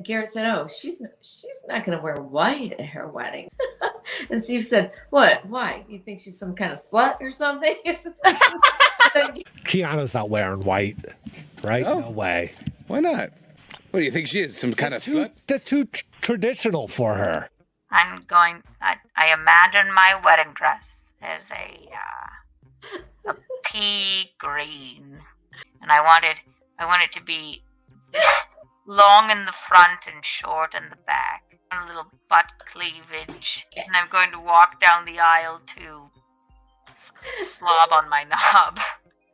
Garrett said, "Oh, she's not going to wear white at her wedding." And Steve said, "What? Why? You think she's some kind of slut or something?" Kiana's not wearing white, right? Oh. No way. Why not? What do you think she is? Some kind of slut? That's too traditional for her. I imagine my wedding dress as a pea green, and I want it to be long in the front and short in the back, and a little butt cleavage. Yes. And I'm going to walk down the aisle to slob on my knob.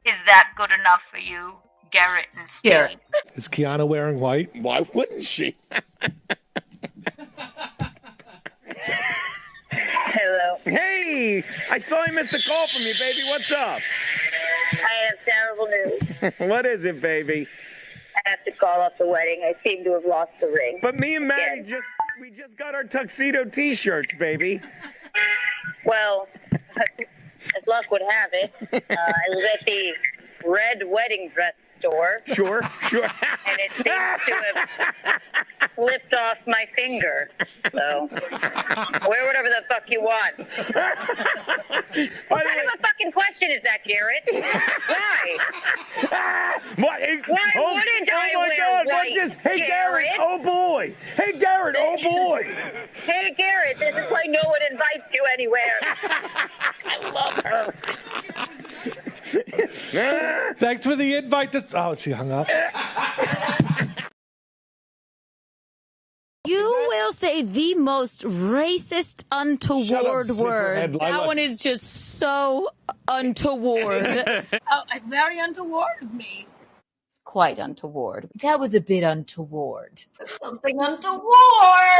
Is that good enough for you, Garrett and Steve? Garrett. Is Kiana wearing white? Why wouldn't she? Hello. Hey, I saw you missed a call from you, baby. What's up? I have terrible news. What is it, baby? I have to call off the wedding. I seem to have lost the ring. But me and Maddie we just got our tuxedo T-shirts, baby. Well, as luck would have it, I was at the red wedding dress store. Sure. And it seems to have slipped off my finger. So, wear whatever the fuck you want. What kind of a fucking question is that, Garrett? Why? What? Why wouldn't I wear white, Hey, Garrett. Oh, boy. Hey, Garrett. Oh, boy. Hey, Garrett, this is why no one invites you anywhere. I love her. Thanks for the invite to... Oh, she hung up. You will say the most racist, untoward words. That one is just so untoward. Very untoward of me. It's quite untoward. That was a bit untoward. Something untoward.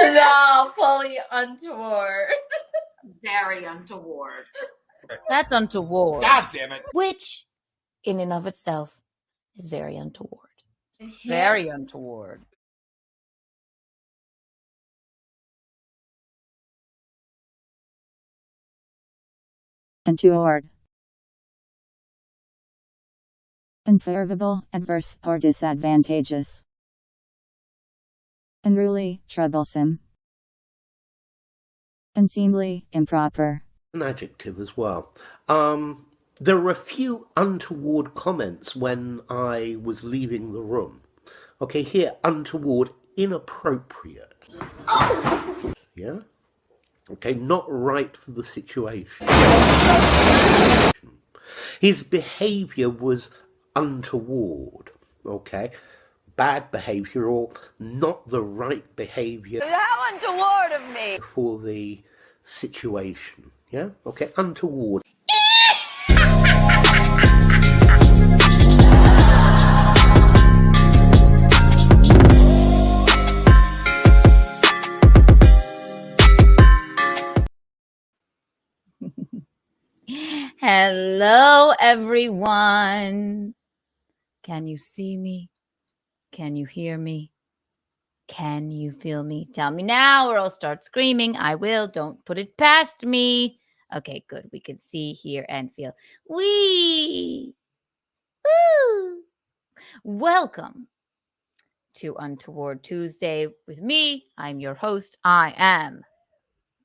No, fully untoward. Very untoward. That's untoward. God damn it. Which, in and of itself, is very untoward. Very untoward. Untoward. Unfavorable, adverse, or disadvantageous. Unruly, troublesome. Unseemly, improper. An adjective as well. There were a few untoward comments when I was leaving the room. Okay, here, untoward, inappropriate. Yeah? Okay, not right for the situation. His behaviour was untoward. Okay? Bad behaviour or not the right behaviour. How untoward of me. For the situation. Yeah? Okay, untoward. Hello, everyone. Can you see me? Can you hear me? Can you feel me? Tell me now or I'll start screaming. I will. Don't put it past me. Okay, good. We can see, hear, and feel. Wee! Woo! Welcome to Untoward Tuesday with me. I'm your host. I am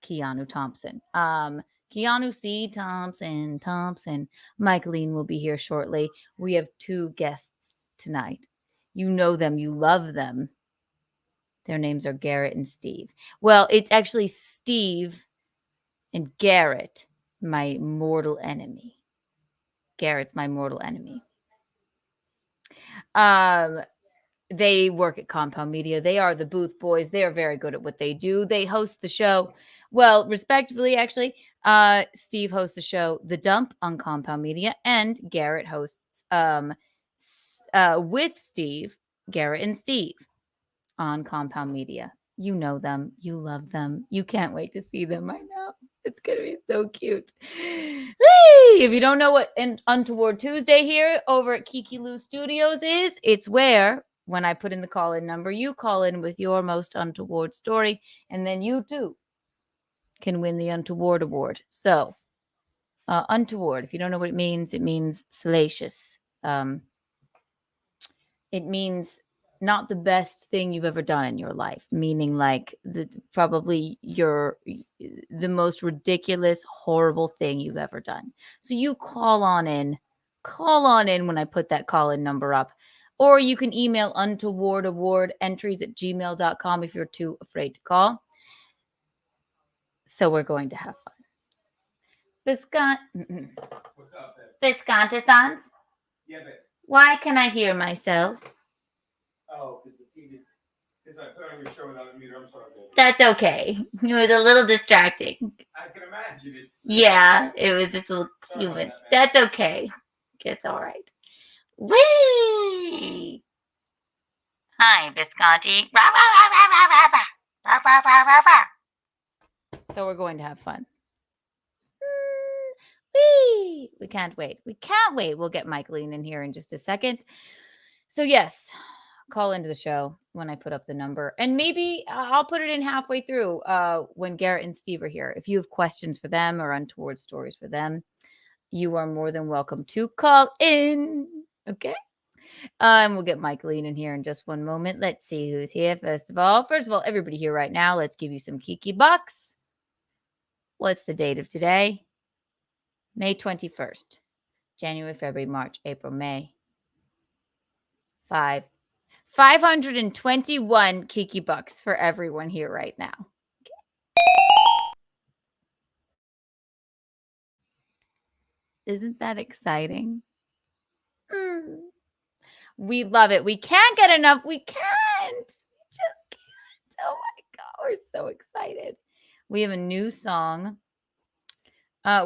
Keanu Thompson. Keanu C. Thompson. Michaeline will be here shortly. We have two guests tonight. You know them. You love them. Their names are Garrett and Steve. Well, it's actually Steve and Garrett, my mortal enemy. Garrett's my mortal enemy. They work at Compound Media. They are the booth boys. They are very good at what they do. They host the show. Well, respectively, actually, Steve hosts the show The Dump on Compound Media, and Garrett hosts with Steve, Garrett and Steve on Compound Media. You know them. You love them. You can't wait to see them. I know. It's going to be so cute. Whee! If you don't know what an Untoward Tuesday here over at Kiki Lou Studios is, it's where, when I put in the call-in number, you call in with your most untoward story, and then you too can win the Untoward Award. So, untoward, if you don't know what it means salacious. It means not the best thing you've ever done in your life, meaning like probably the most ridiculous, horrible thing you've ever done. So you call on in when I put that call in number up, or you can email untowardawardentries@gmail.com if you're too afraid to call. So we're going to have fun. What's up, babe? Viscontisans? Yeah, babe. Why can I hear myself? Oh, because the TV's... Because I put on your show without a mute. I'm sorry, babe. That's okay. It was a little distracting. I can imagine it's... Yeah, it was just a little Sorry about human. that, That's okay. It's all right. Whee! Hi, Visconti. Rah, rah, rah, rah, rah, rah, rah. Rah, rah, rah, rah, rah. So we're going to have fun. Whee! We can't wait. We can't wait. We'll get Michaeline in here in just a second. So yes, call into the show when I put up the number. And maybe I'll put it in halfway through when Garrett and Steve are here. If you have questions for them or untoward stories for them, you are more than welcome to call in. Okay? And we'll get Michaeline in here in just one moment. Let's see who's here. First of all, everybody here right now, let's give you some Kiki bucks. What's the date of today? May 21st. January, February, March, April, May. 521 Kiki bucks for everyone here right now. Okay. Isn't that exciting? We love it. We can't get enough. We can't. We just can't. Oh my God. We're so excited. We have a new song.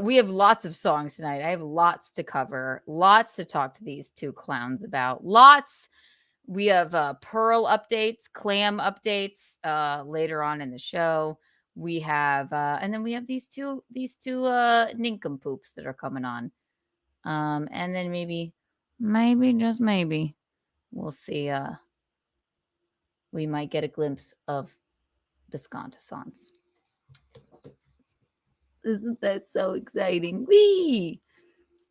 We have lots of songs tonight. I have lots to cover, lots to talk to these two clowns about. Lots. We have Pearl updates, clam updates later on in the show. We have, and then we have these two nincompoops that are coming on. And then maybe, just maybe, we'll see. We might get a glimpse of Viscontisans. Isn't that so exciting? Whee!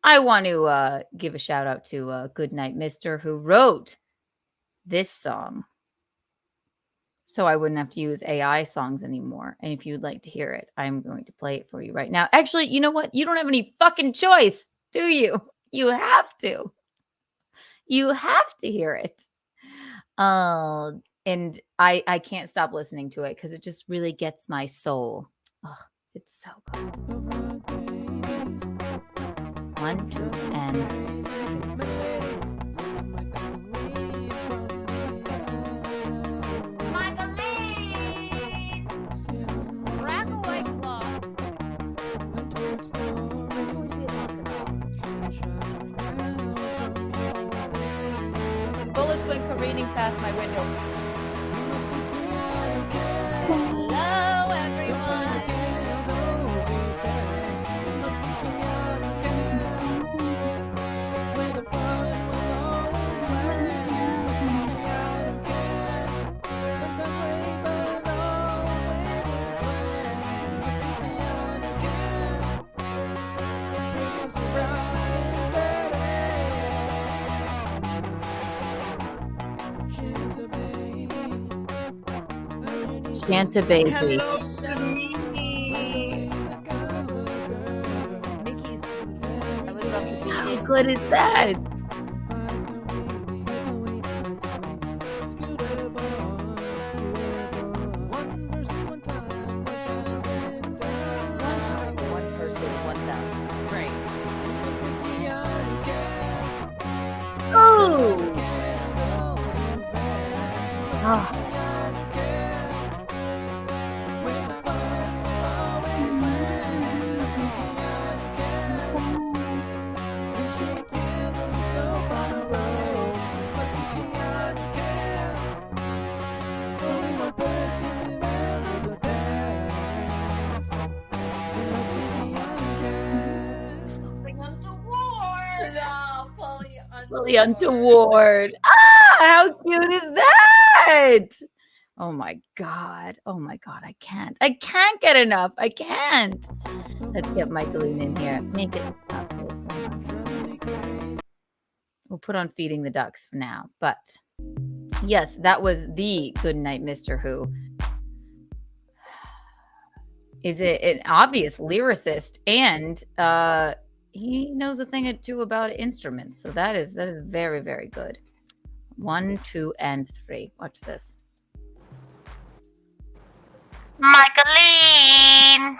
I want to give a shout out to Goodnight Mister, who wrote this song so I wouldn't have to use AI songs anymore. And if you'd like to hear it, I'm going to play it for you right now. Actually, you know what? You don't have any fucking choice, do you? You have to. You have to hear it. And I can't stop listening to it because it just really gets my soul. Oh, it's so good. 1, 2, and 3. Michaeline! Crack a white claw. That's always be a bucket. Bullets went careening past my window. Hello, everyone. Shanta baby. Hello, Mickey. Mickey's. I would love to be. How good is that? One person, 1,000. Great. Oh. Oh. Untoward. Ah, how cute is that? Oh my God. Oh my God. I can't get enough. I can't. Let's get Michaeline in here. Make it up. We'll put on Feeding the Ducks for now, but Yes, that was the Goodnight Mr. Who is an obvious lyricist, and he knows a thing or two about instruments. So that is very, very good. 1, 2, and 3. Watch this. Michaeline!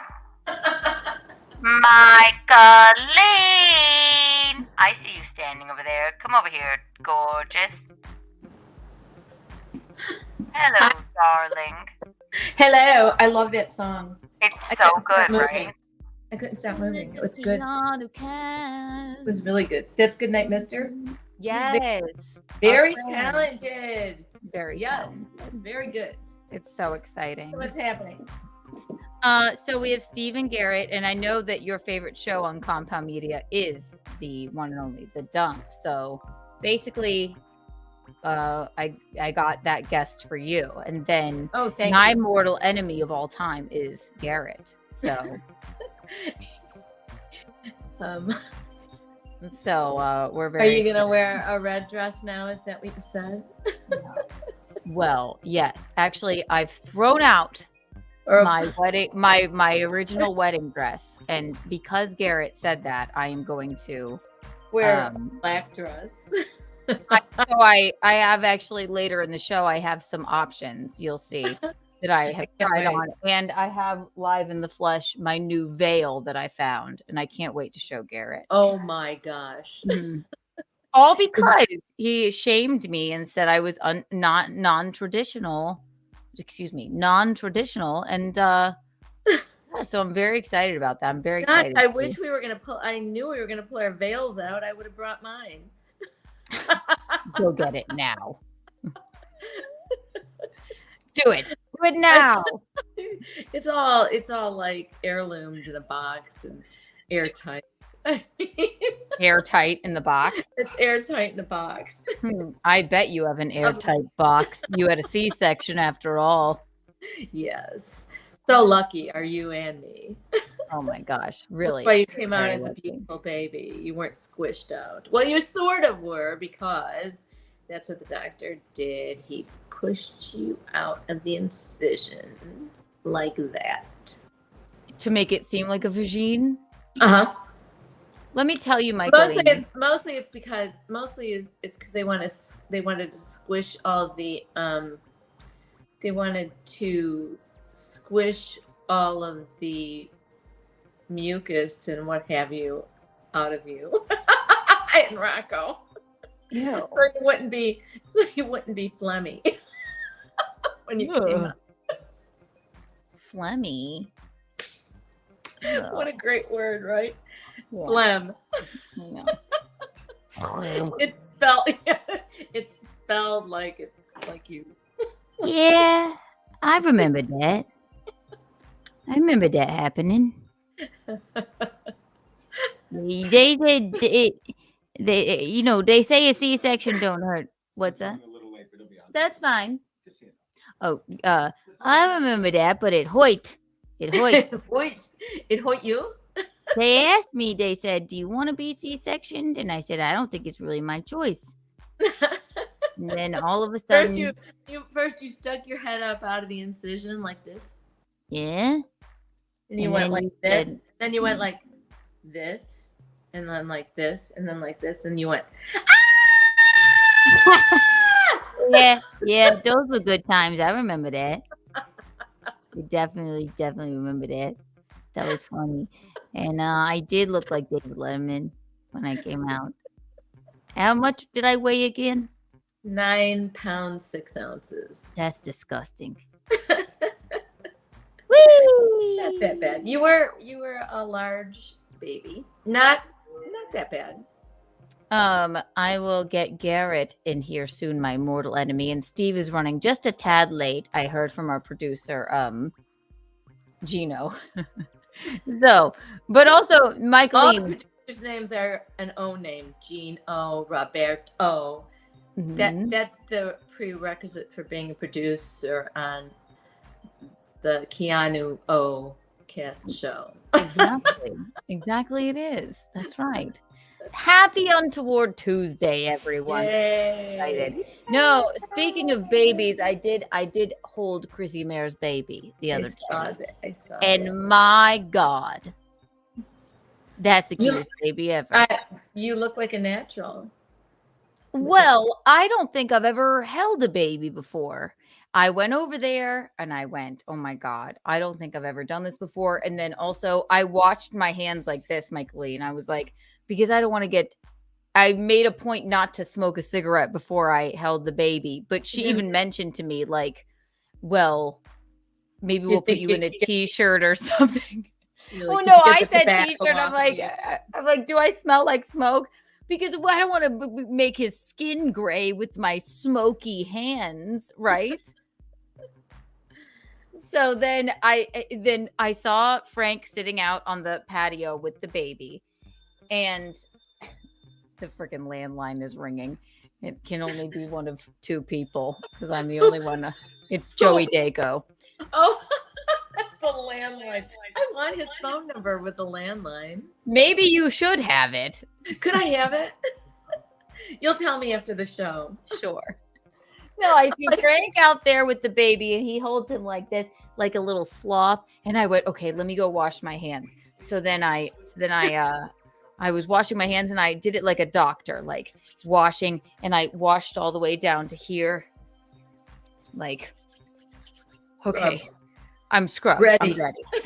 Michaeline! I see you standing over there. Come over here, gorgeous. Hello, darling. Hello. I love that song. It's I so couldn't stop good, moving. right? I couldn't stop moving. It was good. It It was really good. That's Goodnight, Mister. Yes. Very Okay. talented. Very Yes. talented. Very good. It's so exciting. So what's happening? So we have Steve and Garrett, and I know that your favorite show on Compound Media is the one and only The Dump. So basically, I got that guest for you, and then Oh, thank my you. mortal enemy of all time is Garrett. So we're Are very. you gonna wear a red dress now? Is that what you said? Well, yes. Actually, I've thrown out Or my wedding, my original wedding dress, and because Garrett said that, I am going to wear a black dress? So I have actually later in the show, I have some options. You'll see that I have can't tried wait. on, and I have live in the flesh my new veil that I found, and I can't wait to show Garrett. Oh my gosh. Mhm. All because he shamed me and said I was not non-traditional. Excuse me, non-traditional, and yeah, so I'm very excited about that. I'm very Gosh, excited. I wish we were gonna pull. I knew we were gonna pull our veils out. I would have brought mine. Go get it now. Do it. Do it now. It's all like heirloomed in a box and airtight. Airtight in the box. It's airtight in the box. I bet you have an airtight box. You had a C-section after all. Yes. So lucky are you and me. Oh my gosh, really? That's why you came out Very as a lucky. beautiful baby. You weren't squished out. Well, you sort of were, because that's what the doctor did. He pushed you out of the incision like that. To make it seem like a vagine? Uh-huh. Let me tell you, Michael. Mostly it's because they wanted to squish all the they wanted to squish all of the mucus and what have you out of you in Rocco. Ew. So you wouldn't be phlegmy when you came out. Phlegmy. What a great word, right? Yeah. Phlegm. No. It's spelled like it's like you. Yeah, I remember that. I remember that happening. They said they say a C-section don't hurt. What's that? That's fine. Oh, I remember that, but it hoit. It hoit. It hoit you? They asked me, they said, do you want to be C-sectioned? And I said, I don't think it's really my choice. And then all of a sudden... First you stuck your head up out of the incision like this. Yeah. And you went like this. Then you went like this. And then like this. And then like this. And you went... Yeah, those were good times. I remember that. I definitely remember that. That was funny. And I did look like David Letterman when I came out. How much did I weigh again? 9 pounds 6 ounces. That's disgusting. Not that bad. You were a large baby. Not that bad. I will get Garrett in here soon, my mortal enemy. And Steve is running just a tad late. I heard from our producer, Gino. So, but also All Michaeline. the producers' names are an O name. Gino, Roberto. Mhm. That's the prerequisite for being a producer on the Keanu O cast show. Exactly. Exactly it is. That's right. Happy Untoward Tuesday, everyone. Excited. Yay. No, speaking of babies, I did hold Chrissy Mare's baby the other day. I saw And my God, that's the You- cutest baby ever. You look like a natural. Well, I don't think I've ever held a baby before. I went over there and I went, oh my God, I don't think I've ever done this before. And then also I watched my hands like this, Michael Lee, and I was like, because I don't want to get, I made a point not to smoke a cigarette before I held the baby. But she even mentioned to me, like, well, maybe we'll put you in a t-shirt or something. Like, Oh did no, you get I the said tobacco t-shirt. off I'm like, do I smell like smoke? Because I don't want to make his skin gray with my smoky hands, right? So then I saw Frank sitting out on the patio with the baby, and the freaking landline is ringing. It can only be one of two people because I'm the only one. It's Joey Dago. Oh, the landline. I want his phone number with the landline. Maybe you should have it. Could I have it? You'll tell me after the show. Sure. No, I see Frank out there with the baby, and he holds him like this, like a little sloth. And I went, okay, let me go wash my hands. So then I was washing my hands, and I did it like a doctor, like washing, and I washed all the way down to here. Like, okay, I'm scrubbed. Ready.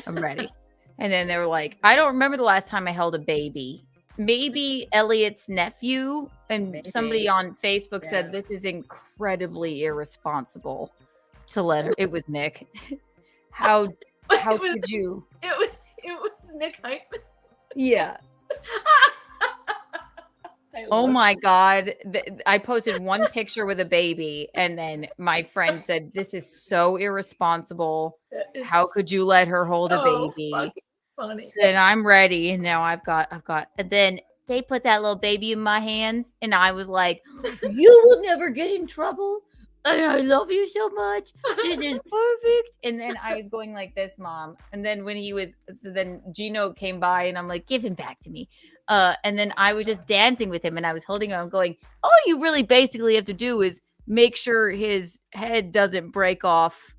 I'm ready. And then they were like, I don't remember the last time I held a baby. Maybe Elliot's nephew. And somebody on Facebook said this is incredibly irresponsible to let her. It was Nick. How could you? It was Nick Heitman. Yeah. Oh my God. I posted one picture with a baby, and then my friend said, this is so irresponsible. How could you let her hold a baby? Funny. So then I'm ready, and now I've got, and then they put that little baby in my hands, and I was like, you will never get in trouble. And I love you so much. This is perfect. And then I was going like this, Mom. And then then Gino came by, and I'm like, give him back to me. And then I was just dancing with him, and I was holding him. I'm going, all you really basically have to do is make sure his head doesn't break off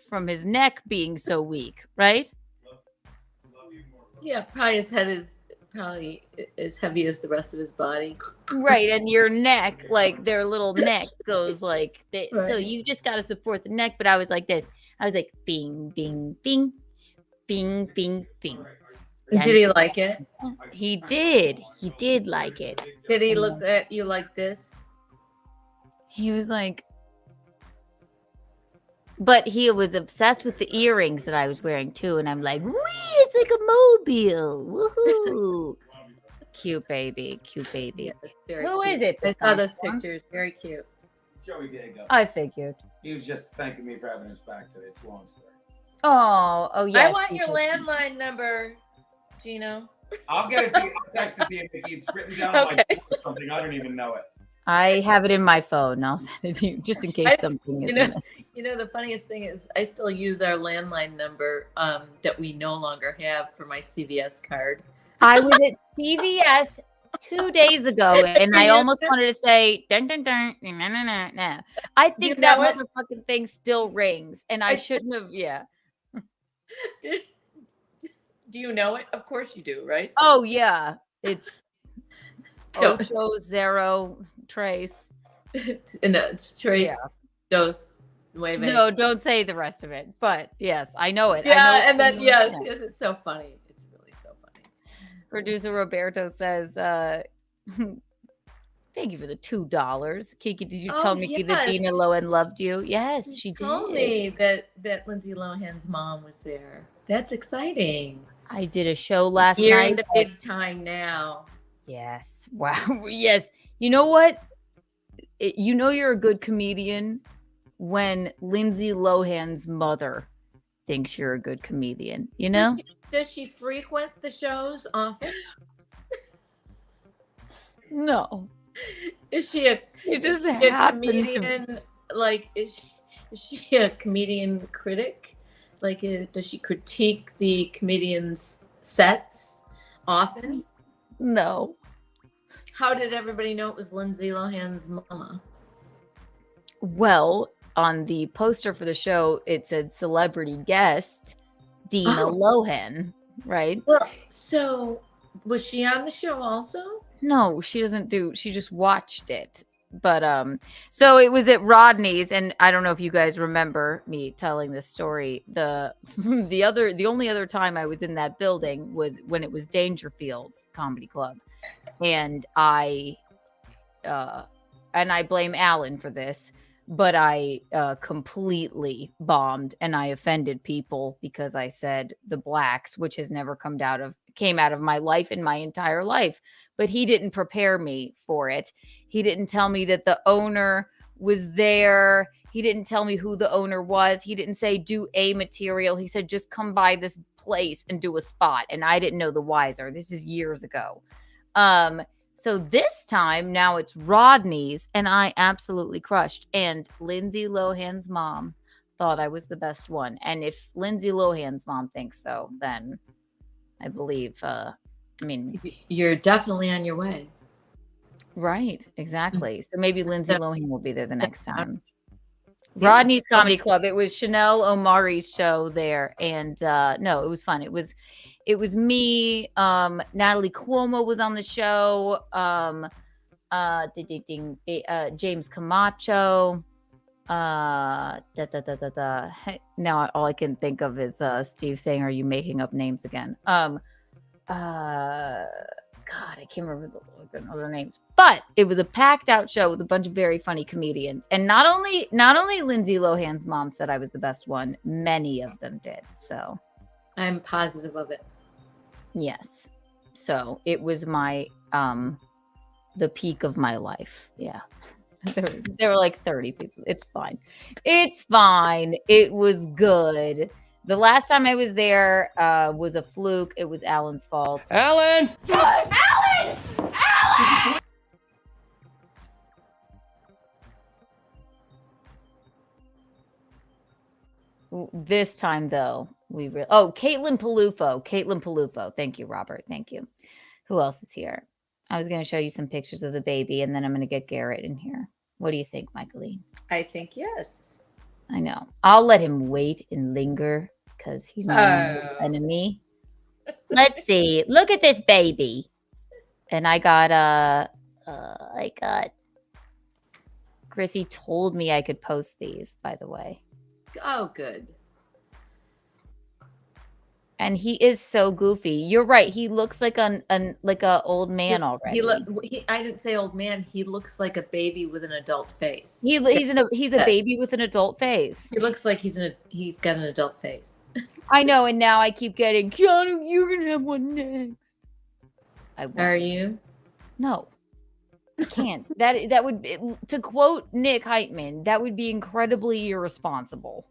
from his neck being so weak, right? Yeah, probably his head is probably as heavy as the rest of his body. Right, and your neck, like their little neck goes like this. Right. So you just got to support the neck. But I was like this. I was like, bing, bing, bing, bing, bing, bing. Did he like it? He did. He did like it. Did he look at you like this? He was like, but he was obsessed with the earrings that I was wearing too. And I'm like, wee, it's like a mobile. Woohoo. Cute baby. Cute baby. Yes, very Who cute. is it? I saw those pictures. Very cute. Joey Dago. I figured. He was just thanking me for having his back today. It's a long story. Oh, yes. I want your landline number, Gino. I'll get it to you. I'll text it to you, Nikki. It's written down on my book or something. I don't even know it. I have it in my phone. I'll send it to you just in case something is. You know, the funniest thing is I still use our landline number that we no longer have for my CVS card. I was at CVS 2 days ago, and I almost wanted to say, dun, dun, dun, nah, nah, nah, nah. I think that motherfucking thing still rings, and I shouldn't have, yeah. Do you know it? Of course you do, right? Oh, yeah. It's Ocho Zero Trace. No, Trace Dos Nueve. No, don't say the rest of it. But yes, I know it. Yeah, I know and then yes, it's so funny. It's really so funny. Producer Roberto says, thank you for the $2. Kiki, did you tell Mickey that Dina Lohan loved you? Yes, she did. Told me that Lindsay Lohan's mom was there. That's exciting. I did a show last You're night. in the big time now. Yes. Wow. Yes. You know what? You know you're a good comedian when Lindsay Lohan's mother thinks you're a good comedian. You know? Does she frequent the shows often? No. Is she a comedian? Like, is she a comedian critic? Like, does she critique the comedians' sets often? No. How did everybody know it was Lindsay Lohan's mama? Well, on the poster for the show, it said celebrity guest Dina Lohan, right? Well, so was she on the show also? No, she doesn't do. She just watched it. But so it was at Rodney's, and I don't know if you guys remember me telling this story. The only other time I was in that building was when it was Dangerfield's Comedy Club, and I blame Alan for this, but I completely bombed and I offended people because I said the blacks, which has never came out of my life in my entire life. But he didn't prepare me for it. He didn't tell me that the owner was there. He didn't tell me who the owner was. He didn't say do a material. He said just come by this place and do a spot. And I didn't know the wiser. This is years ago. So this time now it's Rodney's, and I absolutely crushed. And Lindsay Lohan's mom thought I was the best one. And if Lindsay Lohan's mom thinks so, then I believe you're definitely on your way. Right, exactly. So maybe Lindsay Lohan will be there the next time. Rodney's Comedy Club. It was Chanel Omari's show there, and no, it was fun. It was me. Natalie Cuomo was on the show. James Camacho. Now all I can think of is Steve saying, "Are you making up names again?" God, I can't remember the other names, but it was a packed out show with a bunch of very funny comedians. And not only Lindsay Lohan's mom said I was the best one, many of them did. So I'm positive of it. Yes. So it was my the peak of my life. Yeah. There were like 30 people. It's fine. It's fine. It was good. The last time I was there was a fluke. It was Alan's fault. Alan! Alan! Alan! This time, though, Caitlin Palufo. Thank you, Robert. Thank you. Who else is here? I was going to show you some pictures of the baby, and then I'm going to get Garrett in here. What do you think, Michaeline? I think yes. I know. I'll let him wait and linger because he's my enemy. Let's see. Look at this baby. And I got Chrissy told me I could post these, by the way. Oh, good. And he is so goofy. You're right. He looks like a old man already. I didn't say old man. He looks like a baby with an adult face. He's a baby with an adult face. He looks like he's got an adult face. I know, and now I keep getting Keanu. You're gonna have one next. Are you? No, I can't. That would be, to quote Nick Heitman, that would be incredibly irresponsible.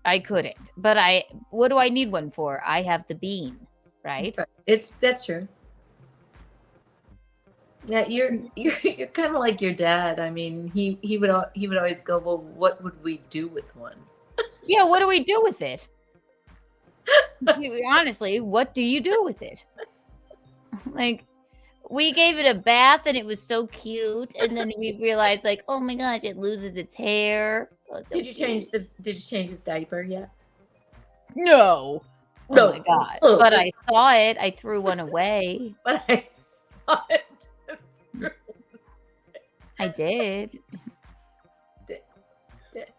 I couldn't, but what do I need one for? I have the bean, right? That's true. Yeah, you're kind of like your dad. I mean, he would always go, well, what would we do with one? Yeah, what do we do with it? Honestly, what do you do with it? Like, we gave it a bath and it was so cute, and then we realized, like, oh my gosh, it loses its hair. Oh, so Did you change his diaper yet? No. No. Oh my god! But I saw it. I threw one away. But I saw it. I did.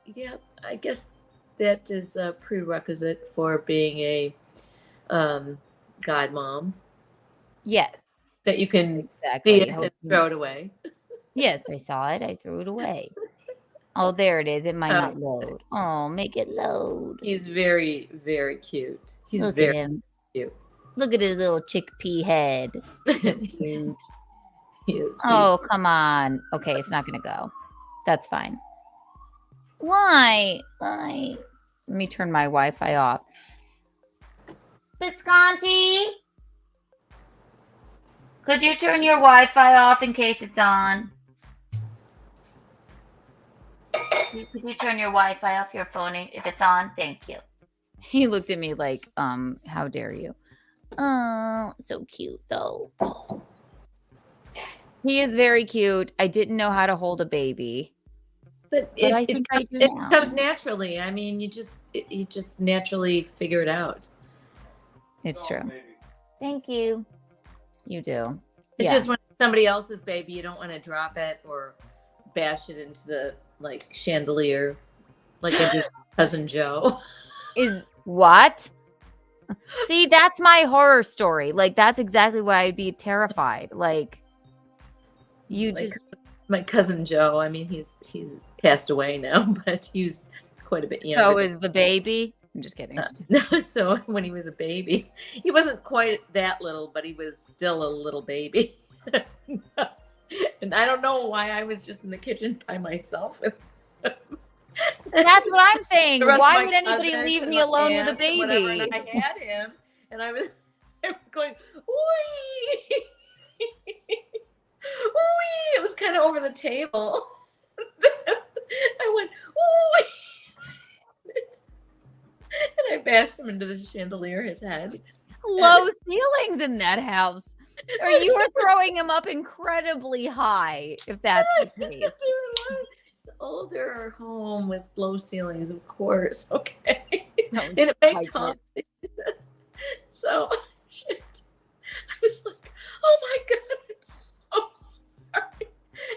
Yeah, I guess that is a prerequisite for being a godmom. Yes. That you can see it and throw it away. Yes, I saw it. I threw it away. Oh, there it is. It might not load. Oh, make it load. He's very, very cute. He's Look very at him. cute. Look at his little chickpea head. So cute. He is. Oh, come on. Okay, it's not going to go. That's fine. Why? Let me turn my Wi-Fi off. Visconti? Could you turn your Wi-Fi off in case it's on? Could you turn your Wi-Fi off your phone if it's on? Thank you. He looked at me like, how dare you? Oh, so cute though. He is very cute. I didn't know how to hold a baby. But I think I do it now. comes naturally. I mean, you just naturally figure it out. It's true. Thank you. You do. It's just when it's somebody else's baby, you don't want to drop it or bash it into the like chandelier, like I did cousin Joe. Is what? See, that's my horror story. Like that's exactly why I'd be terrified. Like my cousin Joe. I mean, he's passed away now, but he's quite a bit younger. So is the baby? I'm just kidding. No, so when he was a baby, he wasn't quite that little, but he was still a little baby. And I don't know why I was just in the kitchen by myself. That's what I'm saying. Why would anybody leave me alone with a baby? And I had him, and I was going, "Ooh." It was kind of over the table. I went, "Ooh." And I bashed him into the chandelier, his head. Low ceilings in that house. Or you were throwing him up incredibly high, if that's the case. It's older home with low ceilings, of course. Okay. And it makes Tom. So, shit. I was like, oh my God, I'm so sorry.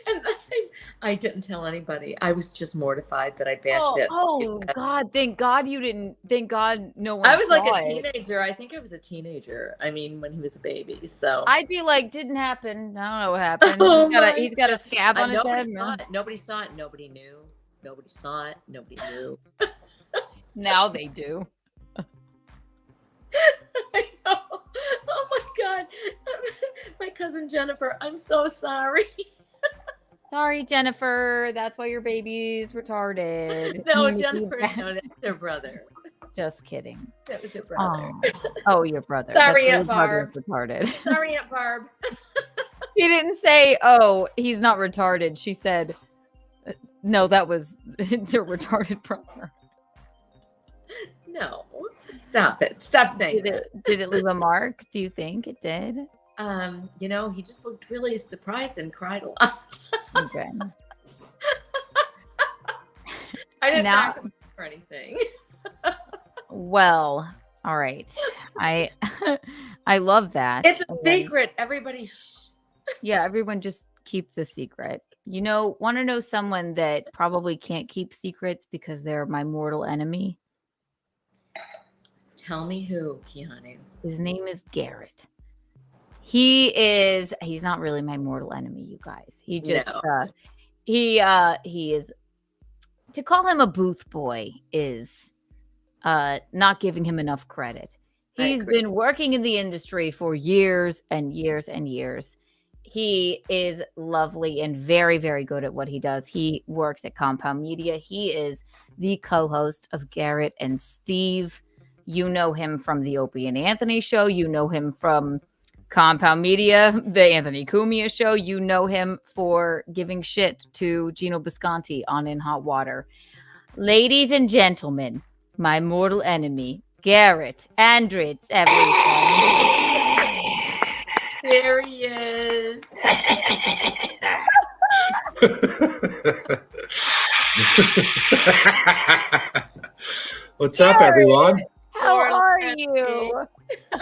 And then I didn't tell anybody. I was just mortified that I bashed it. Oh God! Thank God you didn't. Thank God no one. I was saw like a it. teenager. I think I was a teenager. I mean, when he was a baby. So I'd be like, didn't happen. I don't know what happened. He's got a scab on his head. Nobody saw it. Nobody knew. Nobody saw it. Nobody knew. Now they do. I know. Oh my God. My cousin Jennifer, I'm so sorry. Sorry, Jennifer. That's why your baby's retarded. No, Jennifer, no, that's her brother. Just kidding. That was her brother. Oh, your brother. Sorry, Aunt Barb. Retarded. Sorry, Aunt Barb. She didn't say, "Oh, he's not retarded." She said, "No, it's a retarded brother." No, stop it. Stop saying that. Did it leave a mark? Do you think it did? He just looked really surprised and cried a lot. Okay. I didn't knock him or anything. Well, all right. I love that. It's a secret. Everybody. Yeah, everyone just keep the secret. Want to know someone that probably can't keep secrets because they're my mortal enemy? Tell me who, Keanu. His name is Garrett. He's not really my mortal enemy, you guys. He just he is, to call him a booth boy is not giving him enough credit. He's been working in the industry for years and years and years. He is lovely and very, very good at what he does. He works at Compound Media. He is the co-host of Garrett and Steve. You know him from the Opie and Anthony show. You know him from Compound Media, the Anthony Cumia show. You know him for giving shit to Gino Bisconti on In Hot Water. Ladies and gentlemen, my mortal enemy, Garrett Andritz, everyone. There he is. What's up, everyone? How are you?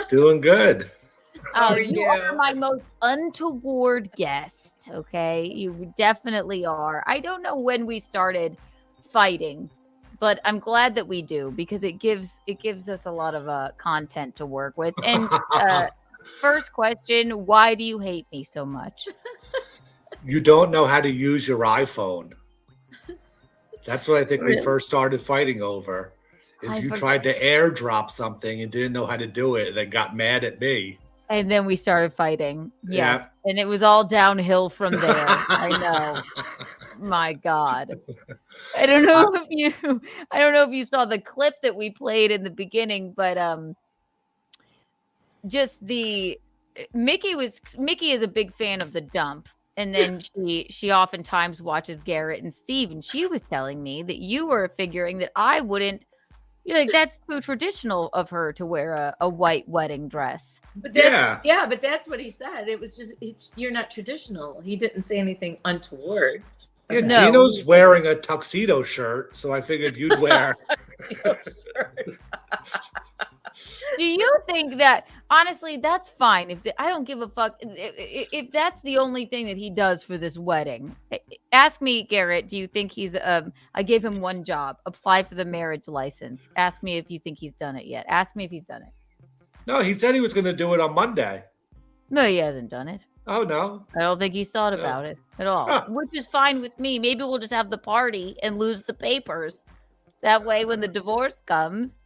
Doing good. You are my most untoward guest, okay? You definitely are. I don't know when we started fighting, but I'm glad that we do because it gives us a lot of content to work with. And first question, why do you hate me so much? You don't know how to use your iPhone. That's what I think we first started fighting over. You tried to airdrop something and didn't know how to do it and then got mad at me. And then we started fighting. Yes. Yep. And it was all downhill from there. I know. My God. I don't know if you saw the clip that we played in the beginning, but Mickey is a big fan of The Dump. And then she oftentimes watches Garrett and Steve. And she was telling me that you were figuring that I wouldn't You're like, that's too traditional of her to wear a white wedding dress. But yeah, but that's what he said. It was just you're not traditional. He didn't say anything untoward. Yeah, No. Gino's wearing a tuxedo shirt, so I figured you'd wear. Do you think that honestly that's fine if I don't give a fuck if that's the only thing that he does for this wedding? Ask me, Garrett, do you think he's I gave him one job, apply for the marriage license. Ask me if you think he's done it yet. Ask me if he's done it. No, he said he was going to do it on Monday. No, he hasn't done it. Oh no. I don't think he's thought about it at all, which is fine with me. Maybe we'll just have the party and lose the papers. That way when the divorce comes,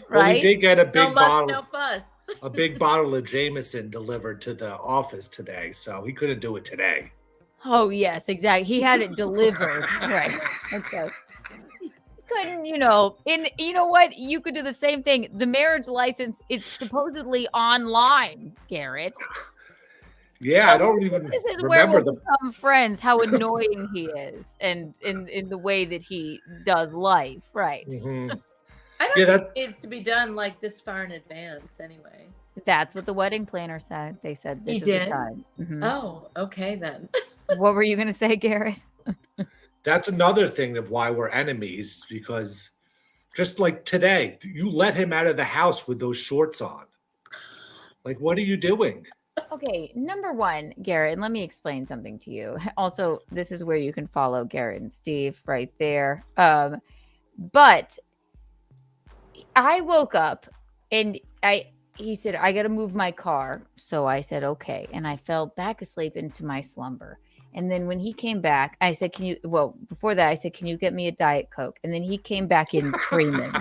well, right? he did get a big bottle. No fuss. A big bottle of Jameson delivered to the office today, so he couldn't do it today. Oh yes, exactly. He had it delivered. Right. Okay. Couldn't, you know what? You could do the same thing. The marriage license, it's supposedly online, Garrett. Yeah, I don't even This is remember where we'll become friends, how annoying he is and in the way that he does life, right? Mm-hmm. I don't think it needs to be done like this far in advance anyway. That's what the wedding planner said. They said this He is did? the time. Mhm. Oh, okay then. What were you going to say, Garrett? That's another thing of why we're enemies, because just like today, you let him out of the house with those shorts on. Like, what are you doing? Okay, number one, Garrett, and let me explain something to you. Also, this is where you can follow Garrett and Steve right there. But I woke up and he said, I got to move my car. So I said, okay. And I fell back asleep into my slumber. And then when he came back, I said, before that, I said, can you get me a Diet Coke? And then he came back in screaming.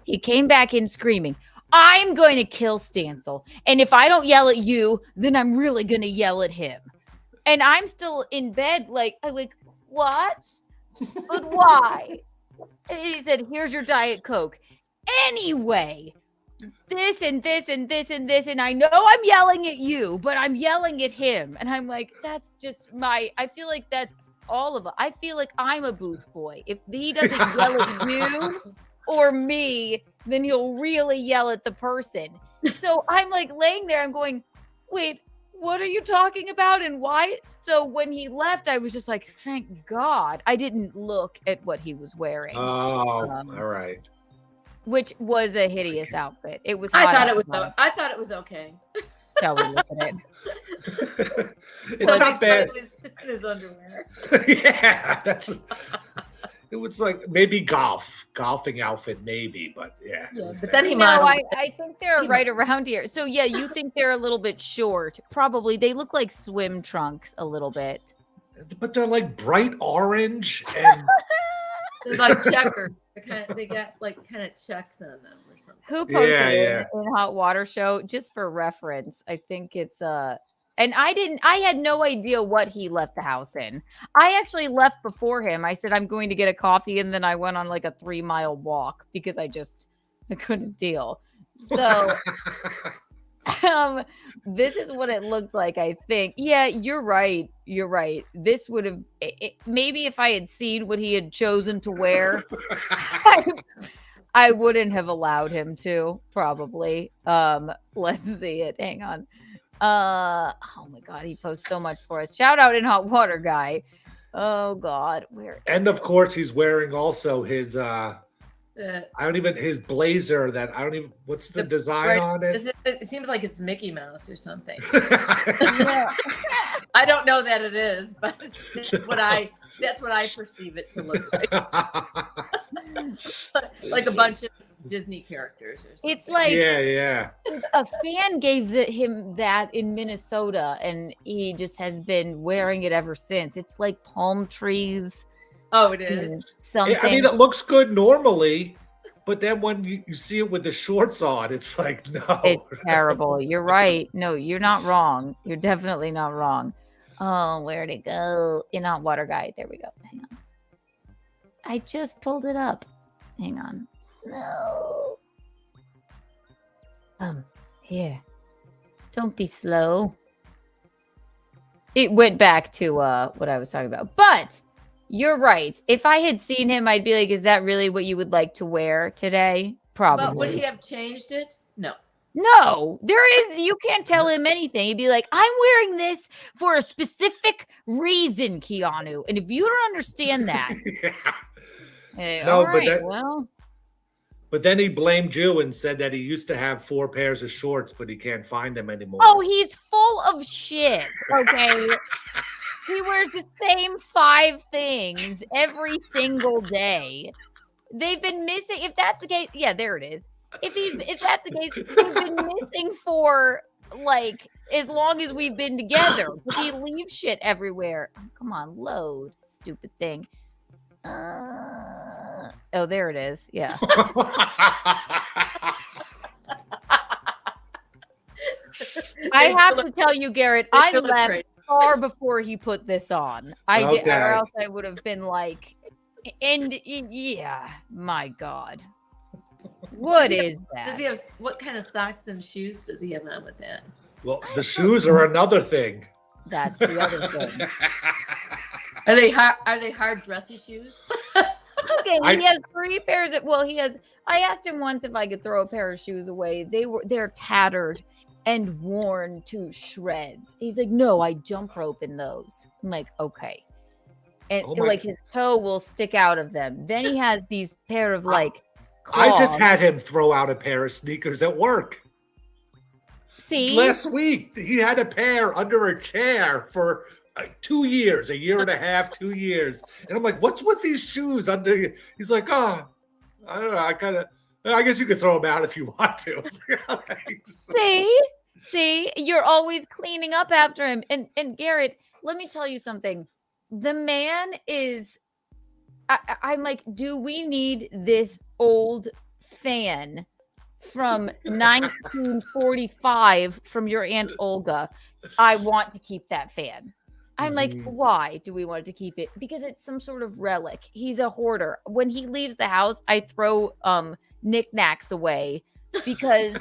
He came back in screaming, I'm going to kill Stancil. And if I don't yell at you, then I'm really going to yell at him. And I'm still in bed, I'm like, what? But why? And he said, here's your Diet Coke. Anyway, this and this and this and this. And I know I'm yelling at you, but I'm yelling at him. And I'm like, that's just I feel like that's all of it. I feel like I'm a booth boy. If he doesn't yell at you or me, then he'll really yell at the person. So I'm like laying there, I'm going, wait, what are you talking about and why? So when he left, I was just like, thank God I didn't look at what he was wearing. Oh, all right. Which was a hideous outfit. It was. I thought it was okay. Shall we look at it? It's not bad. His underwear. Yeah, it was like maybe golfing outfit, maybe, but yeah. But then he I think they're right around here. So yeah, you think they're a little bit short? Probably. They look like swim trunks a little bit. But they're like bright orange and they're like checkers. They got like kind of checks on them or something. Who posted it in Hot Water Show? Just for reference, I think it's and I had no idea what he left the house in. I actually left before him. I said, I'm going to get a coffee. And then I went on like a 3-mile walk because I couldn't deal. So this is what it looked like, I think. Yeah, you're right. This would have, maybe if I had seen what he had chosen to wear, I wouldn't have allowed him to, probably. Let's see it. Hang on. Oh my God, he posts so much for us. Shout out in Hot Water Guy. Oh God, where? And of course, he's wearing also his his blazer that I don't even. What's the design on it? It seems like it's Mickey Mouse or something. I don't know that it is, but that's what I perceive it to look like. Like a bunch of Disney characters or something. It's like yeah. A fan gave him that in Minnesota, and he just has been wearing it ever since. It's like palm trees. Oh, it is. Something. I mean, it looks good normally, but then when you see it with the shorts on, it's like, no. It's terrible. You're right. No, you're not wrong. You're definitely not wrong. Oh, where'd it go? In Hot Water Guy. There we go. Hang on. I just pulled it up. Hang on. No. Here. Don't be slow. It went back to what I was talking about. But You're right. If I had seen him, I'd be like, is that really what you would like to wear today? Probably. But would he have changed it? No. No, you can't tell him anything. He'd be like, I'm wearing this for a specific reason, Keanu. And if you don't understand that, No, well. But then he blamed you and said that he used to have 4 pairs of shorts, but he can't find them anymore. Oh, he's full of shit. Okay. He wears the same 5 things every single day. They've been missing. If that's the case, yeah, there it is. If that's the case, he's been missing for like as long as we've been together. He leaves shit everywhere. Oh, come on, load, stupid thing. Oh, there it is. Yeah. I have to tell you, Garrett, I left far before he put this on. I did, or else I would have been like, and yeah, my God. What is that? Does he have what kind of socks and shoes does he have on with that? Well, the shoes are another thing. That's the other thing. Are they hard dressy shoes? Okay, he has 3 pairs of. Well, he has. I asked him once if I could throw a pair of shoes away. They're tattered and worn to shreds. He's like, no, I jump rope in those. I'm like, okay. And like his toe will stick out of them. Then he has these pair of like claws. I just had him throw out a pair of sneakers at work. See? Last week, he had a pair under a chair for 2 years, a year and a half, 2 years. And I'm like, what's with these shoes under? He's like, oh, I don't know. I guess you could throw them out if you want to. See, you're always cleaning up after him. And Garrett, let me tell you something. The man is, I'm like, do we need this old fan from 1945 from your Aunt Olga? I want to keep that fan. I'm like, why do we want to keep it? Because it's some sort of relic. He's a hoarder. When he leaves the house, I throw knickknacks away because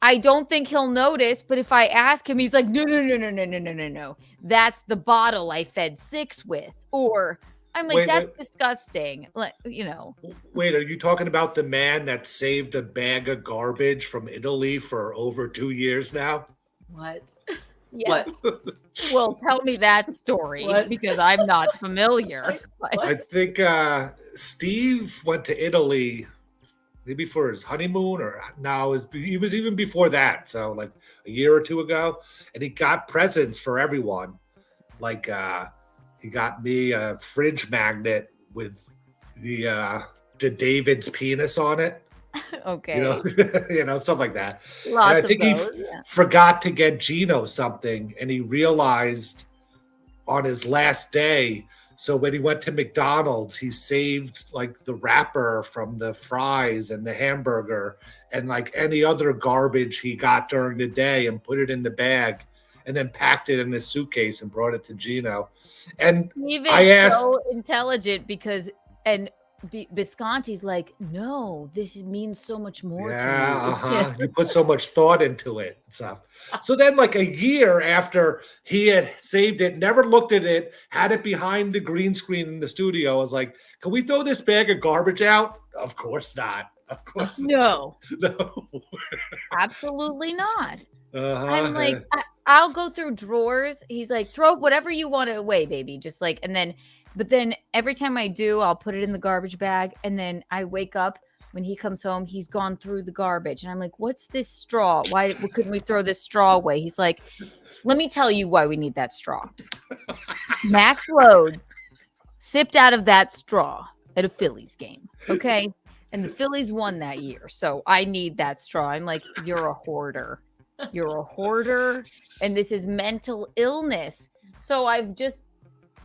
I don't think he'll notice. But if I ask him, he's like, no. That's the bottle I fed 6 with. Or I'm like, that's disgusting. Like, you know. Wait, are you talking about the man that saved a bag of garbage from Italy for over 2 years now? What? Yeah. What? Well, tell me that story because I'm not familiar. I think Steve went to Italy maybe for his honeymoon, or now he was even before that. So like a year or 2 ago, and he got presents for everyone. Like he got me a fridge magnet with the David's penis on it. Okay. You know, stuff like that. Lots and I think of those, he forgot to get Gino something, and he realized on his last day. So when he went to McDonald's, he saved like the wrapper from the fries and the hamburger and like any other garbage he got during the day and put it in the bag and then packed it in his suitcase and brought it to Gino. And I asked, so intelligent because Visconti's like, no, this means so much more to me. You put so much thought into it. So then like a year after he had saved it, never looked at it, had it behind the green screen in the studio, I was like, can we throw this bag of garbage out? Of course not. Of course no. Not. No. Absolutely not. I'm like, I'll go through drawers. He's like, throw whatever you want away, baby. Just like, but then every time I do, I'll put it in the garbage bag. And then I wake up when he comes home, he's gone through the garbage. And I'm like, what's this straw? Why couldn't we throw this straw away? He's like, let me tell you why we need that straw. Max Load sipped out of that straw at a Phillies game. Okay. And the Phillies won that year. So I need that straw. I'm like, you're a hoarder. You're a hoarder. And this is mental illness. So I've just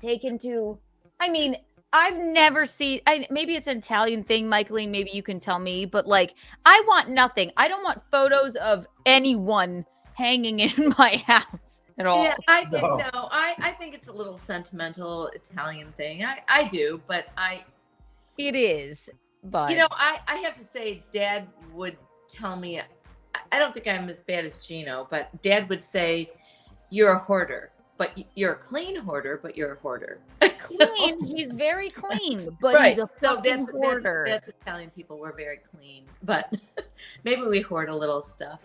taken to, I mean, I've never seen, maybe it's an Italian thing, Michaeline, maybe you can tell me, but like, I want nothing. I don't want photos of anyone hanging in my house at all. Yeah, I think no. I think it's a little sentimental Italian thing. I do, but it is, but you know, I have to say, Dad would tell me, I don't think I'm as bad as Gino, but Dad would say, you're a hoarder. but you're a clean hoarder, but you're a hoarder. Clean. He's very clean, but Right. he's a So fucking hoarder. that's Italian people. We're very clean, but maybe we hoard a little stuff.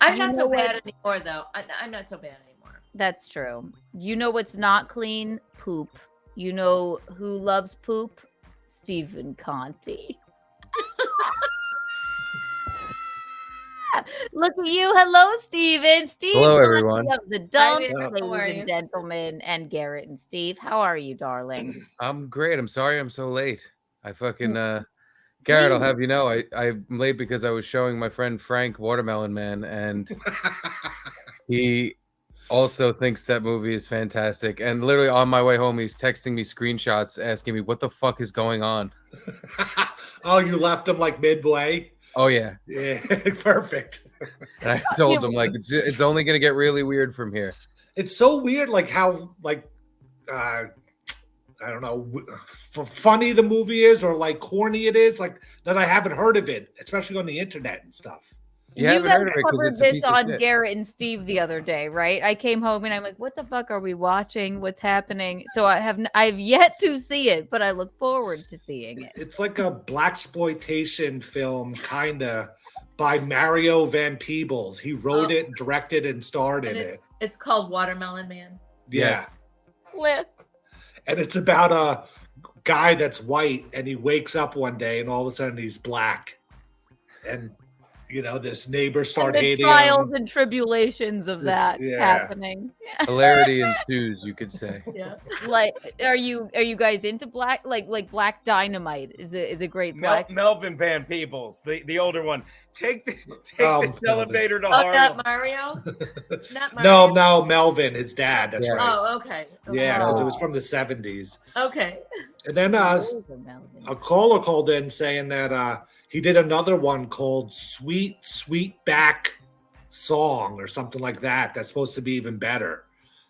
I'm You not know so bad what? anymore, though. I'm not so bad anymore. That's true. You know what's not clean? Poop. You know who loves poop? Stephen Conti. Look at you. Hello, Stephen. Steve Hello, Conti everyone. of the Dumps, How are ladies you? and gentlemen, and Garrett and Steve. How are you, darling? I'm great. I'm sorry I'm so late. I fucking Garrett, I'll have you know, I'm late because I was showing my friend Frank Watermelon Man, and he also thinks that movie is fantastic. And literally on my way home, he's texting me screenshots asking me what the fuck is going on. Oh, you left him like midway? Oh yeah. Yeah, perfect. And I told him like it's only gonna get really weird from here. It's so weird, like how I don't know, funny the movie is, or like corny it is, like that I haven't heard of it, especially on the internet and stuff. You guys haven't heard of it 'cause covered it's a this piece of on shit. Garrett and Steve the other day, right? I came home and I'm like, "What the fuck are we watching? What's happening?" So I've yet to see it, but I look forward to seeing it. It's like a blaxploitation film, kinda, by Mario Van Peebles. He wrote it, directed, and starred in it. It's called Watermelon Man. Yeah. Yes. And it's about a guy that's white and he wakes up one day and all of a sudden he's black. And, you know, this neighbors start The hating trials him. and tribulations of that yeah. happening. Hilarity ensues, you could say. Yeah. Like, are you guys into black? Like Black Dynamite is a great black. Melvin Van Peebles, the older one. Take this Melvin. elevator to Oh, Harlem. not Mario? Not Mario? No, Melvin, his dad. That's Yeah. right. Oh, okay. Yeah, because it was Oh. from the 70s. Okay. And then a caller called in saying that he did another one called Sweet Sweetback Song or something like that. That's supposed to be even better.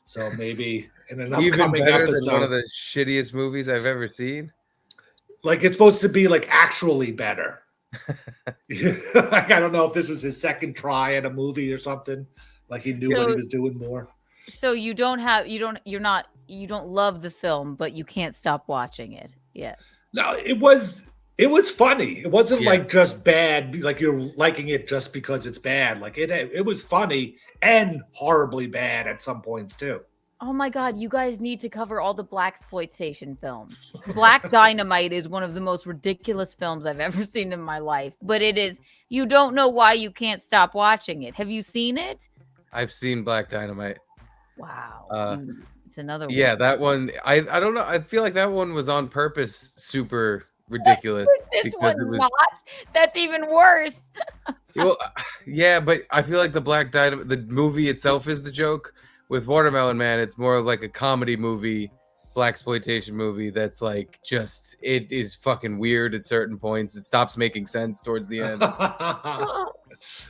So maybe in an Even upcoming better episode. than one of the shittiest movies I've ever seen. Like it's supposed to be like actually better. Like I don't know if this was his second try at a movie or something. Like he knew what he was doing more. So you don't love the film, but you can't stop watching it. Yes. No, it was funny. It wasn't Yeah. like just bad, like you're liking it just because it's bad. Like it was funny and horribly bad at some points too. Oh my God, you guys need to cover all the blaxploitation films. Black Dynamite is one of the most ridiculous films I've ever seen in my life, but it is, you don't know why you can't stop watching it. Have you seen it? I've seen Black Dynamite. Wow. It's another one. Yeah, that one. I don't know. I feel like that one was on purpose, super ridiculous. This one not. That's even worse. Well, yeah, but I feel like the Black Dynamite, the movie itself is the joke. With Watermelon Man, it's more like a comedy movie, blaxploitation movie that's like just it is fucking weird at certain points. It stops making sense towards the end.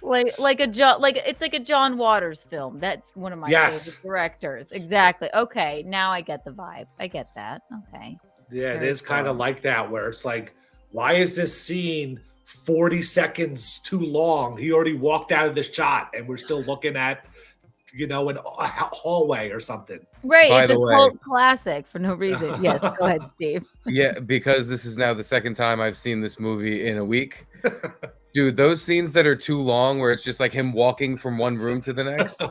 It's like a John Waters film. That's one of my favorite directors. Exactly. Okay, now I get the vibe. I get that. Okay. Yeah, it Very is kind of cool. like that where it's like, why is this scene 40 seconds too long? He already walked out of the shot and we're still looking at, you know, an hallway or something. Right. By It's a the way- cult classic for no reason. Yes. Go ahead, Steve. Yeah, because this is now the second time I've seen this movie in a week. Dude, those scenes that are too long where it's just like him walking from one room to the next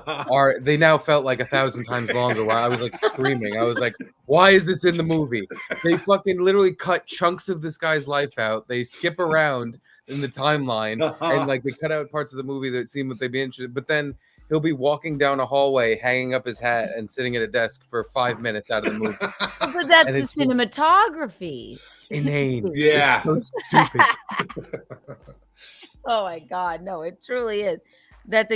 they now felt like 1,000 times longer while I was like screaming. I was like, why is this in the movie? They fucking literally cut chunks of this guy's life out. They skip around in the timeline and like they cut out parts of the movie that seem what they'd be interested. But then he'll be walking down a hallway, hanging up his hat and sitting at a desk for 5 minutes out of the movie. But that's And the it's just cinematography. inane. Yeah. It's so stupid. Oh my God. No, it truly is. That's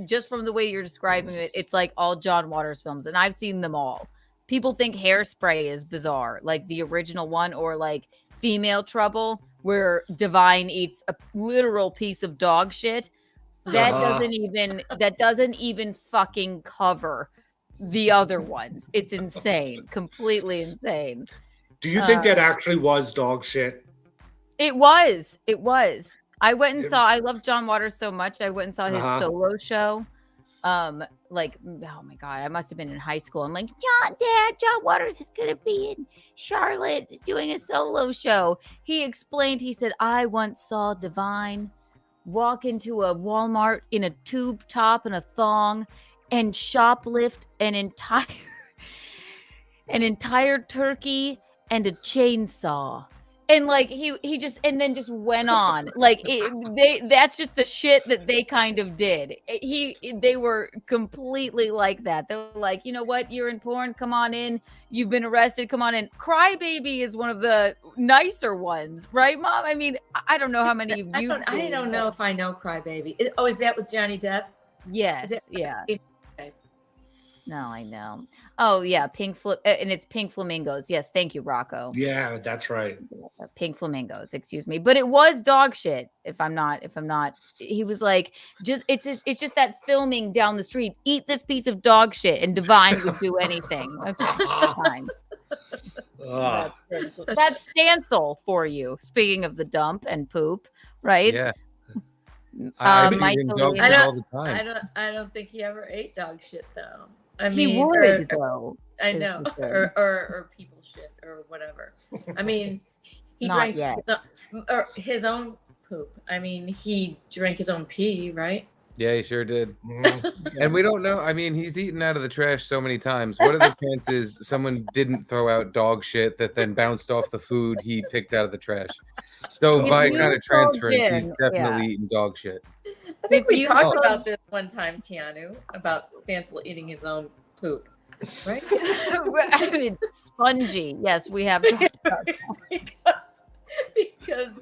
just from the way you're describing it. It's like all John Waters films, and I've seen them all. People think Hairspray is bizarre, like the original one, or like Female Trouble, where Divine eats a literal piece of dog shit. That doesn't even fucking cover the other ones. It's insane, completely insane. Do you think that actually was dog shit? It was. I went and saw. I love John Waters so much. I went and saw his solo show. like, oh my God, I must have been in high school. I'm like, Dad, John Waters is going to be in Charlotte doing a solo show. He explained, he said, I once saw Divine walk into a Walmart in a tube top and a thong and shoplift an entire turkey and a chainsaw. And like he just and then just went on like that's just the shit that they kind of did. They were completely like that. They're like, you know what, you're in porn, come on in. You've been arrested, come on in. Crybaby is one of the nicer ones, right, Mom? I mean, I don't know how many of you. I don't know if I know Crybaby. Is that with Johnny Depp? Yes, yeah. No, I know. Oh yeah, and it's Pink Flamingos. Yes, thank you, Rocco. Yeah, that's right. Pink Flamingos, excuse me. But it was dog shit. If I'm not, he was like, it's just that filming down the street. Eat this piece of dog shit, and Divine would do anything. Okay, fine. That's Stancil for you. Speaking of the dump and poop, right? Yeah. I don't think he ever ate dog shit though. He would though. I know, or people shit or whatever. I mean, he drank his own poop. I mean, he drank his own pee, right? Yeah, he sure did. And we don't know. I mean, he's eaten out of the trash so many times. What are the chances someone didn't throw out dog shit that then bounced off the food he picked out of the trash? So by kind of transference, he's definitely eaten dog shit. I think we talked about this one time, Keanu, about Stancil eating his own poop, right? I mean, spongy. Yes, we have talked about that. Because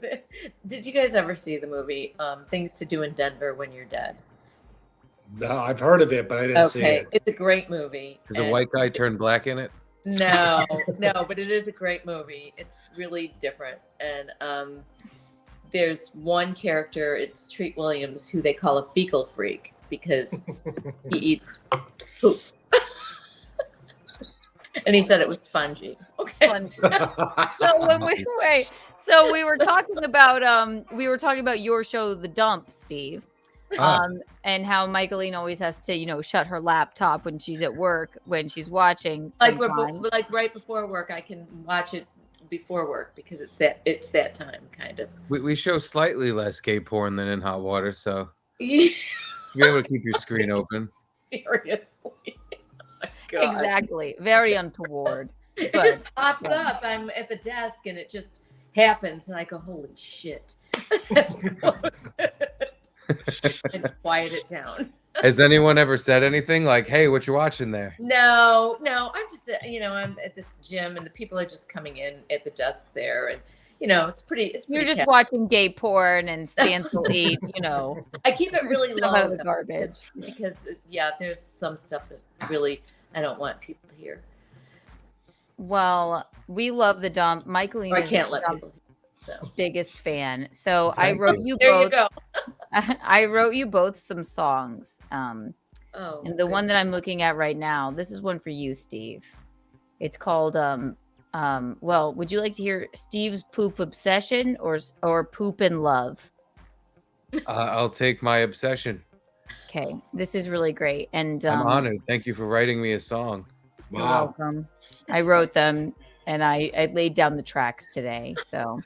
did you guys ever see the movie Things to Do in Denver When You're Dead? No, I've heard of it, but I didn't see it. It's a great movie. Does a white guy turn black in it? No, but it is a great movie. It's really different. And there's one character, it's Treat Williams, who they call a fecal freak because he eats poop. And he said it was spongy. Okay. Spongy. So we were talking about your show, The Dump, Steve. And how Michaeline always has to, shut her laptop when she's at work, when she's watching. Like right before work, I can watch it before work because it's that time kind of. We show slightly less gay porn than in Hot Water, so you'll be able to keep your screen open. Seriously. Oh God. Exactly. Very untoward. It just pops up. I'm at the desk and it just happens and I go, holy shit. And quiet it down. Has anyone ever said anything like, hey, what you watching there? No, I'm just, I'm at this gym and the people are just coming in at the desk there and, it's pretty. You're just watching gay porn and Stancil eat, I keep it really low out of the garbage because, there's some stuff that really I don't want people to hear. Well, we love The Dump. Michaeline I can't let people. Biggest fan. So I wrote you both. You go. I wrote you both some songs. And the one that I'm looking at right now, this is one for you, Steve. It's called well, would you like to hear Steve's Poop Obsession or Poop in Love? I'll take my obsession. Okay, this is really great. And I'm honored. Thank you for writing me a song. You're welcome. I wrote them and I laid down the tracks today. So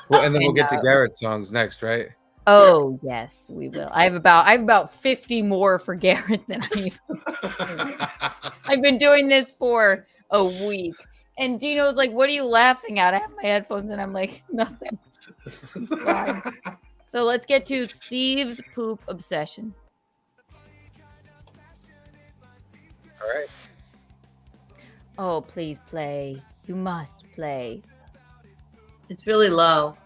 well, and then we'll get to Garrett's songs next, right? Oh yes, we will. I have about 50 more for Garrett than I've been doing this for a week. And Gino's like, what are you laughing at? I have my headphones and I'm like, nothing. So let's get to Steve's Poop Obsession. All right. Oh, please play. You must play. It's really low.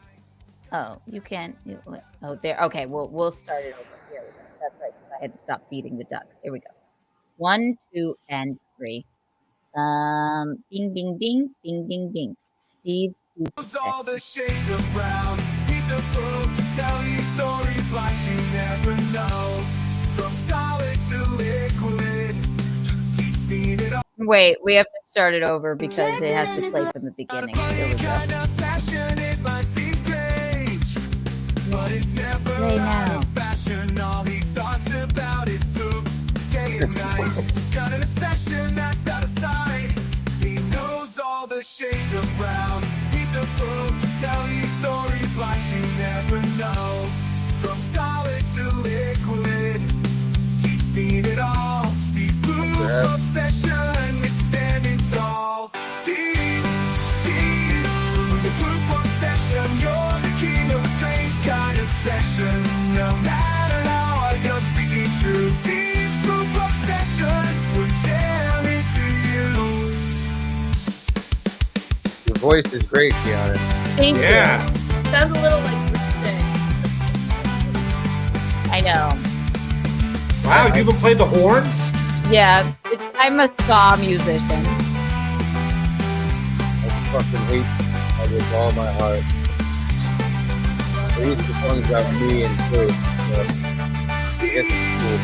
Oh, you can't. Oh, there. Okay, we'll start it over. Here we go. That's right. I had to stop feeding the ducks. Here we go. 1, 2, and 3. Bing, bing, bing, bing, bing, bing. Steve. All the shades of brown. He's a book. Tell you stories like you never know. From solid to liquid. He's seen it all. Wait, we have to start it over because it has to play from the beginning. Here we go. Play now. All he talks about is poop. day and night. He's got an obsession that's out of sight. He knows all the shades of brown. He's a pro to tell you stories like you never know. From solid to liquid, he's seen it all. Steve's poop obsession, it's standing tall. Steve, with the poop obsession, you're the king of a strange kind of session. No matter how I just speaking true. Steve's poop obsession, we're jamming to you. Your voice is great, Kiana. Thank Yeah. you. Sounds a little like Thursday. I know. Wow, you even play the horns? Yeah, I'm a ska musician. I fucking hate that with all my heart. These are the songs about me and food. It's cool.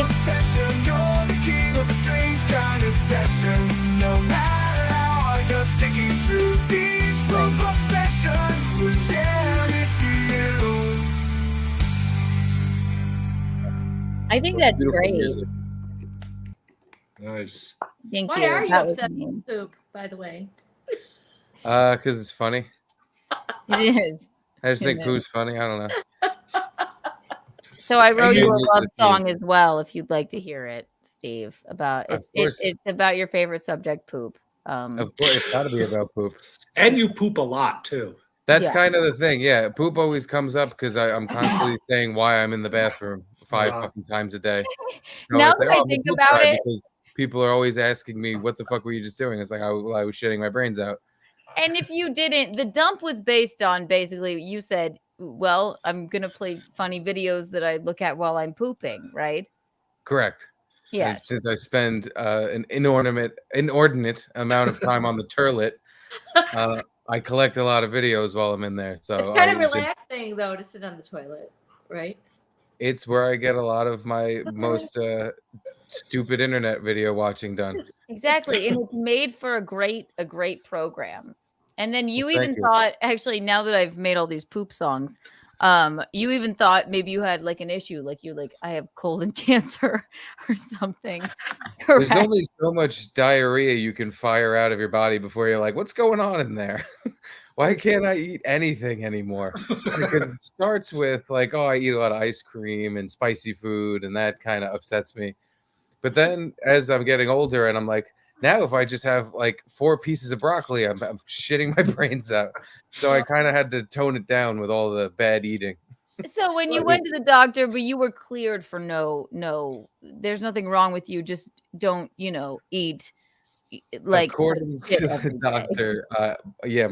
Obsession, you're the king of a strange kind of session. No matter how I just sticking true. Steve's proof obsession, we're jamming to you. I think that's Beautiful great. music. Nice. Thank Why you. are you That was obsessed me. with poop, by the way? Because it's funny. It is. I just think It is. poo's funny. I don't know. So I wrote you a you- love song as well, if you'd like to hear it, Steve. About Of it's course. it's about your favorite subject, poop. Of course, it's got to be about poop. And you poop a lot too. That's Yeah. kind of the thing. Yeah, poop always comes up because I'm constantly saying why I'm in the bathroom 5 fucking times a day. So Now it's like, that I oh, I'm a think poop about guy it- because people are always asking me, "What the fuck were you just doing?" It's like I was shitting my brains out. And if you didn't, the dump was based on basically you said, well, I'm gonna play funny videos that I look at while I'm pooping, right? Correct. Yes. Since I spend an inordinate amount of time on the toilet, I collect a lot of videos while I'm in there. So It's kind of I- relaxing, though, to sit on the toilet, right? It's where I get a lot of my most stupid internet video watching done. Exactly. And it's made for a great program. And then you Well, thank even you. thought, actually, now that I've made all these poop songs, you even thought maybe you had like an issue, like I have colon cancer or something. There's Correct. only so much diarrhea you can fire out of your body before you're like, what's going on in there? Why can't I eat anything anymore? Because it starts with like, oh, I eat a lot of ice cream and spicy food, and that kind of upsets me. But then as I'm getting older and I'm like, now if I just have like 4 pieces of broccoli, I'm shitting my brains out. So I kind of had to tone it down with all the bad eating. So when you went to the doctor, but you were cleared for no, there's nothing wrong with you. Just don't, eat like According shit to every the day. doctor, yeah,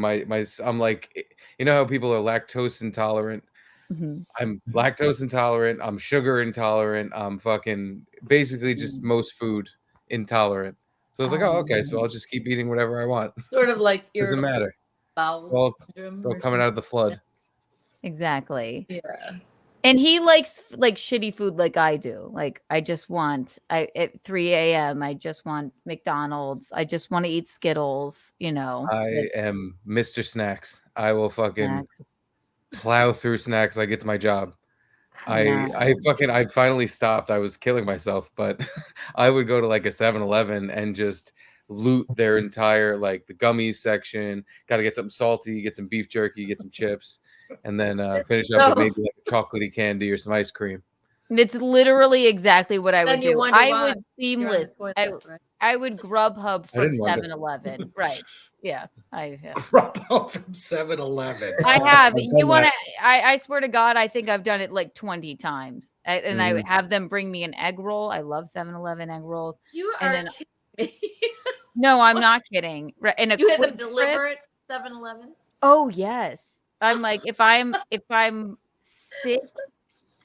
I'm like, you know how people are lactose intolerant? Mhm. I'm lactose intolerant. I'm sugar intolerant. I'm fucking basically just most food intolerant. So I was like, oh, okay. So I'll just keep eating whatever I want. Sort of like your Doesn't matter. bowel It's syndrome. all or coming out of the flood. Exactly. Yeah. And he likes like shitty food like I do. Like I just want at 3 a.m. I just want McDonald's. I just want to eat Skittles, I like am Mr. Snacks. I will fucking snacks. plow through snacks like it's my job. Nah. I finally stopped. I was killing myself, but I would go to like a 7-Eleven and just loot their entire like the gummies section. Got to get something salty, get some beef jerky, get some chips, and then finish up with maybe like a chocolatey candy or some ice cream. It's literally exactly what I Then would you do. wonder I why would you're on the seamless. toilet, right? I would Grubhub I from didn't wonder. 7-Eleven. Right. Yeah. I Grubhub from 7-Eleven. I have. I've You done want to? that. I swear to God, I think I've done it like 20 times. And I Mhm. have them bring me an egg roll. I love 7-Eleven egg rolls. You And are then kidding me. no, I'm not kidding. Right. And a You had them quick deliver trip. it 7-Eleven? Oh yes. I'm like if I'm sick,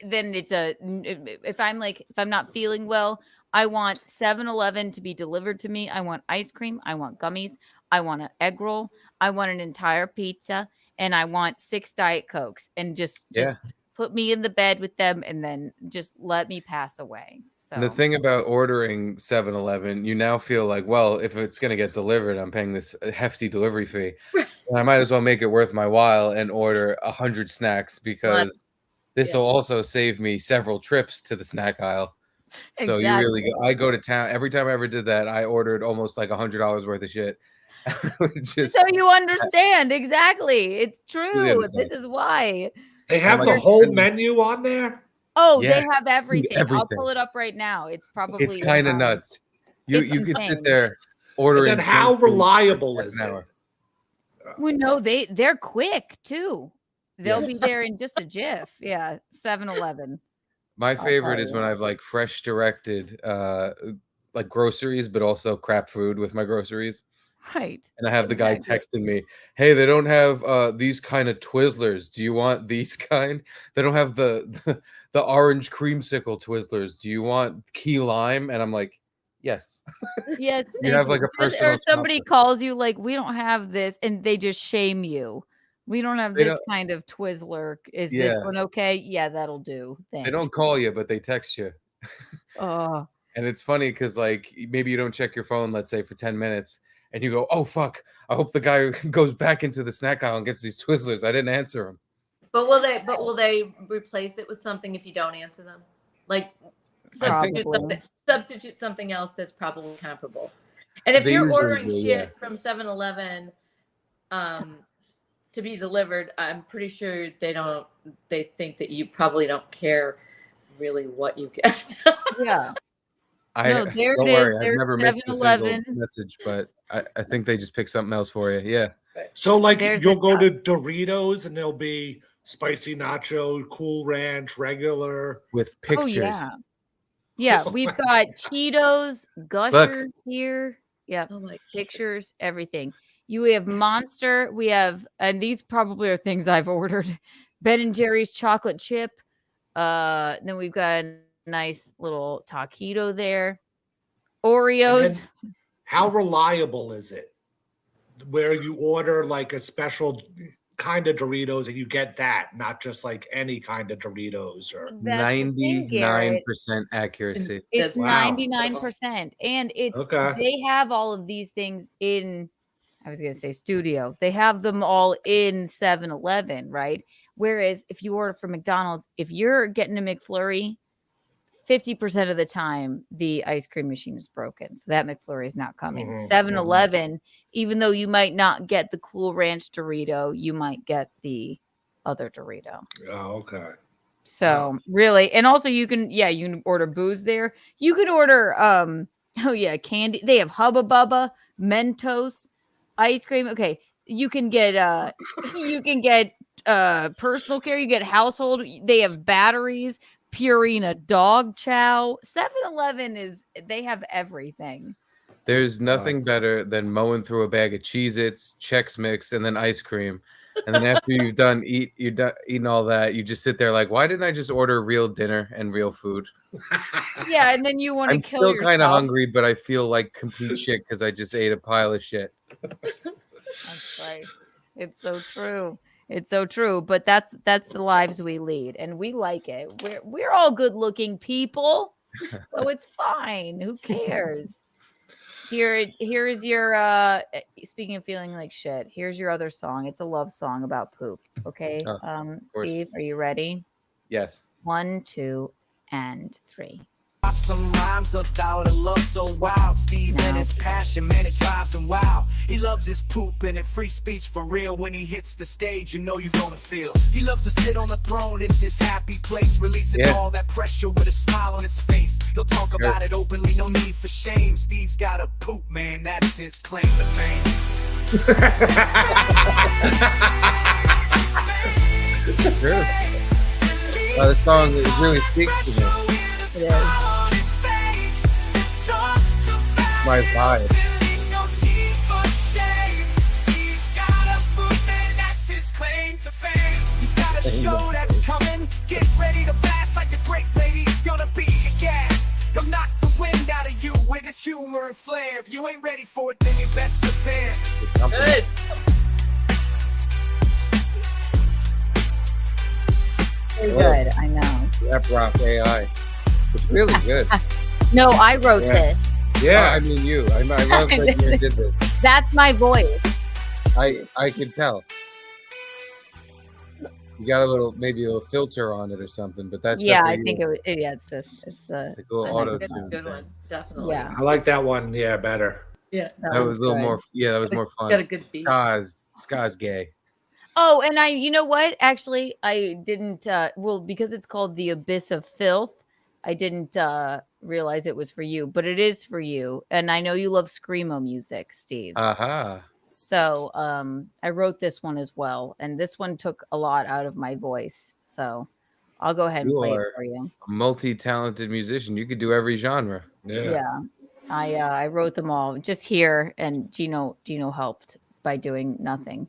then if I'm not feeling well, I want 7-Eleven to be delivered to me. I want ice cream. I want gummies. I want an egg roll. I want an entire pizza, and I want 6 Diet Cokes, and just Yeah. put me in the bed with them, and then just let me pass away. So The thing about ordering 7-Eleven, you now feel like, well, if it's going to get delivered, I'm paying this hefty delivery fee. And I might as well make it worth my while and order 100 snacks because this will also save me several trips to the snack aisle. So you really go. I go to town every time I ever did that. I ordered almost like $100 worth of shit. Just So you understand exactly. It's Really true. understand. This is why. They have the whole menu on there. Oh, Yeah, they have everything. I'll everything. pull it up right now. It's probably It's kind of nuts. You it's could insane. sit there ordering. And then how junk food reliable for is an it? hour. We know they're quick too. They'll be there in just a jiff. Yeah, 7-Eleven. My I'll favorite tell is you. when I've like fresh directed like groceries, but also crap food with my groceries. Right. And I have the guy Exactly. texting me, "Hey, they don't have these kind of Twizzlers. Do you want these kind? They don't have the orange creamsicle Twizzlers. Do you want key lime?" And I'm like, "Yes." Yes, You thank have like a Just- personal or somebody shopper. calls you like, we don't have this, and they just shame you. We don't have They this don't- kind of Twizzler. Is Yeah. this one okay? Yeah, that'll do. They Thanks. don't call you, but they text you. Oh, And it's funny because like maybe you don't check your phone, let's say for 10 minutes, and you go, "Oh fuck! I hope the guy goes back into the snack aisle and gets these Twizzlers. I didn't answer him." But will they replace it with something if you don't answer them? Like substitute something else that's probably comparable. And if They you're usually ordering do, shit yeah. from 7-Eleven to be delivered, I'm pretty sure they think that you probably don't care really what you get. yeah. I No, there don't it worry. is. I've There's never missed a single 7-Eleven. message, but I think they just pick something else for you. Yeah. So like There's you'll the go to Doritos and there'll be spicy nacho, Cool Ranch, regular. With pictures. Oh yeah. Yeah, we've got Cheetos, Gushers here. Yep. Oh my Pictures, everything. We have Monster. We have, and these probably are things I've ordered. Ben and Jerry's chocolate chip. Then we've got a nice little taquito there. Oreos. And then how reliable is it? Where you order like a special kind of Doritos and you get that, not just like any kind of Doritos or That's the thing, Garrett. 99% accuracy. It's Wow. 99%. And it's Okay. they have all of these things in, I was gonna say studio. They have them all in 7-Eleven, right? Whereas if you order from McDonald's, if you're getting a McFlurry, 50% of the time the ice cream machine is broken. So that McFlurry is not coming. Mhm, 7-Eleven, even though you might not get the Cool Ranch Dorito, you might get the other Dorito. Oh, okay. So really, and also you can order booze there. You can order candy. They have Hubba Bubba, Mentos, ice cream. Okay, you can get personal care, you get household. They have batteries, Purina dog chow. 7-Eleven they have everything. There's nothing better than mowing through a bag of Cheez-Its, Chex Mix, and then ice cream. And then after you've done eating all that, you just sit there like, why didn't I just order real dinner and real food? Yeah, and then you want to I'm kill still yourself. kind of hungry, but I feel like complete shit because I just ate a pile of shit. That's right. It's so true. It's so true. But that's the lives we lead, and we like it. We're all good looking people, so it's fine. Who cares? Here is your speaking of feeling like shit, here's your other song. It's a love song about poop. Okay. Steve, are you ready? Yes. 1, 2, and 3. Some rhymes about a love so wild. Steve and his passion, man, it drives him wild. He loves his poop and it free speech for real. When he hits the stage, you know you're gonna feel. He loves to sit on the throne, it's his happy place. Releasing all that pressure with a smile on his face. He'll talk about it openly, no need for shame. Steve's got a poop, man, that's his claim to fame. Sure. The song really speaks to me. It is. My vibe. He's got a show that's coming. Get ready to blast like a great lady. It's gonna be a gas. He'll knock the wind out of you with his humor and flair. If you ain't ready for it, then you best prepare. Good. Very good. I know. Rap rock AI. It's really good. No, I wrote this. Yeah, I mean you. I love that you did this. That's my voice. I could tell. You got maybe a little filter on it or something, but that's Yeah, I definitely think it was. Yeah, it's this. It's the. like a little I auto think tune. Good one, definitely. Yeah. I like that one. Yeah, better. Yeah. That was a little more. Yeah, that was more fun. Got a good beat. Ska's gay. Oh, and you know what? Actually, I didn't. Well, because it's called The Abyss of Filth, I didn't realize it was for you, but it is for you. And I know you love screamo music, Steve. Aha. So I wrote this one as well, and this one took a lot out of my voice. So I'll go ahead and play it for you. A multi-talented musician. You could do every genre. Yeah. I wrote them all just here, and Gino helped by doing nothing.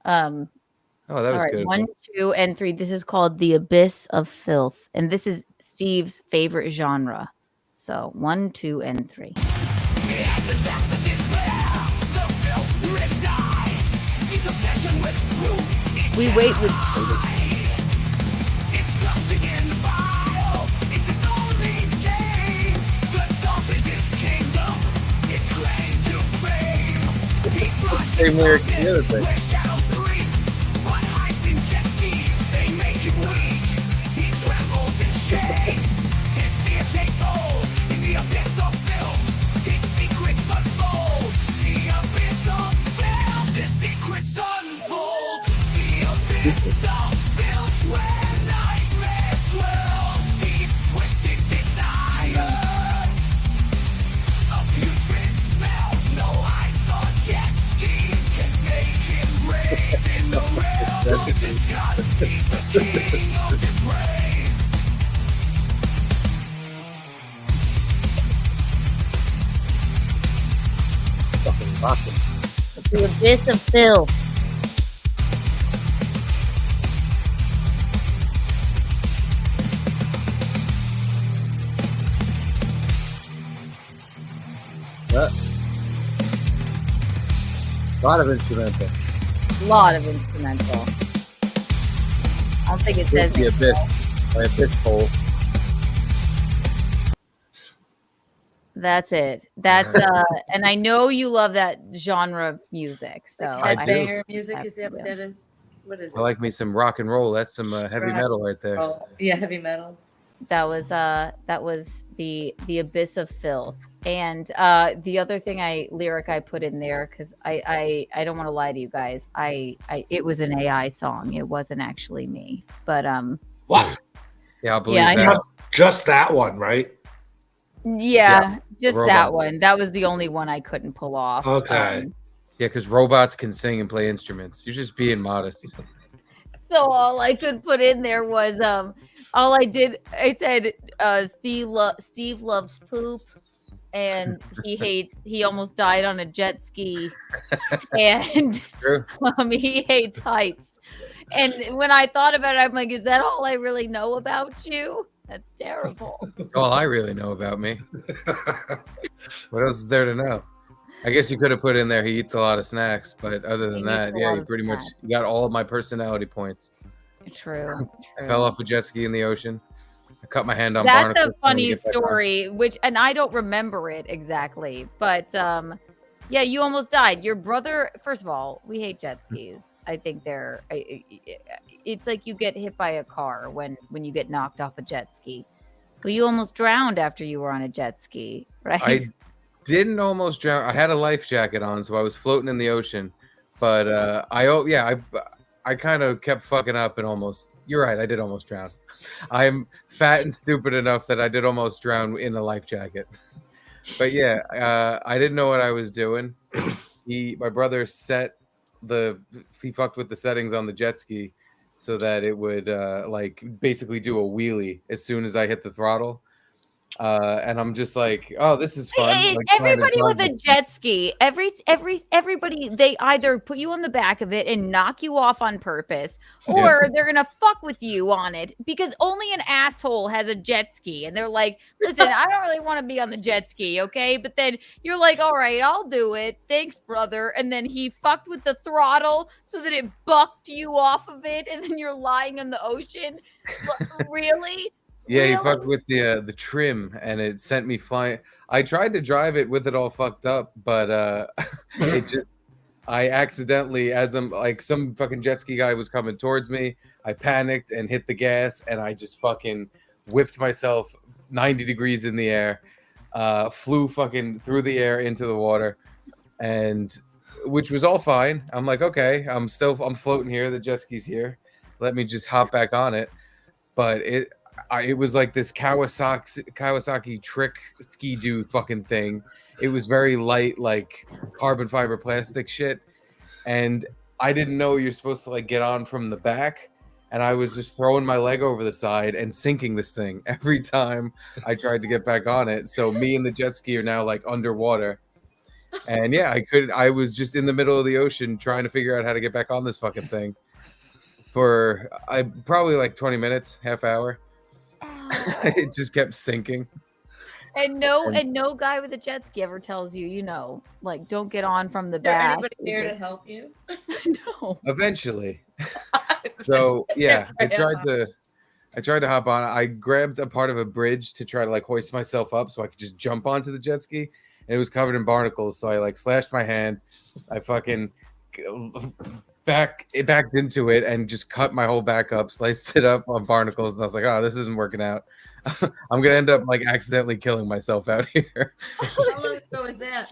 Oh, that was all right, good. 1, 2, and 3. This is called The Abyss of Filth, and this is Steve's favorite genre. So 1, 2, and 3. We wait with Same lyric to the other thing. The Abyss of Filth. A lot of instrumental. Lot of instrumental. I don't think it says The Abyss. My Abyss hole. That's it. That's and I know you love that genre of music. So I do. Banger music, is that what that is? What is it? I like me some rock and roll. That's some heavy metal right there. Oh, yeah, heavy metal. That was the Abyss of Filth. And the other thing I put in there, because I don't want to lie to you guys, it was an AI song. It wasn't actually me. But what? Yeah, I believe that. Just that one, right? Yeah, just Robot. that one. That was the only one I couldn't pull off. Okay. Yeah, because robots can sing and play instruments. You're just being modest. So all I could put in there was all I did. I said Steve loves poop, and he almost died on a jet ski, and he hates heights. And when I thought about it, I'm like, is that all I really know about you? That's terrible. That's all I really know about me. What else is there to know? I guess you could have put in there he eats a lot of snacks, but other than that, yeah, you pretty much got all of my personality points. True. I fell off a jet ski in the ocean. I cut my hand on That's barnacles. a funny story, and I don't remember it exactly, but yeah, you almost died. Your brother, first of all, we hate jet skis. I think it's like you get hit by a car when you get knocked off a jet ski. Well, you almost drowned after you were on a jet ski, right? I didn't almost drown. I had a life jacket on, so I was floating in the ocean. But I kind of kept fucking up and almost. You're right. I did almost drown. I'm fat and stupid enough that I did almost drown in a life jacket. But yeah, I didn't know what I was doing. My brother he fucked with the settings on the jet ski so that it would like basically do a wheelie as soon as I hit the throttle. And I'm just like, oh, this is fun. Hey, like, everybody with a jet ski, everybody, they either put you on the back of it and knock you off on purpose, or they're gonna fuck with you on it because only an asshole has a jet ski, and they're like, listen, I don't really want to be on the jet ski, okay? But then you're like, all right, I'll do it. Thanks, brother. And then he fucked with the throttle so that it bucked you off of it, and then you're lying in the ocean. Really? Yeah, he fucked with the trim and it sent me flying. I tried to drive it with it all fucked up, but I accidentally, as I'm like, some fucking jet ski guy was coming towards me. I panicked and hit the gas, and I just fucking whipped myself 90 degrees in the air, flew fucking through the air into the water, and which was all fine. I'm like, okay, I'm floating here. The jet ski's here. Let me just hop back on it. But it was like this Kawasaki trick ski-doo fucking thing. It was very light, like carbon fiber plastic shit. And I didn't know you're supposed to like get on from the back. And I was just throwing my leg over the side and sinking this thing every time I tried to get back on it. So me and the jet ski are now like underwater. And yeah, I was just in the middle of the ocean trying to figure out how to get back on this fucking thing for probably like 20 minutes, half hour. It just kept sinking. And no guy with a jet ski ever tells you, like, don't get on from the back. Anybody there to help you? No. Eventually. So yeah, I tried to hop on. I grabbed a part of a bridge to try to like hoist myself up so I could just jump onto the jet ski. And it was covered in barnacles, so I like slashed my hand. I fucking backed into it and just cut my whole back up, sliced it up on barnacles, and I was like, oh, this isn't working out. I'm gonna end up like accidentally killing myself out here. How long ago was that?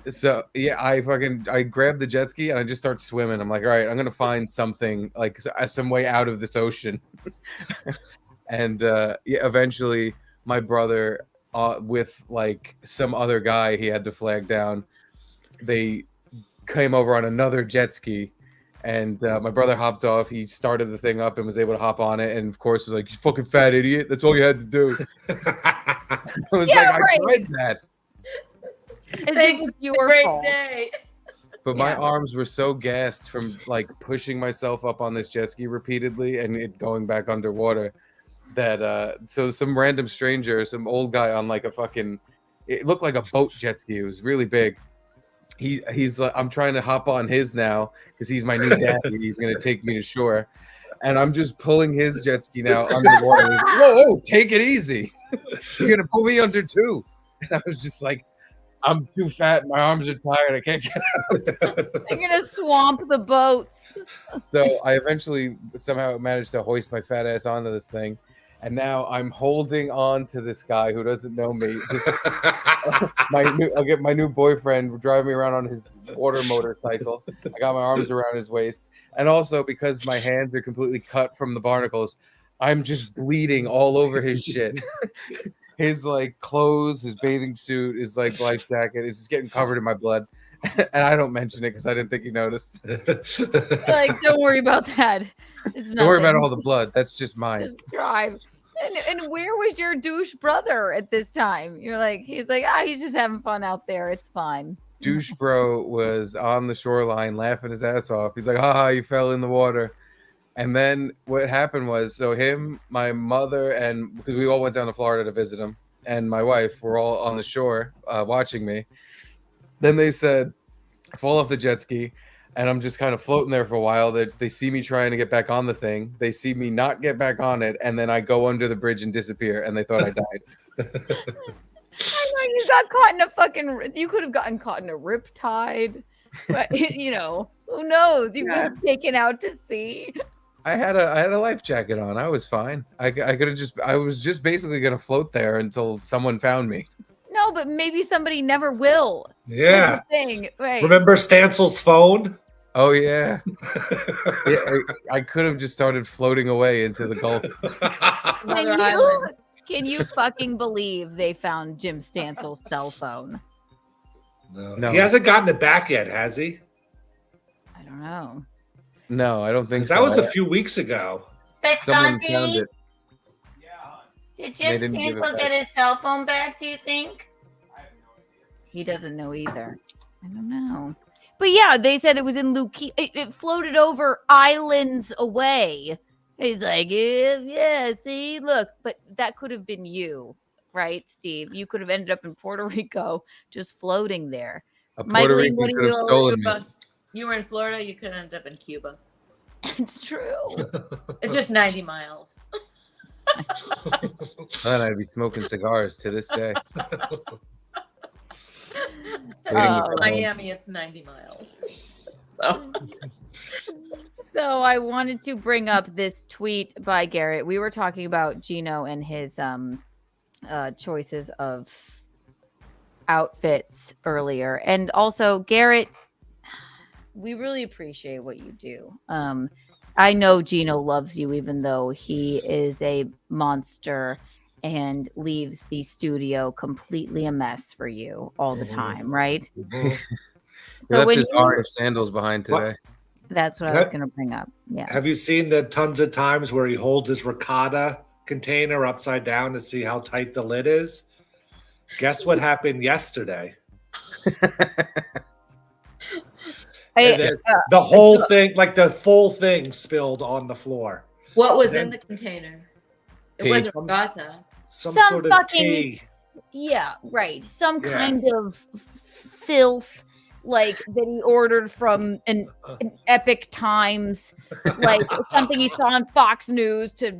So yeah, I grabbed the jet ski and I just start swimming. I'm like, all right, I'm gonna find something like some way out of this ocean. And yeah, eventually my brother, with like some other guy he had to flag down, they came over on another jet ski, and my brother hopped off. He started the thing up and was able to hop on it, and of course was like, you fucking fat idiot, that's all you had to do. I was like, I tried that. Thanks, great day. But my arms were so gassed from like pushing myself up on this jet ski repeatedly and it going back underwater that so some random stranger, some old guy on like a fucking, it looked like a boat jet ski. It was really big. He's like, I'm trying to hop on his now because he's my new daddy. He's gonna take me to shore, and I'm just pulling his jet ski now underwater. Like, whoa, take it easy. You're gonna pull me under too. And I was just like, I'm too fat. My arms are tired. I can't get out. They're gonna swamp the boats. So I eventually somehow managed to hoist my fat ass onto this thing. And now I'm holding on to this guy who doesn't know me. Just I'll get my new boyfriend driving me around on his water motorcycle. I got my arms around his waist. And also because my hands are completely cut from the barnacles, I'm just bleeding all over his shit. His like clothes, his bathing suit, his like life jacket is just getting covered in my blood. And I don't mention it because I didn't think you noticed. Like, don't worry about that. Don't worry about all the blood. That's just mine. Just drive. And where was your douche brother at this time? You're like, he's like, he's just having fun out there. It's fine. Douche bro was on the shoreline laughing his ass off. He's like, haha, you fell in the water. And then what happened was, so him, my mother, and because we all went down to Florida to visit him, and my wife were all on the shore watching me. Then they said, fall off the jet ski. And I'm just kind of floating there for a while. They see me trying to get back on the thing. They see me not get back on it. And then I go under the bridge and disappear. And they thought I died. I know you got caught in a fucking, you could have gotten caught in a riptide. But, who knows? You were taken out to sea. I had a life jacket on. I was fine. I was just basically going to float there until someone found me. No, but maybe somebody never will. Yeah. Thing. Right. Remember Stansel's phone? Oh, yeah. I could have just started floating away into the Gulf. Can you fucking believe they found Jim Stansel's cell phone? No. He hasn't gotten it back yet, has he? I don't know. No, I don't think so. That was a few weeks ago. But Someone Scotty, found it. did Jim Stansel get his cell phone back, do you think? He doesn't know either. I don't know. But yeah, they said it was in Luque. It floated over islands away. He's like, yeah, see, look. But that could have been you, right, Steve? You could have ended up in Puerto Rico just floating there. A Puerto Rican could have stolen me. You were in Florida, you could end up in Cuba. It's true. It's just 90 miles. And I'd be smoking cigars to this day. Miami, it's 90 miles. So. So I wanted to bring up this tweet by Garrett. We were talking about Gino and his choices of outfits earlier. And also, Garrett, we really appreciate what you do. I know Gino loves you, even though he is a monster and leaves the studio completely a mess for you all the time, right? He So left when his you- orange sandals behind today. That's what I was going to bring up. Yeah. Have you seen the tons of times where he holds his ricotta container upside down to see how tight the lid is? Guess what happened yesterday? And then the whole thing, like the full thing, spilled on the floor. What was And in the container? It Tea. wasn't ricotta. Some Some sort of fucking- tea. Yeah, right. Some Yeah. kind of filth like that he ordered from an Epic Times, like something he saw on Fox News to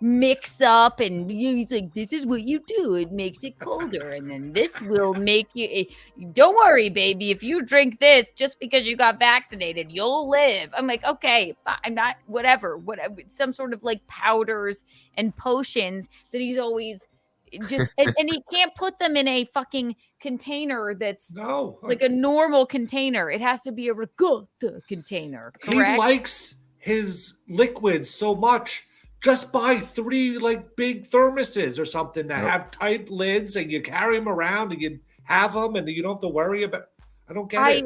mix up, and he's like, "This is what you do. It makes it colder, and then this will make you. Don't worry, baby. If you drink this, just because you got vaccinated, you'll live." I'm like, okay, I'm not whatever. Some sort of like powders and potions that he's always just and he can't put them in a fucking container that's like a normal container. It has to be a ricotta container, correct? He likes his liquids so much. Just buy 3 like big thermoses or something that have tight lids, and you carry them around and you have them, and you don't have to worry about. I don't get it.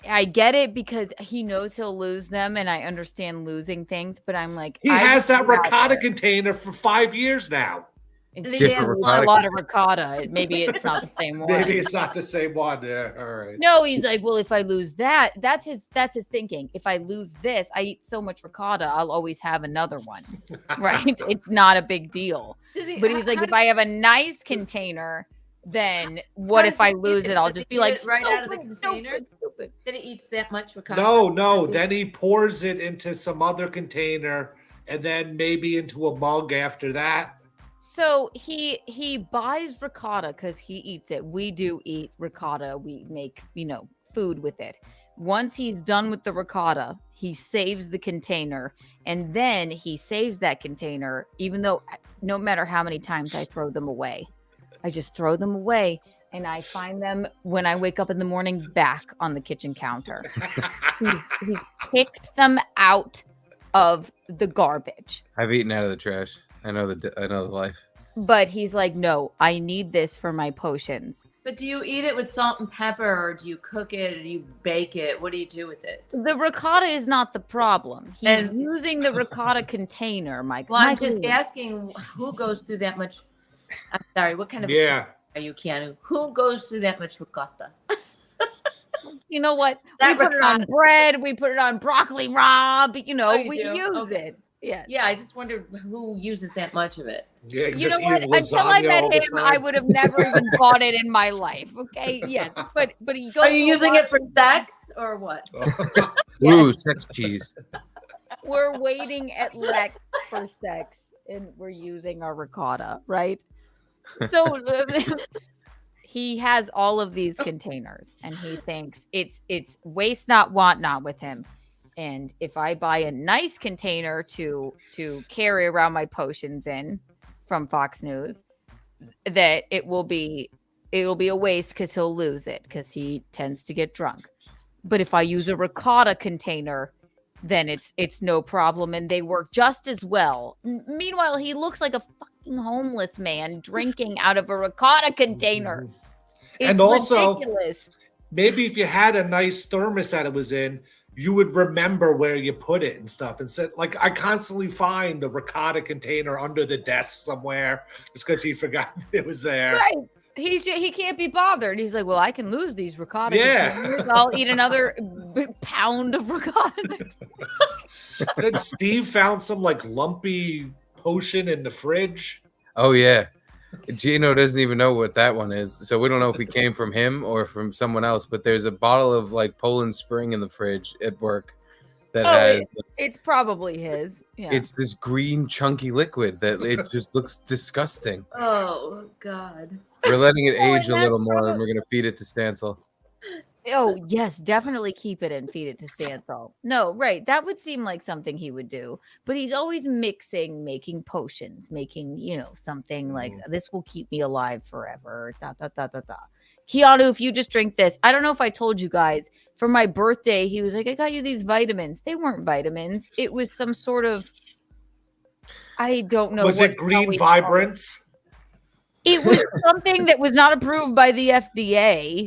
I get it because he knows he'll lose them, and I understand losing things. But I'm like, He has that ricotta container for 5 years now. It's just a lot of ricotta. Maybe it's not the same one. Maybe it's not the same one. Yeah, all right. No, he's like, well, if I lose that, that's his thinking. If I lose this, I eat so much ricotta, I'll always have another one. Right? It's not a big deal. But he's like, if I have a nice container, then what if I lose it? I'll just be like, right out of the container. That it eats that much ricotta. No. Then he pours it into some other container, and then maybe into a mug after that. So he buys ricotta because he eats it. We do eat ricotta. We make, food with it. Once he's done with the ricotta, he saves the container, and then he saves that container, even though no matter how many times I throw them away, I just throw them away, and I find them when I wake up in the morning back on the kitchen counter. he picked them out of the garbage. I've eaten out of the trash. I know the life. But he's like, no, I need this for my potions. But do you eat it with salt and pepper, or do you cook it, or do you bake it? What do you do with it? The ricotta is not the problem. He's using the ricotta container, Mike. Well, I'm just asking who goes through that much. I'm sorry, what kind of are you, Keanu? Who goes through that much ricotta? You know what? That we put it on ricotta. bread. We put it on broccoli raw. But, we do? use Okay. it. Yes. Yeah, I just wondered who uses that much of it. Yeah, You know what? Until I met him, I would have never even bought it in my life. Okay. Yes. But he goes. Are you using it for sex or what? Ooh, sex cheese. We're waiting at Lex for sex, and we're using our ricotta, right? So he has all of these containers, and he thinks it's waste not, want not with him. And if I buy a nice container to carry around my potions in from Fox News, that it will be a waste because he'll lose it because he tends to get drunk. But if I use a ricotta container, then it's no problem, and they work just as well. Meanwhile, he looks like a fucking homeless man drinking out of a ricotta container. It's And also, ridiculous. maybe if you had a nice thermos that it was in, you would remember where you put it and stuff. And said, like, I constantly find the ricotta container under the desk somewhere just because he forgot it was there. Right. He can't be bothered. He's like, well, I can lose these ricotta containers. Yeah. I'll eat another pound of ricotta next week. Then Steve found some like lumpy potion in the fridge. Oh yeah. Gino doesn't even know what that one is, so we don't know if it came from him or from someone else. But there's a bottle of like Poland Spring in the fridge at work that has. It's probably his. Yeah. It's this green chunky liquid that it just looks disgusting. Oh God. We're letting it Oh, age and a little that's more, and probably- we're gonna feed it to Stancil. Oh, yes, definitely keep it and feed it to Stancil. No, right. That would seem like something he would do. But he's always mixing, making potions, making, something like this will keep me alive forever. Da, da, da, da, da. Keanu, if you just drink this, I don't know if I told you guys, for my birthday, he was like, I got you these vitamins. They weren't vitamins. It was some sort of, I don't know. Was it green vibrance? It was something that was not approved by the FDA.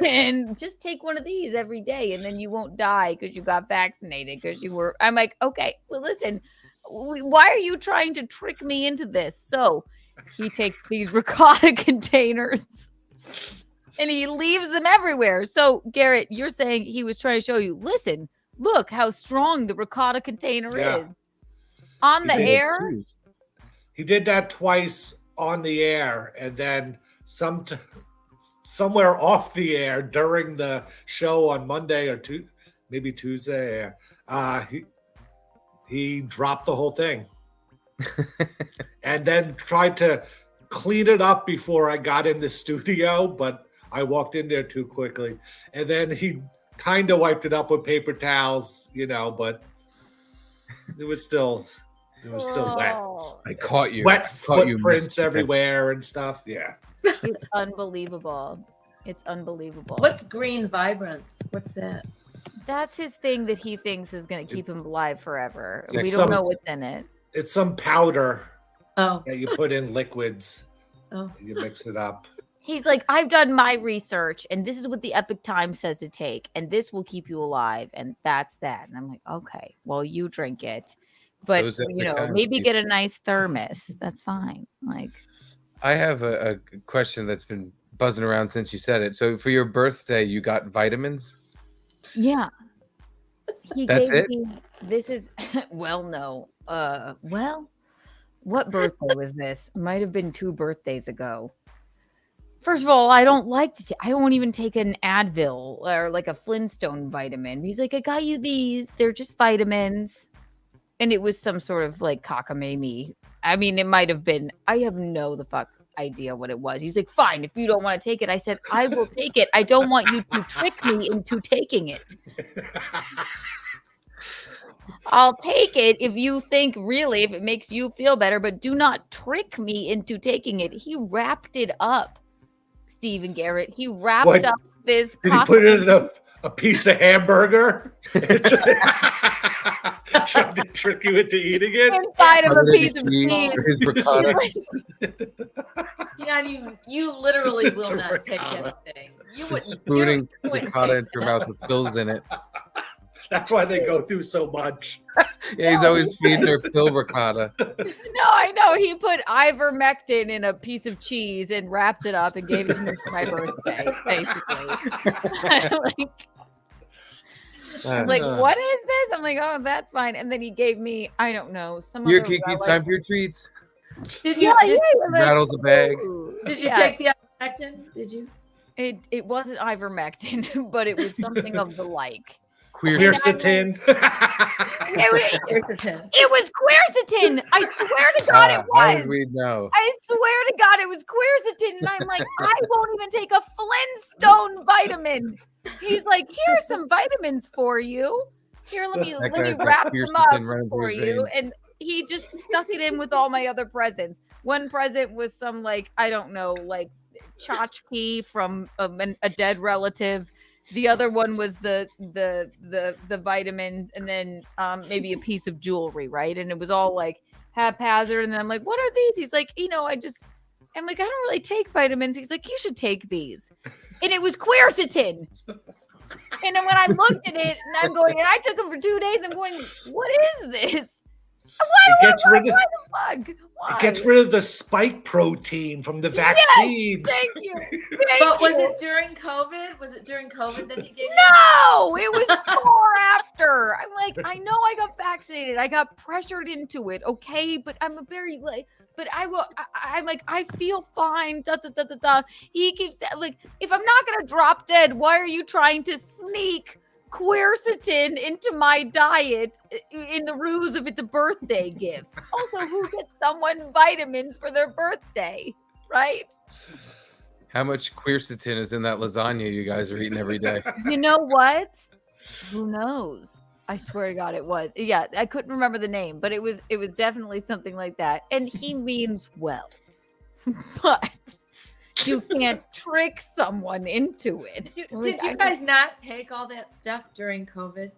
And just take one of these every day and then you won't die because you got vaccinated because you were. I'm like, okay, well, listen, why are you trying to trick me into this? So he takes these ricotta containers and he leaves them everywhere. So, Garrett, you're saying he was trying to show you, listen, look how strong the ricotta container is. On the air? He did that twice on the air, and then somewhere off the air during the show on Monday or maybe Tuesday. He dropped the whole thing, and then tried to clean it up before I got in the studio, but I walked in there too quickly, and then he kind of wiped it up with paper towels, but it was still wet. I caught you. Wet Caught you, footprints Mr. everywhere and stuff. Yeah. It's unbelievable. It's unbelievable. What's green vibrance? What's that? That's his thing that he thinks is going to keep him alive forever. It's like We don't know what's in it. It's some powder that you put in liquids. Oh. You mix it up. He's like, I've done my research, and this is what the Epic Times says to take, and this will keep you alive, and that's that. And I'm like, okay, well, you drink it, but Those Epic Times maybe people. get a nice thermos. That's fine. Like, I have a question that's been buzzing around since you said it. So for your birthday, you got vitamins? yeah. He That's gave it? me, this is well, no. What birthday was this? Might have been 2 birthdays ago. First of all, I don't like to. I don't even take an Advil or like a Flintstone vitamin. He's like, I got you these. They're just vitamins, and it was some sort of like cockamamie. I mean, it might have been. I have no the fuck idea what it was. He's like, fine, if you don't want to take it. I said, I will take it. I don't want you to trick me into taking it. I'll take it if you think really, if it makes you feel better, but do not trick me into taking it. He wrapped it up, Steve and Garrett. He wrapped up this. Did he put it in a piece of hamburger? Trying to trick you into eating it? Inside of a piece of cheese. His ricotta. Yeah, you literally will It's a not take ricotta. anything. You wouldn't. Spooning you wouldn't ricotta take into your mouth with pills in it. That's why they go through so much. Yeah, he's always feeding her pill ricotta. No, I know. He put ivermectin in a piece of cheese and wrapped it up and gave it to me for my birthday, basically. I'm like, what is this? I'm like, oh, that's fine. And then he gave me, I don't know, some Here, other Kiki, it's relic. time for your treats. Did you? Yeah, I'm like, Rattles a bag. ooh. Did you Yeah. take the ivermectin? Did you? It wasn't ivermectin, but it was something of the like. Quercetin. Quercetin. It was quercetin. I swear to God, it How was. did we know? I swear to God, it was quercetin. And I'm like, I won't even take a Flintstone vitamin. He's like, here's some vitamins for you. Here, let me guy's got wrap them quercetin up running through for his you. veins. And he just stuck it in with all my other presents. One present was some like, I don't know, like tchotchke from a dead relative. The other one was the vitamins, and then maybe a piece of jewelry, right? And it was all like haphazard. And then I'm like, what are these? He's like, I'm like, I don't really take vitamins. He's like, you should take these. And it was quercetin. And then when I looked at it, and I'm going, and I took them for 2 days. I'm going, what is this? Why It gets rid of the spike protein from the vaccine. Yes, thank you. But was it during COVID? Was it during COVID that he gave you? No, it was far after. I'm like, I know I got vaccinated. I got pressured into it. Okay, but I'm a very like, but I'm like, I feel fine. Da, da, da, da, da. He keeps like, if I'm not gonna drop dead, why are you trying to sneak quercetin into my diet in the ruse of it's a birthday gift? Also, who gets someone vitamins for their birthday? Right? How much quercetin is in that lasagna you guys are eating every day? You know what? Who knows? I swear to God, it was. Yeah, I couldn't remember the name, but it was definitely something like that. And he means well, but you can't trick someone into it. Did you guys not take all that stuff during COVID?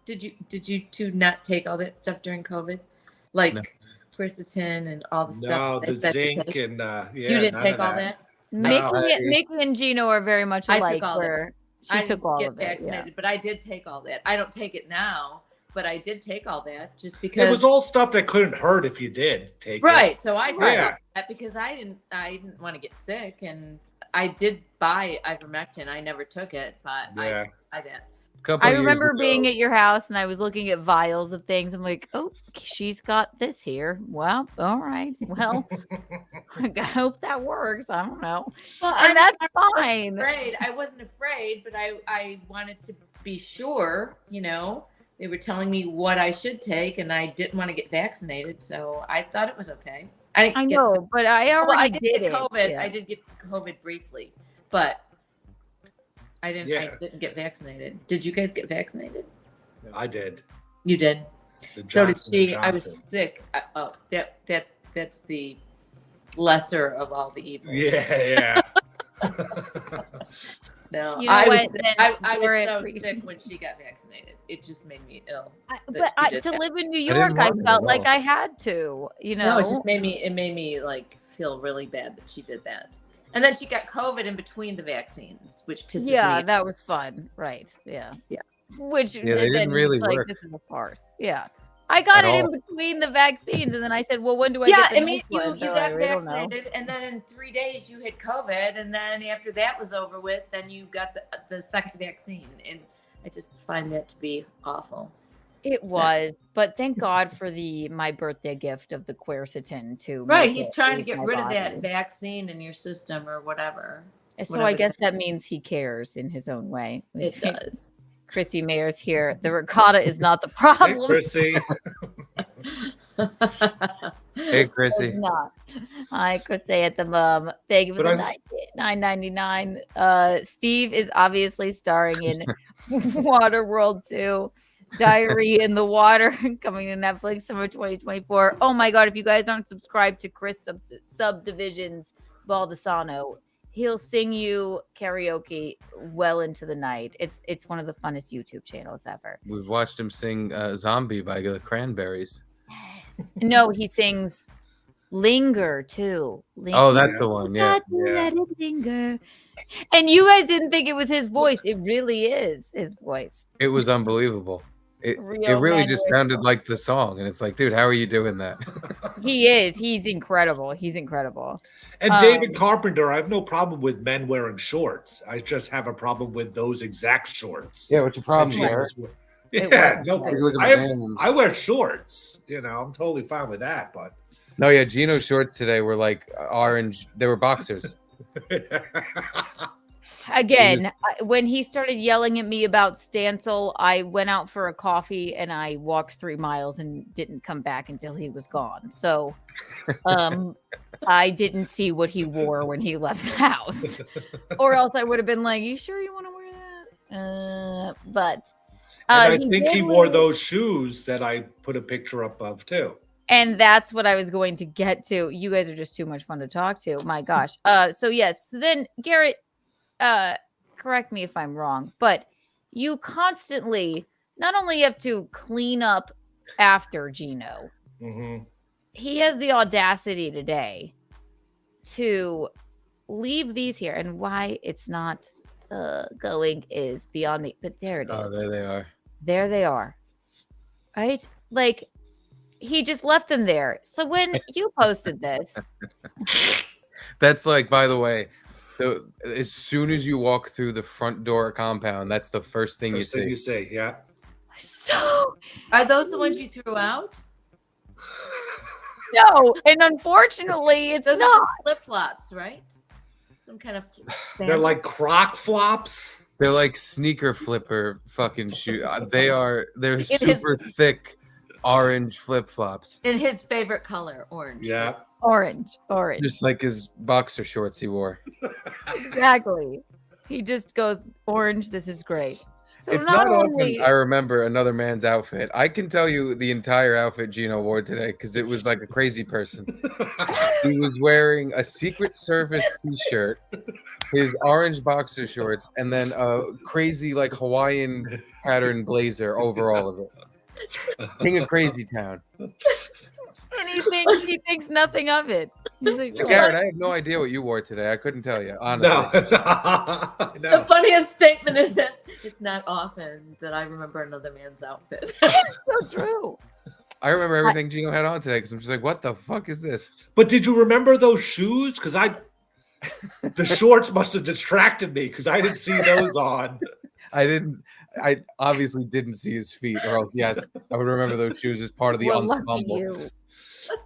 Did you two not take all that stuff during COVID? Like quercetin and all the stuff. No, the zinc and you didn't take all that. Mickey and Gino are very much alike. I took all where that. She took all of it. Vaccinated, but I did take all that. I don't take it now, but I did take all that just because it was all stuff that couldn't hurt if you did take it. Right. So I took that because I didn't want to get sick, and I did buy ivermectin. I never took it, but I did. I remember being at your house and I was looking at vials of things. I'm like, oh, she's got this here. Well, all right. Well, I hope that works. I don't know. Well, and that's fine. I wasn't afraid, but I wanted to be sure, you know. They were telling me what I should take, and I didn't want to get vaccinated, so I thought it was okay. I know, but I already did get COVID. Yeah. I did get COVID briefly, but I didn't get vaccinated. Did you guys get vaccinated? I did. You did. So did she. I was sick. That's the lesser of all the evils. Yeah. No, you know I was so sick when she got vaccinated. It just made me ill. To live in New York, I felt like I had to. You know, no, it just made me like feel really bad that she did that. And then she got COVID in between the vaccines, which pisses me off. That was fun. Right. Yeah. Which they didn't really work. This is a farce. Yeah. I got it in between the vaccines, and then I said, "Well, when do I get the next one?" You got vaccinated, and then in 3 days you had COVID, and then after that was over with, then you got the second vaccine, and I just find that to be awful. It was, but thank God for my birthday gift of the quercetin too. Right, he's trying to get rid of that vaccine in your system or whatever. So I guess that means he cares in his own way. It does. Chrissy Mayer's here. The ricotta is not the problem. Hey, Chrissy. Hey, Chrissy. Not. Hi, Chrissy at the mom. Thank you for the $9.99. Steve is obviously starring in Waterworld 2. Diary in the Water coming to Netflix summer 2024. Oh my God, if you guys aren't subscribed to Chris Subdivisions Baldessano, he'll sing you karaoke well into the night. It's one of the funnest YouTube channels ever. We've watched him sing Zombie by the Cranberries. Yes. No, he sings Linger too. Linger. Oh, that's the one. Yeah. Let it linger. And you guys didn't think it was his voice. It really is his voice. It was unbelievable. It really just sounded like the song. And it's like, dude, how are you doing that? He is. He's incredible. He's incredible. And David Carpenter, I have no problem with men wearing shorts. I just have a problem with those exact shorts. Yeah, what's your problem, Garrett? Yeah, no, I wear shorts. You know, I'm totally fine with that. But no, yeah, Gino's shorts today were like orange. They were boxers. Again, when he started yelling at me about Stancil, I went out for a coffee and I walked 3 miles and didn't come back until he was gone. So I didn't see what he wore when he left the house. Or else I would have been like, you sure you want to wear that? But I think he wore those shoes that I put a picture up of too. And that's what I was going to get to. You guys are just too much fun to talk to. My gosh. So yes. So then Garrett, correct me if I'm wrong, but you constantly not only have to clean up after Gino, he has the audacity today to leave these here. And why it's not going is beyond me. But there it is. Oh, there they are. There they are. Right? Like, he just left them there. So when you posted this, that's like, by the way, as soon as you walk through the front door compound, that's the first thing you see. Yeah. So are those the ones you threw out? No, and unfortunately, it's not flip flops, right? Some kind of. They're like croc flops. They're like sneaker flipper fucking shoe. They're super thick orange flip flops. In his favorite color, orange. Yeah. Orange. Just like his boxer shorts he wore. Exactly. He just goes, orange, this is great. So It's not often only I remember another man's outfit. I can tell you the entire outfit Gino wore today because it was like a crazy person. He was wearing a Secret Service t-shirt, his orange boxer shorts, and then a crazy like Hawaiian pattern blazer over all of it. King of Crazy Town. and he thinks nothing of it. He's like, Garrett, I have no idea what you wore today. I couldn't tell you, honestly. No. The funniest statement is that it's not often that I remember another man's outfit. so true. I remember everything Gino had on today because I'm just like, what the fuck is this? But did you remember those shoes? Because the shorts must have distracted me because I didn't see those on. I obviously didn't see his feet, or else yes, I would remember those shoes as part of the ensemble.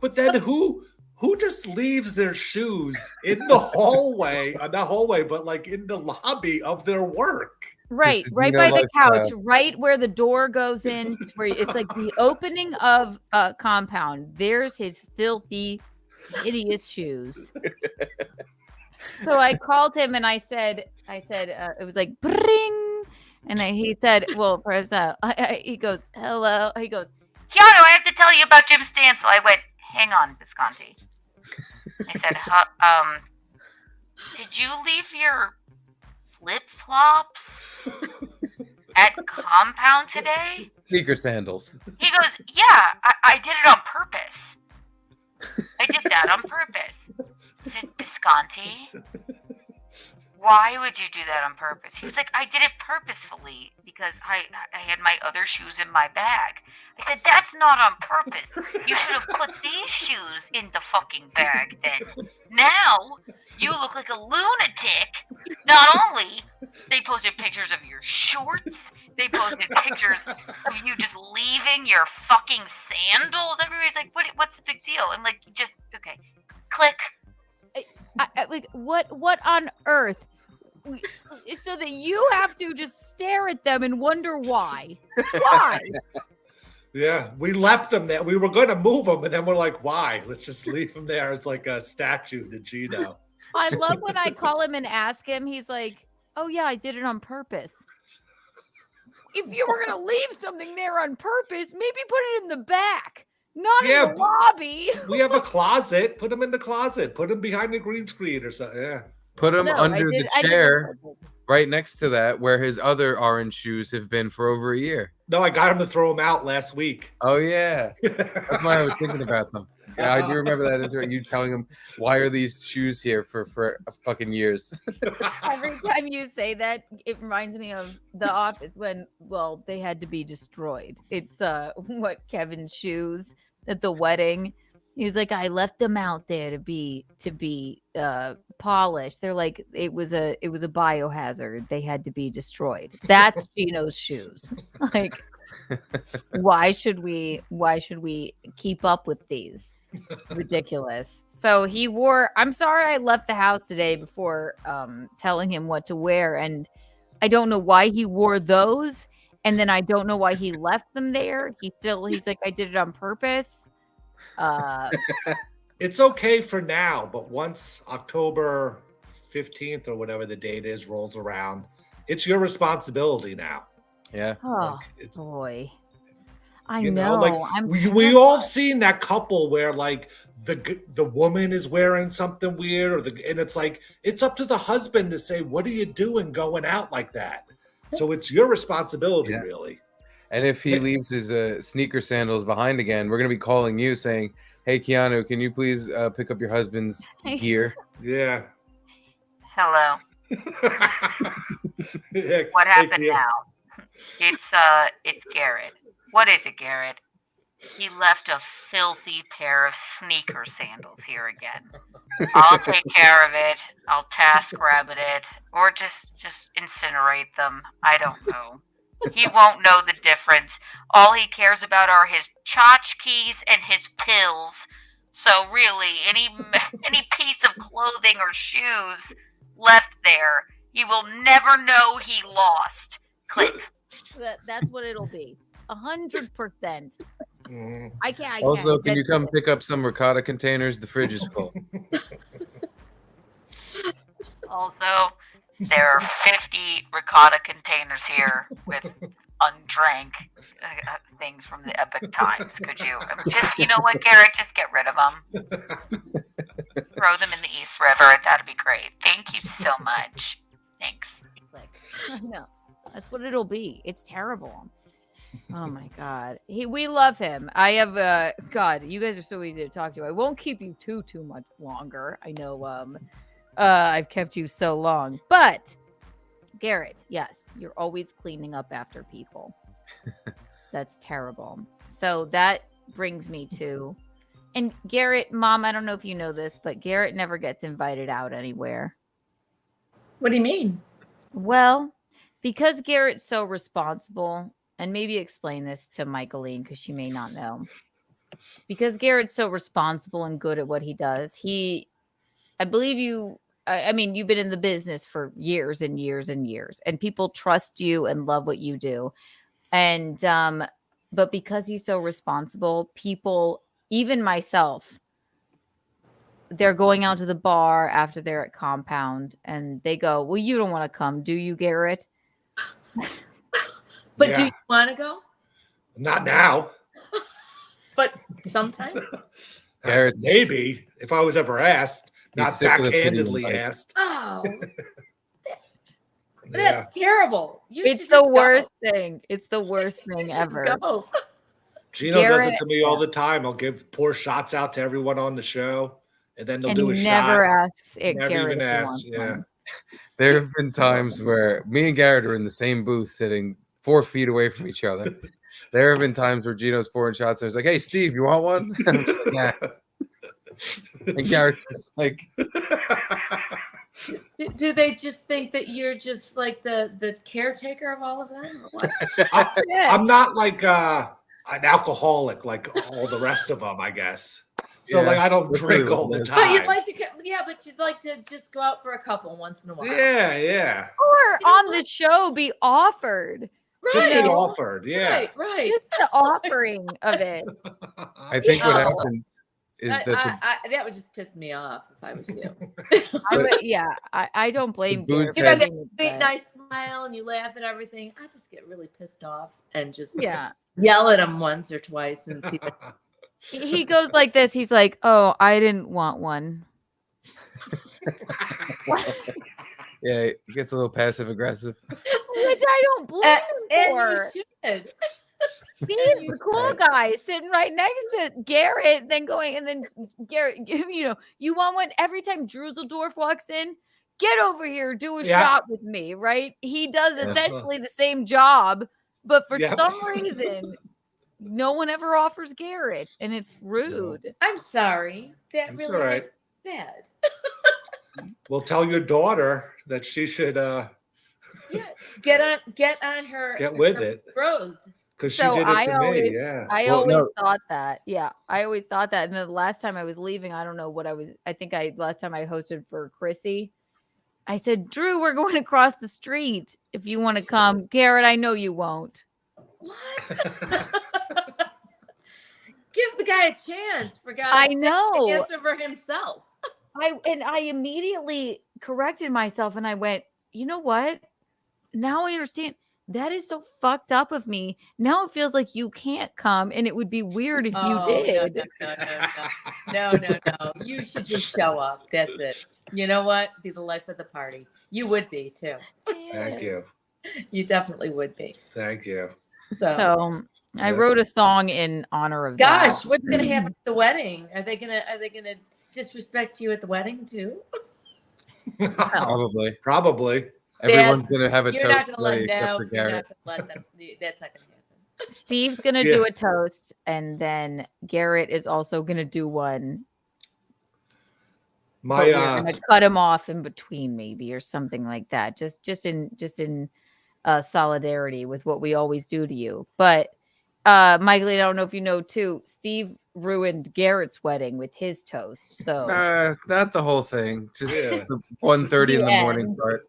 But then who just leaves their shoes in the hallway? Not hallway, but like in the lobby of their work. Right by the couch, right where the door goes in, where it's like the opening of a compound. There's his filthy, hideous shoes. So I called him and I said, it was like, bring. And he said, well, first, he goes, hello. He goes, Keanu, I have to tell you about Jim Stansel. I went, hang on, Visconti. I said, did you leave your flip-flops at compound today? Sneaker sandals. He goes, yeah, I did it on purpose. I did that on purpose. I said, Visconti, why would you do that on purpose? He was like, I did it purposefully because I had my other shoes in my bag. I said, that's not on purpose. You should have put these shoes in the fucking bag then. Now, you look like a lunatic. Not only they posted pictures of your shorts, they posted pictures of you just leaving your fucking sandals. Everybody's like, what's the big deal? I'm like, just, okay, click. I like, what on earth? So that you have to just stare at them and wonder why. Why? Yeah, we left them there. We were going to move them, and then we're like, why? Let's just leave them there as like a statue to Gino. I love when I call him and ask him. He's like, oh, yeah, I did it on purpose. If you were going to leave something there on purpose, maybe put it in the back, not in the lobby. We have a closet. Put them in the closet. Put them behind the green screen or something. Yeah. Put him under the chair right next to that where his other orange shoes have been for over a year. No, I got him to throw them out last week. Oh, yeah. That's why I was thinking about them. Yeah, I do remember that. You telling him, why are these shoes here for fucking years? Every time you say that, it reminds me of The Office when, well, they had to be destroyed. It's Kevin's shoes at the wedding. He was like, I left them out there to be polished. They're like, it was a biohazard. They had to be destroyed. That's Gino's shoes. Like, why should we keep up with these? Ridiculous. So he wore, I'm sorry I left the house today before telling him what to wear, and I don't know why he wore those, and then I don't know why he left them there. He's like, I did it on purpose. It's okay for now, but once October 15th or whatever the date is rolls around, it's your responsibility now. Yeah. Oh, boy. I know. Like, we all seen that couple where like the woman is wearing something weird, and it's like it's up to the husband to say, what are you doing going out like that? So it's your responsibility, really. And if he leaves his sneaker sandals behind again, we're going to be calling you saying, hey, Keanu, can you please pick up your husband's gear? Yeah. Hello. What happened now? It's Garrett. What is it, Garrett? He left a filthy pair of sneaker sandals here again. I'll take care of it. I'll task rabbit it, or just incinerate them. I don't know. He won't know the difference. All he cares about are his tchotchkes and his pills. So really, any piece of clothing or shoes left there, he will never know he lost. Click. That's what it'll be. 100%. I can't. Also, can you come pick up some ricotta containers? The fridge is full. Also, there are 50 ricotta containers here with undrank things from the epic times. Could you just, you know what, Garrett, just get rid of them. Throw them in the East River. That'd be great. Thank you so much. Thanks. No, that's what it'll be. It's terrible. Oh my God. We love him. I have God, you guys are so easy to talk to. I won't keep you too much longer. I know I've kept you so long. But Garrett, yes, you're always cleaning up after people. That's terrible. So that brings me to, and Garrett, Mom, I don't know if you know this, but Garrett never gets invited out anywhere. What do you mean? Well, because Garrett's so responsible, and maybe explain this to Michaeline because she may not know. Because Garrett's so responsible and good at what he does, I believe you, I mean, you've been in the business for years and years and years, and people trust you and love what you do. And, but because he's so responsible, people, even myself, they're going out to the bar after they're at compound and they go, well, you don't want to come, do you, Garrett? But do you want to go? Not now. But sometimes? Garrett's, maybe, if I was ever asked, not sick of the backhandedly pity asked. Oh, that's terrible. It's the worst thing. It's the worst thing ever. Go. Gino does it to me all the time. I'll pour shots out to everyone on the show, and then they'll do a shot. Never asks it. Never Garrett even asks. Yeah. There have been times where me and Garrett are in the same booth sitting 4 feet away from each other. There have been times where Gino's pouring shots and he's like, hey, Steve, you want one? And I'm just like, nah. And Garrett's just like... Do they just think that you're just like the caretaker of all of them? Or what? I'm not like an alcoholic like all the rest of them, I guess. So like I don't drink all the time. But you'd like to, but you'd like to just go out for a couple once in a while. Yeah. Or on the show be offered. Just be offered, yeah. Right. Just the offering of it. I think what happens is that that would just piss me off if I was you. I don't blame you. You got this sweet, nice smile and you laugh at everything. I just get really pissed off and just yell at him once or twice and see. He goes like this. He's like, "Oh, I didn't want one." Yeah, he gets a little passive aggressive. Which I don't blame him for. You should. Steve's the cool guy sitting right next to Garrett, then Garrett, you want one every time Druseldorf walks in? Get over here, do a shot with me, right? He does essentially the same job, but for some reason, no one ever offers Garrett, and it's rude. I'm sorry. That really makes me sad. Well, tell your daughter that she should get on her. Get with it. Roads. Because she did it to me, I always thought that. Yeah, I always thought that. And then the last time I was leaving, I don't know what last time I hosted for Chrissy, I said, Drew, we're going across the street. If you want to come. Garrett, I know you won't. What? Give the guy a chance, for God's I sake, know. to answer for himself. I immediately corrected myself and I went, you know what? Now I understand. That is so fucked up of me. Now it feels like you can't come, and it would be weird if you did. No. You should just show up. That's it. You know what? Be the life of the party. You would be too. Thank you. You definitely would be. Thank you. So I wrote a song in honor of that. Gosh, what's gonna happen at the wedding? Are they gonna disrespect you at the wedding too? Probably. Everyone's gonna have a you're not toast gonna let except for Garrett. You're not gonna let them. That's not gonna happen. Steve's gonna do a toast, and then Garrett is also gonna do one. We're gonna cut him off in between, maybe, or something like that. Just in solidarity with what we always do to you. But Michael, I don't know if you know too, Steve ruined Garrett's wedding with his toast. So not the whole thing. Just 1:30 in the morning part.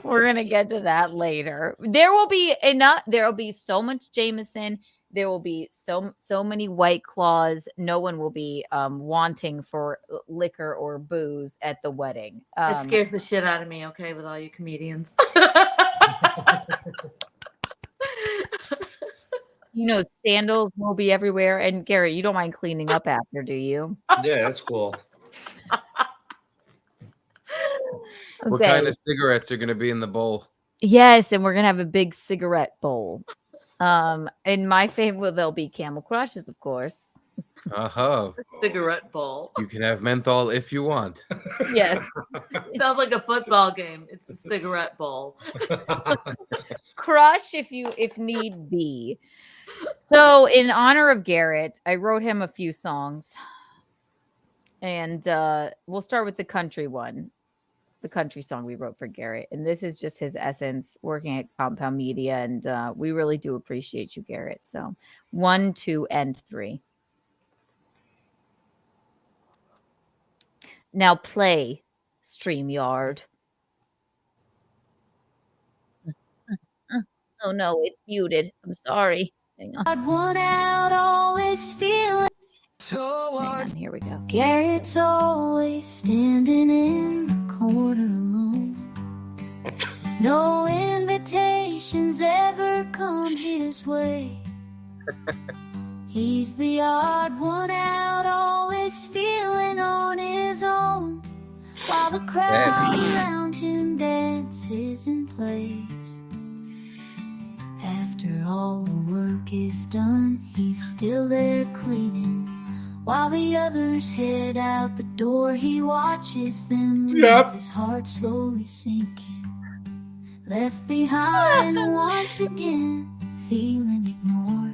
We're gonna get to that later. There will be enough. There will be so much Jameson, there will be so many White Claws. No one will be wanting for liquor or booze at the wedding. It scares the shit out of me, okay, with all you comedians. Sandals will be everywhere. And Garrett, you don't mind cleaning up after, do you? Yeah, that's cool. What kind of cigarettes are going to be in the bowl? Yes, and we're gonna have a big cigarette bowl. In my family, there'll be Camel Crushes, of course. Uh-huh. Cigarette bowl. You can have menthol if you want. Yes. Sounds like a football game. It's the cigarette bowl. Crush if need be. So in honor of Garrett, I wrote him a few songs. And we'll start with the country one. The country song we wrote for Garrett. And this is just his essence working at Compound Media. And we really do appreciate you, Garrett. So 1, 2, and 3. Now play, StreamYard. Oh no, it's muted. I'm sorry. Hang on. I'd want out, always feeling Hang on, here we go. Garrett's always standing in the corner alone. No invitations ever come his way. He's the odd one out, always feeling on his own, while the crowd around him dances and plays. After all the work is done, he's still there cleaning. While the others head out the door, he watches them leave, his heart slowly sinking. Left behind once again, feeling ignored.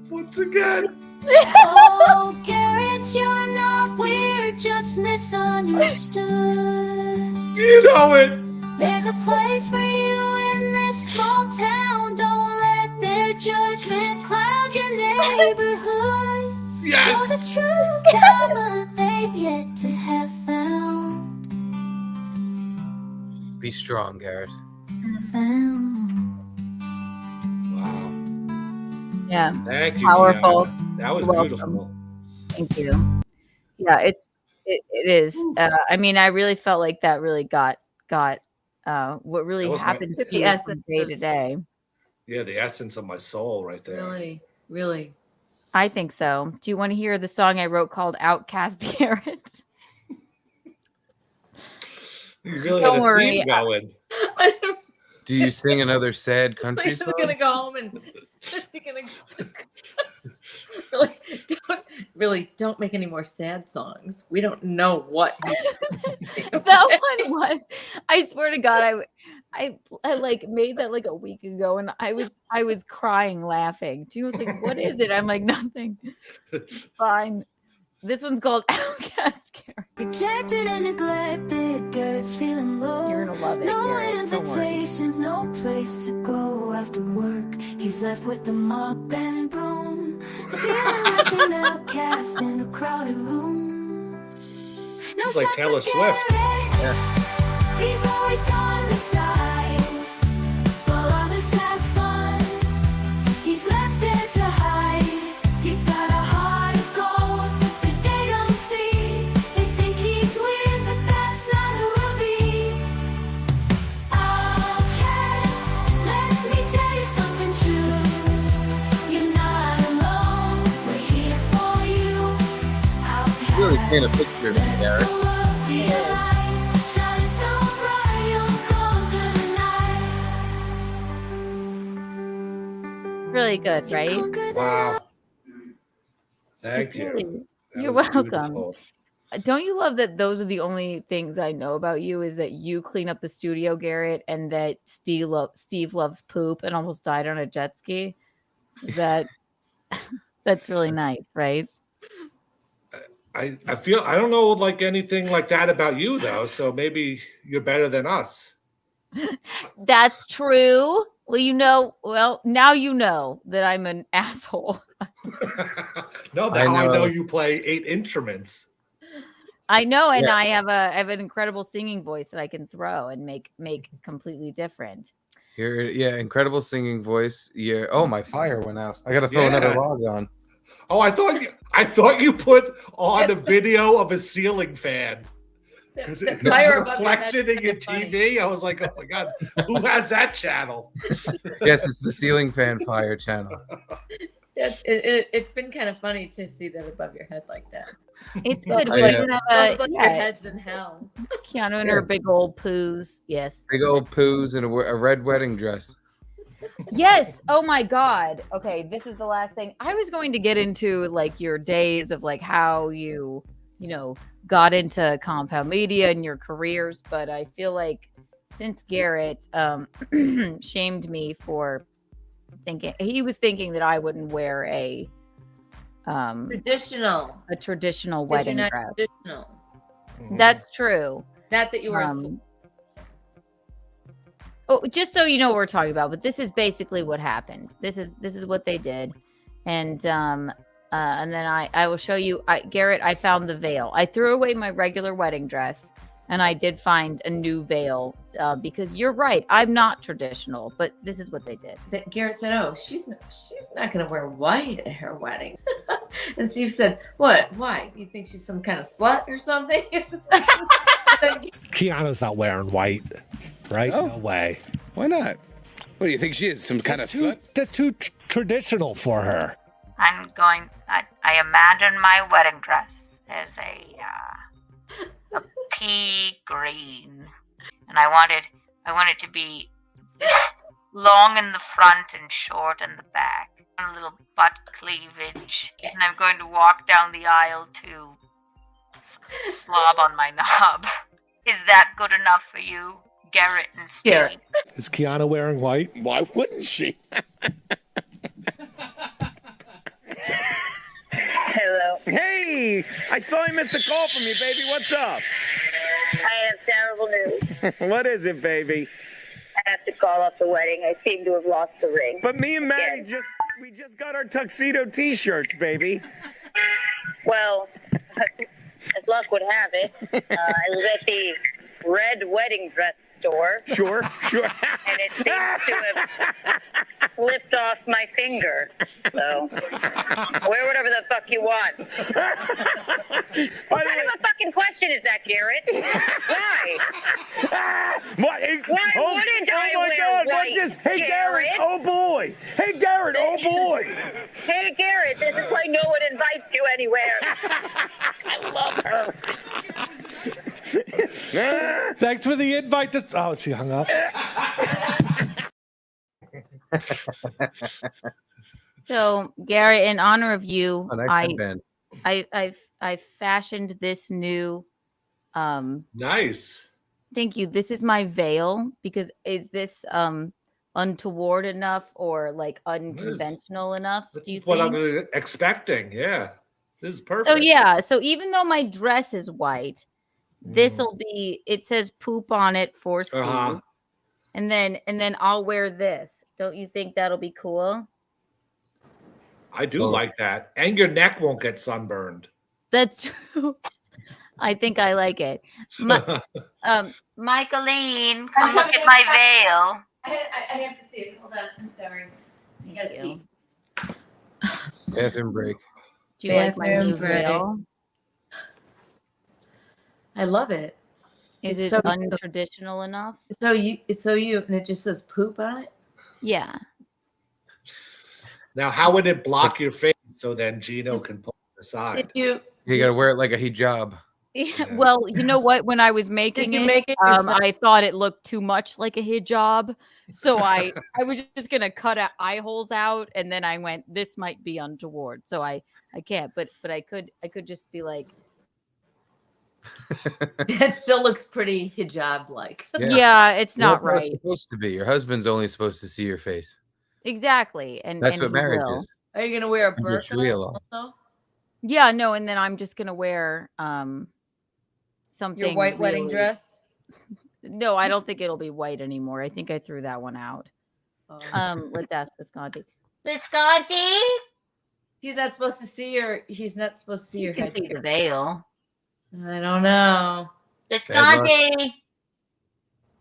Once again. Oh, Garrett, you're not weird, just misunderstood. You know it. There's a place for you in this small town. Don't let their judgment cloud your neighborhood. Yes. You're the true diamond they've yet to have found. Be strong, Garrett. Wow. Yeah. Thank you. Powerful. Kiana. That was You're beautiful. welcome. Thank you. Yeah, it is. I mean, I really felt like that really got what really That was happens my- to you from day to day. Yeah, the essence of my soul right there. Really, really. I think so. Do you want to hear the song I wrote called Outcast Garrett? You really Don't had a worry. theme going. Do you sing another sad country He's song? gonna go home and is he gonna really don't make any more sad songs. We don't know what he's That one was. I swear to God, I like made that like a week ago, and I was crying laughing. Gino was like, "What is it?" I'm like, "Nothing." Fine. This one's called Outcast Garrett. Rejected and neglected, Garrett's feeling low. You're gonna love it, No Garrett. Don't worry. invitations, no place to go after work. He's left with the mop and broom, feeling like an outcast in a crowded room. No It's like shots Taylor for Swift. Garrett. He's always on the side, while others have fun. He's left there to hide. He's got a heart of gold that they don't see. They think he's weird, but that's not who he'll be. Outcast, let me tell you something true. You're not alone. We're here for you. Outcast, You really paint a picture of me, Garrett. the world see a light. Shine so bright, you'll conquer the night. It's really good, right? Wow. Thank It's you. really- That You're was welcome. beautiful. Don't you love that those are the only things I know about you is that you clean up the studio, Garrett, and that Steve loves poop and almost died on a jet ski? That's really nice, right? I feel I don't know like anything like that about you though, so maybe you're better than us. That's true. Well, now you know that I'm an asshole. No, I now I know know. you play 8 instruments. I know, and Yeah. I have an incredible singing voice that I can throw and make completely different. Yeah, incredible singing voice. Yeah. Oh, my fire went out. I gotta throw another log on. Oh, I thought you put on a video of a ceiling fan because it was reflected in your TV. I was like, oh my god, who has that channel? Yes, it's the ceiling fan fire channel. It's been kind of funny to see that above your head like that. It's good. It's like your head's in hell. Keanu and her big old poos. Yes. Big old poos and a red wedding dress. Yes. Oh my God. Okay, this is the last thing. I was going to get into like your days of like how you got into compound media and your careers, but I feel like since Garrett shamed me for thinking that I wouldn't wear a traditional wedding dress. Traditional. That's true. Not that you were. Just so you know what we're talking about, but this is basically what happened. This is what they did, and then I will show you. Garrett, I found the veil. I threw away my regular wedding dress, and I did find a new veil because you're right. I'm not traditional, but this is what they did. That Garrett said, "Oh, she's not going to wear white at her wedding," and Steve said, "What? Why? You think she's some kind of slut or something?" Keanu's not wearing white, right? Oh. No way. Why not? What do you think she is? Some kind of slut? That's too traditional for her. I imagine my wedding dress as a pea green, and I want it to be long in the front and short in the back, and a little butt cleavage. Yes. And I'm going to walk down the aisle to slob on my knob. Is that good enough for you, Garrett and Steve? Garrett. Is Keanu wearing white? Why wouldn't she? Hello. Hey, I saw I missed a call from you, baby. What's up? I have terrible news. What is it, baby? I have to call off the wedding. I seem to have lost the ring. But me and Maddie just got our tuxedo T-shirts, baby. Well, as luck would have it, I was at the red wedding dress store. Sure. And it seems to have slipped off my finger. So, wear whatever the fuck you want. What kind of a fucking question is that, Garrett? Why? Why wouldn't I wear white, Hey, Garrett, oh boy. Hey, Garrett, oh boy. Hey, Garrett, this is why no one invites you anywhere. I love her. Thanks for the invite to. Oh, she hung up. So, Garrett, in honor of you, I fashioned this new. Nice. Thank you. This is my veil because is this untoward enough or like unconventional enough? This is what I'm expecting. Yeah, this is perfect. So yeah. So even though my dress is white, this'll be. It says poop on it for Steve, and then I'll wear this. Don't you think that'll be cool? I do like that, and your neck won't get sunburned. That's true. I think I like it. Michaeline, come look at my veil. I have to see it. Hold on. I'm sorry. I gotta pee. Bathroom break. Do you like my new veil? I love it. Is it untraditional enough? It's so you, and it just says poop on it. Yeah. Now, how would it block your face so then Gino can pull it aside? You gotta wear it like a hijab. Yeah. Well, you know what? When I was making it, I thought it looked too much like a hijab, so I was just gonna cut eye holes out, and then I went, "This might be untoward," so I can't. But I could just be like, that still looks pretty hijab like. Yeah, it's not right. It's supposed to be. Your husband's only supposed to see your face. Exactly, and that's what marriage is. Are you gonna wear a burqa also? Yeah, no, and then I'm just gonna wear something. Your white wedding dress? No, I don't think it'll be white anymore. I think I threw that one out. Let's ask Visconti. Visconti? He's not supposed to see your. He's not supposed to see your head. See the veil. I don't know. Visconti,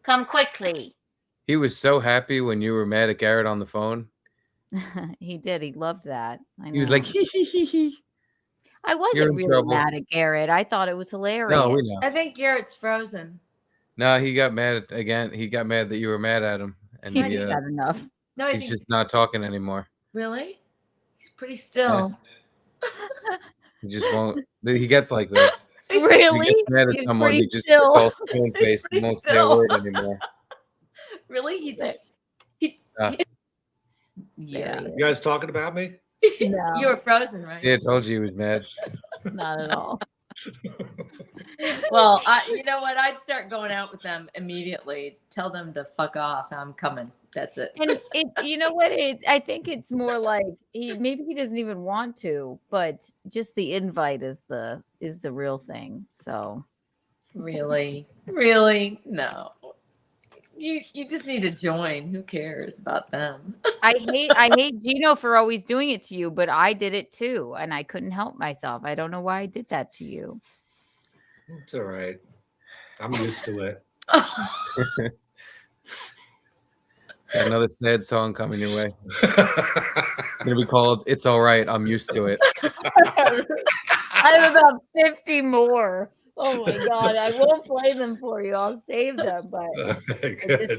come quickly. He was so happy when you were mad at Garrett on the phone. He did. He loved that. I know. He was like, hee hee hee hee. I You're wasn't in really trouble. mad at Garrett. I thought it was hilarious. No, we know. I think Garrett's frozen. No, he got mad again. He got mad that you were mad at him, and He's just had enough. No, I he's think just not talking anymore. really. He's pretty still. He just won't. He gets like this. Really? He gets mad at He's someone. pretty He just still. gets all stone faced and pretty won't say a still. word anymore. Really? He just. Yeah. You guys talking about me? No, You were frozen, right? Yeah, I told you he was mad. not at all. Well, you know what? I'd start going out with them immediately. Tell them to fuck off. I'm coming. That's it. And you know what? I think it's more like maybe he doesn't even want to, but just the invite is the real thing. So Really? No. You just need to join. Who cares about them? I hate Gino for always doing it to you, but I did it too, and I couldn't help myself. I don't know why I did that to you. It's all right. I'm used to it. Got another sad song coming your way. Gonna be called "It's All Right." I'm used to it. I have about 50 more. Oh my god, I won't play them for you. I'll save them, but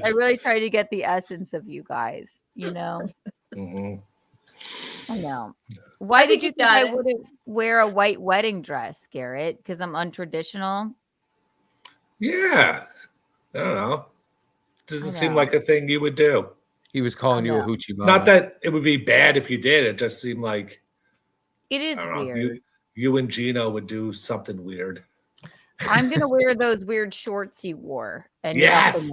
I really try to get the essence of you guys. You know. I know. Why did you think I wouldn't wear a white wedding dress, Garrett? Because I'm untraditional. Yeah. I don't know. Doesn't seem like a thing you would do. He was calling you a hoochie mama. Not that it would be bad if you did. It just seemed like It is I don't know, weird. you and Gino would do something weird. I'm gonna wear those weird shorts you wore. And Yes.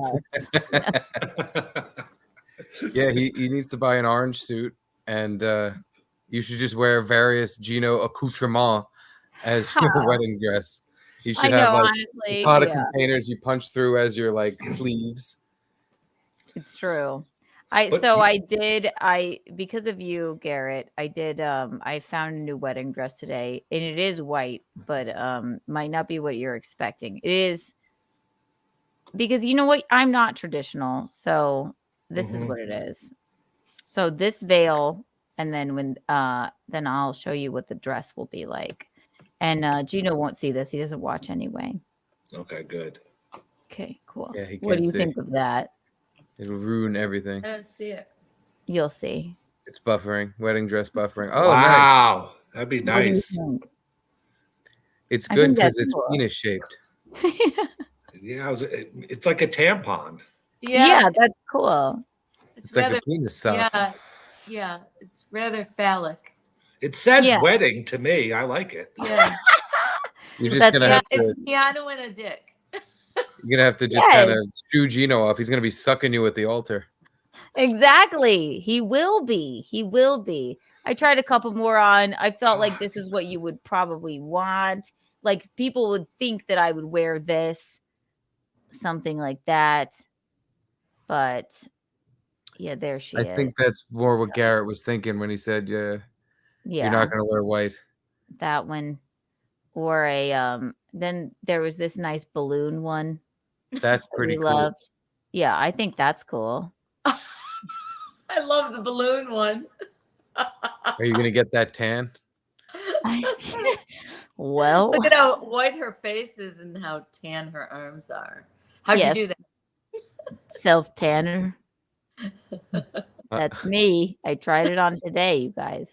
Yeah, he needs to buy an orange suit, and you should just wear various Gino accoutrements as your wedding dress. You should have like honestly, a pot of yeah. containers you punch through as your like sleeves. It's true. But- Because of you, Garrett, I found a new wedding dress today, and it is white, but might not be what you're expecting. It is because you know what? I'm not traditional, so this is what it is. So this veil, and then then I'll show you what the dress will be like. And Gino won't see this; he doesn't watch anyway. Okay, good. Okay, cool. Yeah, he What do can't you see. think of that? It'll ruin everything. I don't see it. You'll see. It's buffering, wedding dress buffering. Oh, wow, that'd be What do you nice. think? It's I good think because that's it's cool. penis shaped. Yeah, it's like a tampon. Yeah, that's cool. It's like a penis sock. Yeah, it's rather phallic. It says Yeah. wedding to me. I like it. Yeah, You're just gonna have to. it's piano and a dick. You're gonna have to just Yes. kind of shoo Gino off. He's gonna be sucking you at the altar. Exactly. He will be. He will be. I tried a couple more on. I felt like this is what you would probably want. Like people would think that I would wear this, something like that. But yeah, there she I is. think that's more what Garrett was thinking when he said, "Yeah, Yeah, you're not gonna wear white." that one. Or then there was this nice balloon one That's that pretty we cool. loved. Yeah, I think that's cool. I love the balloon one. Are you gonna get that tan? Well, Look at how white her face is and how tan her arms are. How'd Yes. you do that? self tanner. That's me. I tried it on today, you guys.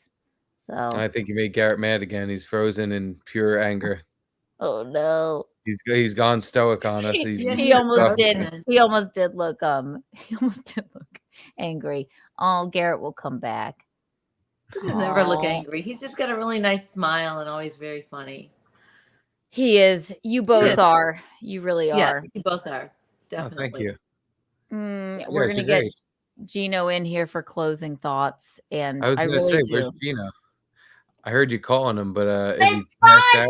So, I think you made Garrett mad again. He's frozen in pure anger. oh no. He's gone stoic on us. He's He almost stuffed. did. He almost did look he almost did look angry. Oh, Garrett will come back. He doesn't ever look Aw. angry. He's just got a really nice smile and always very funny. He is. You both Yeah. are. You really Yeah, are. you both are. Oh, Definitely. thank you. We're guys gonna are get great. Gino in here for closing thoughts, and I was I gonna really say, do. where's Gino? I heard you calling him, but is he passed out?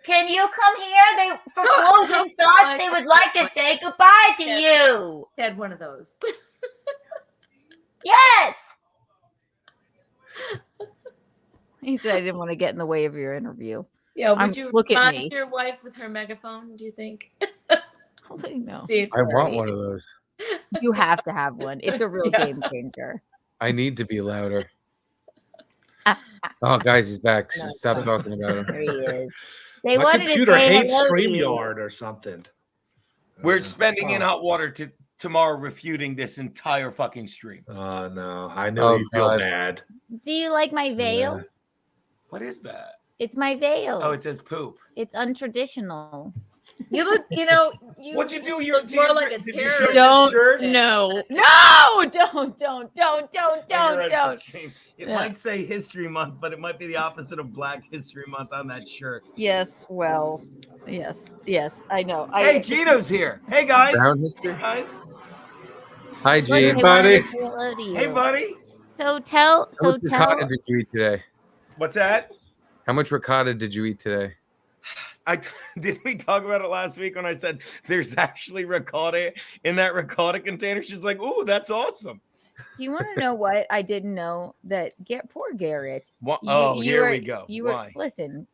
Can you come here? For closing thoughts, they would like to say goodbye to you. Had one of those. Yes. He said I didn't want to get in the way of your interview. Yeah, would I'm- you look at respond me. to your wife with her megaphone, do you think? No. I want one of those. You have to have one. It's a real game changer. I need to be louder. Oh, guys, he's back. No, Stop talking about him. There he is. They My wanted computer to say hates hello to you. StreamYard or something. We're spending in hot water tomorrow refuting this entire fucking stream. Oh no, I know you feel bad. Do you like my veil? Yeah. What is that? It's my veil. Oh, it says poop. It's untraditional. You look, you know, you What'd you do? look more like a Did you terrorist. show your Don't shirt? no don't. It Yeah. might say History Month, but it might be the opposite of Black History Month on that shirt. Yes, well, yes, I know. Hey, Gino's here. Hey, guys. Brown history? Hey, guys. Hi, Look, Gene. I wanted to say hello to you. Hey, buddy. So tell. How much ricotta did you eat today? What's that? How much ricotta did you eat today? Did we talk about it last week when I said there's actually ricotta in that ricotta container? She's like, "Ooh, that's awesome." Do you want to know what I didn't know? That poor Garrett. What? You Here were- we go. You were Why? listen.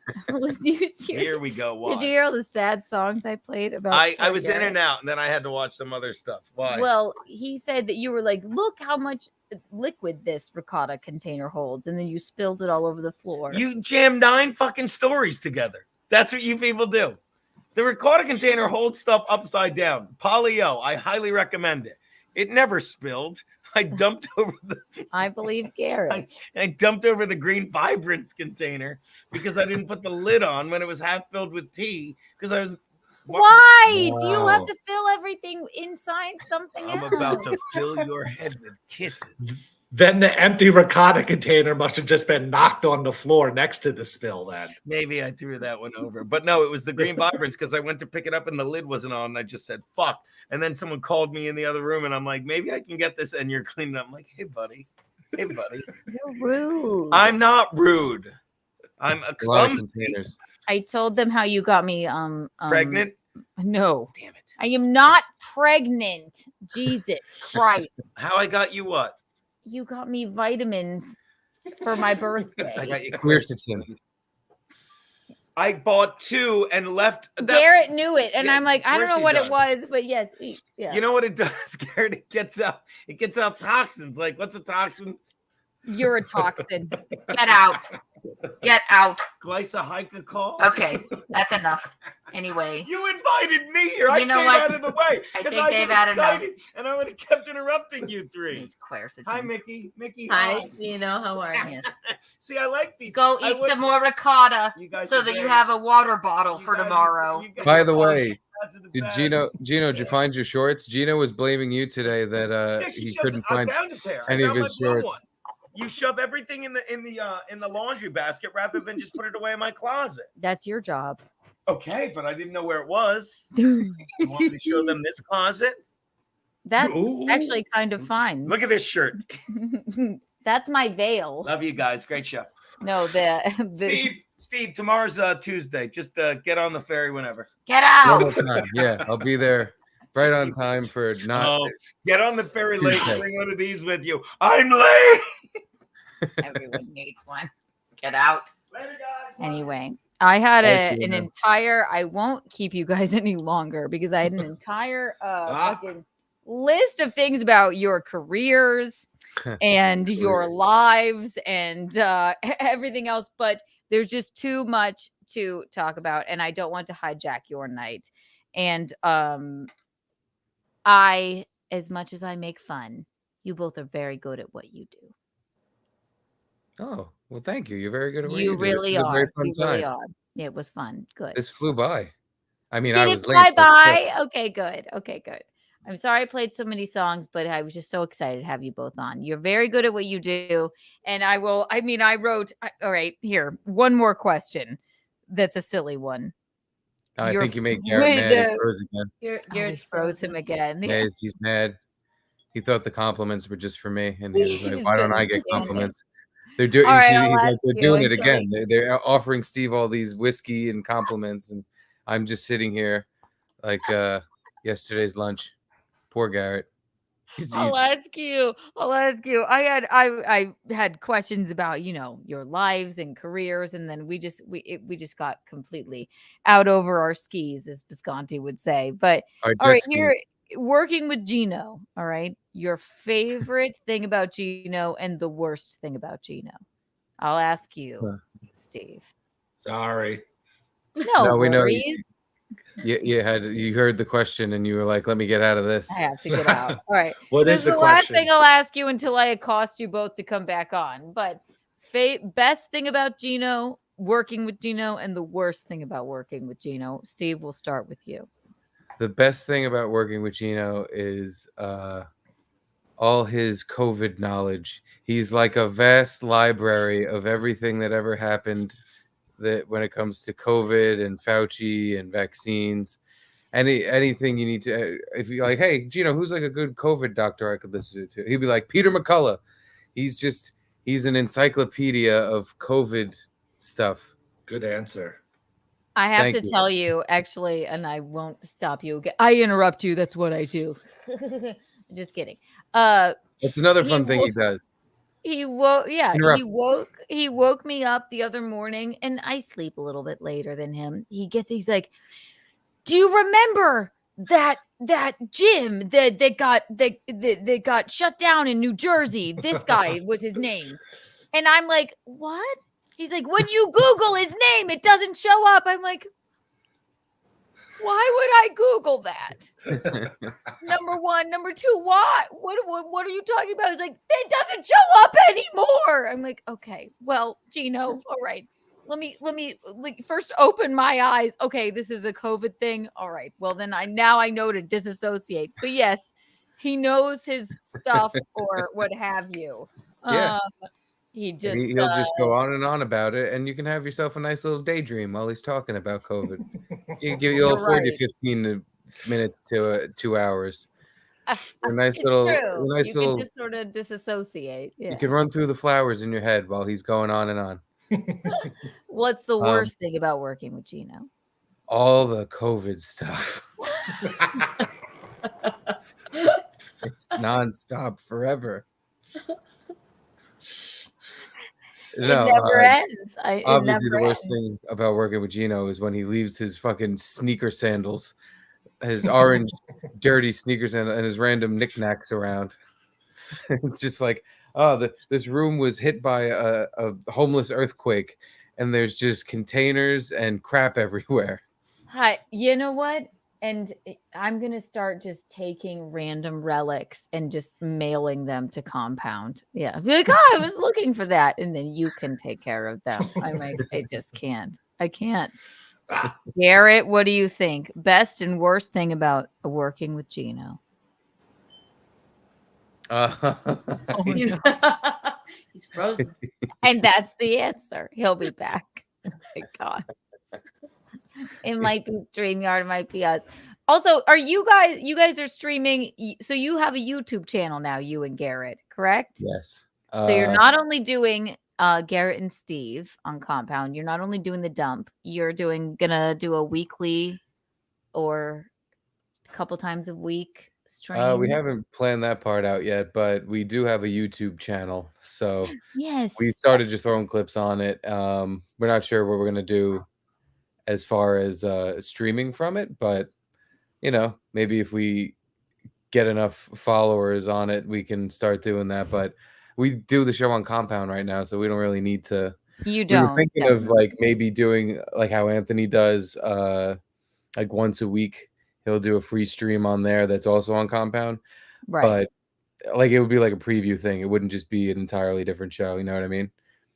Here we go. Why? Did you hear all the sad songs I played about? I poor was Garrett? in and out, and then I had to watch some other stuff. Why? Well, he said that you were like, look how much liquid this ricotta container holds, and then you spilled it all over the floor. You jam 9 fucking stories together. That's what you people do. The ricotta container holds stuff upside down. Polio, I highly recommend it. It never spilled. I dumped over I believe Garrett. I dumped over the green vibrance container because I didn't put the lid on when it was half filled with tea because I was. Why do you have Wow. to fill everything inside something I'm else? about to fill your head with kisses. Then the empty ricotta container must have just been knocked on the floor next to the spill. Then Maybe I threw that one over, but no, it was the green vibrance because I went to pick it up and the lid wasn't on. And I just said fuck, and then someone called me in the other room, and I'm like, maybe I can get this, and you're cleaning up. I'm like, hey buddy, You're rude. I'm not rude. I'm a A lot of clumsy. containers. I told them how you got me Pregnant? No. Damn it. I am not pregnant. Jesus Christ. How I got you what? You got me vitamins for my birthday. I got you Quercetin. I bought 2 and left. Garrett knew it, and Yeah, I'm like, I don't of know course what he it was, but yes, yeah. You know what it does, Garrett? It gets out toxins. Like, what's a toxin? You're a toxin. Get out. Get out. Glycohydrocol. Okay, that's enough. Anyway. You invited me here. I You know stayed what? out of the way I because think I they've get had enough. excited, and I would have kept interrupting you three. It's quercetin. Hi, Mickey. Mickey, Hi, Gino. How are you? Yes. See, I like these. Go I eat would- some more ricotta You guys so are that you very- have a water bottle you for guys are- tomorrow. you guys By are the way, partial to the did best. Did you find your shorts? Gino was blaming you today that Yeah, she he shoves couldn't I find found it there. I any of found my his blue shorts. one. You shove everything in the laundry basket rather than just put it away in my closet. That's your job. Okay, but I didn't know where it was. You want me to show them this closet? That's Ooh. actually kind of fun. Look at this shirt. That's my veil. Love you guys. Great show. No, the Steve, tomorrow's Tuesday. Just get on the ferry whenever. Get Right out. on time. Yeah, I'll be there right on time for not. Oh, get on the ferry late. Tuesday. Bring one of these with you. I'm late. Everyone needs one. Get out. Later, guys. anyway. I had Thank you, an man. entire. I won't keep you guys any longer because I had an entire fucking list of things about your careers and your lives and everything else. But there's just too much to talk about, and I don't want to hijack your night. And I, as much as I make fun, you both are very good at what you do. Oh, well, thank you. You're very good at what You you do. really This was a very are. fun You really time. are. It was fun. Good. This flew by. I mean, Did I it was fly late. but still. by? Okay, good. Okay, good. I'm sorry I played so many songs, but I was just so excited to have you both on. You're very good at what you do. And I wrote, all right, here, one more question. That's a silly one. I You're think you made Garrett with mad. He the- froze again. You're froze him again. Yeah, he's mad. He thought the compliments were just for me, and he was He like, just "Why don't I couldn't get stand it. compliments?" They're doing. All right, I'll He's like, ask "They're you doing it until again. They're offering Steve all these whiskey and compliments, and I'm just sitting here like yesterday's lunch. Poor Garrett. I'll ask you. I had questions about, your lives and careers, and then we just got completely out over our skis, as Visconti would say. But Our all jet right, here skis. working with Gino. All right, your favorite thing about Gino and the worst thing about Gino. I'll ask you, Steve. Sorry. No we know worries. you heard the question and you were like, let me get out of this. I have to get out. All right. What This is is the the last question? thing I'll ask you until I accost you both to come back on. But best thing about Gino, working with Gino, and the worst thing about working with Gino. Steve, we'll start with you. The best thing about working with Gino is all his COVID knowledge. He's like a vast library of everything that ever happened that when it comes to COVID and Fauci and vaccines. Anything you need to, if you're like, hey, Gino, who's like a good COVID doctor I could listen to? He'd be like, Peter McCullough. He's an encyclopedia of COVID stuff. Good answer. I have to tell you, actually, and I won't stop you. I interrupt you. That's what I do. Just kidding. That's another fun thing he does. He woke Interrupt. he woke me up the other morning, and I sleep a little bit later than him. He's like, do you remember that gym that got shut down in New Jersey? This guy was his name. And I'm like, what? He's like, when you Google his name, it doesn't show up. I'm like, why would I Google that? Number one. Number two, why? What are you talking about? He's like, it doesn't show up anymore. I'm like, okay, well, Gino, all right. Let me first open my eyes. Okay, this is a COVID thing. All right. Well, then I know to disassociate. But yes, he knows his stuff or what have you. Yeah. He'll just go on and on about it, and you can have yourself a nice little daydream while he's talking about COVID. You'll afford you 15 minutes to 2 hours. A nice little, you can just sort of disassociate. Yeah. You can run through the flowers in your head while he's going on and on. What's the worst thing about working with Gino? All the COVID stuff. It's nonstop forever. It never ends. Obviously, the worst thing about working with Gino is when he leaves his fucking sneaker sandals, his orange, dirty sneakers, and his random knickknacks around. It's just like, this room was hit by a homeless earthquake, and there's just containers and crap everywhere. Hi, you know what? And I'm going to start just taking random relics and just mailing them to Compound. Yeah. Be like, I was looking for that. And then you can take care of them. I'm like, I just can't. I can't. Garrett, what do you think? Best and worst thing about working with Gino? He's frozen. And that's the answer. He'll be back. Oh my God. It might be StreamYard, it might be us. Also, you guys are streaming, so you have a YouTube channel now, you and Garrett, correct? Yes. So you're not only doing Garrett and Steve on Compound, you're not only doing the dump, you're gonna do a weekly or a couple times a week stream. We haven't planned that part out yet, but we do have a YouTube channel. So yes, we started just throwing clips on it. We're not sure what we're gonna do as far as streaming from it, but maybe if we get enough followers on it, we can start doing that. But we do the show on Compound right now, so we don't really need to. You don't. We were thinking of like maybe doing like how Anthony does, like once a week he'll do a free stream on there that's also on Compound. Right. But like it would be like a preview thing. It wouldn't just be an entirely different show. You know what I mean?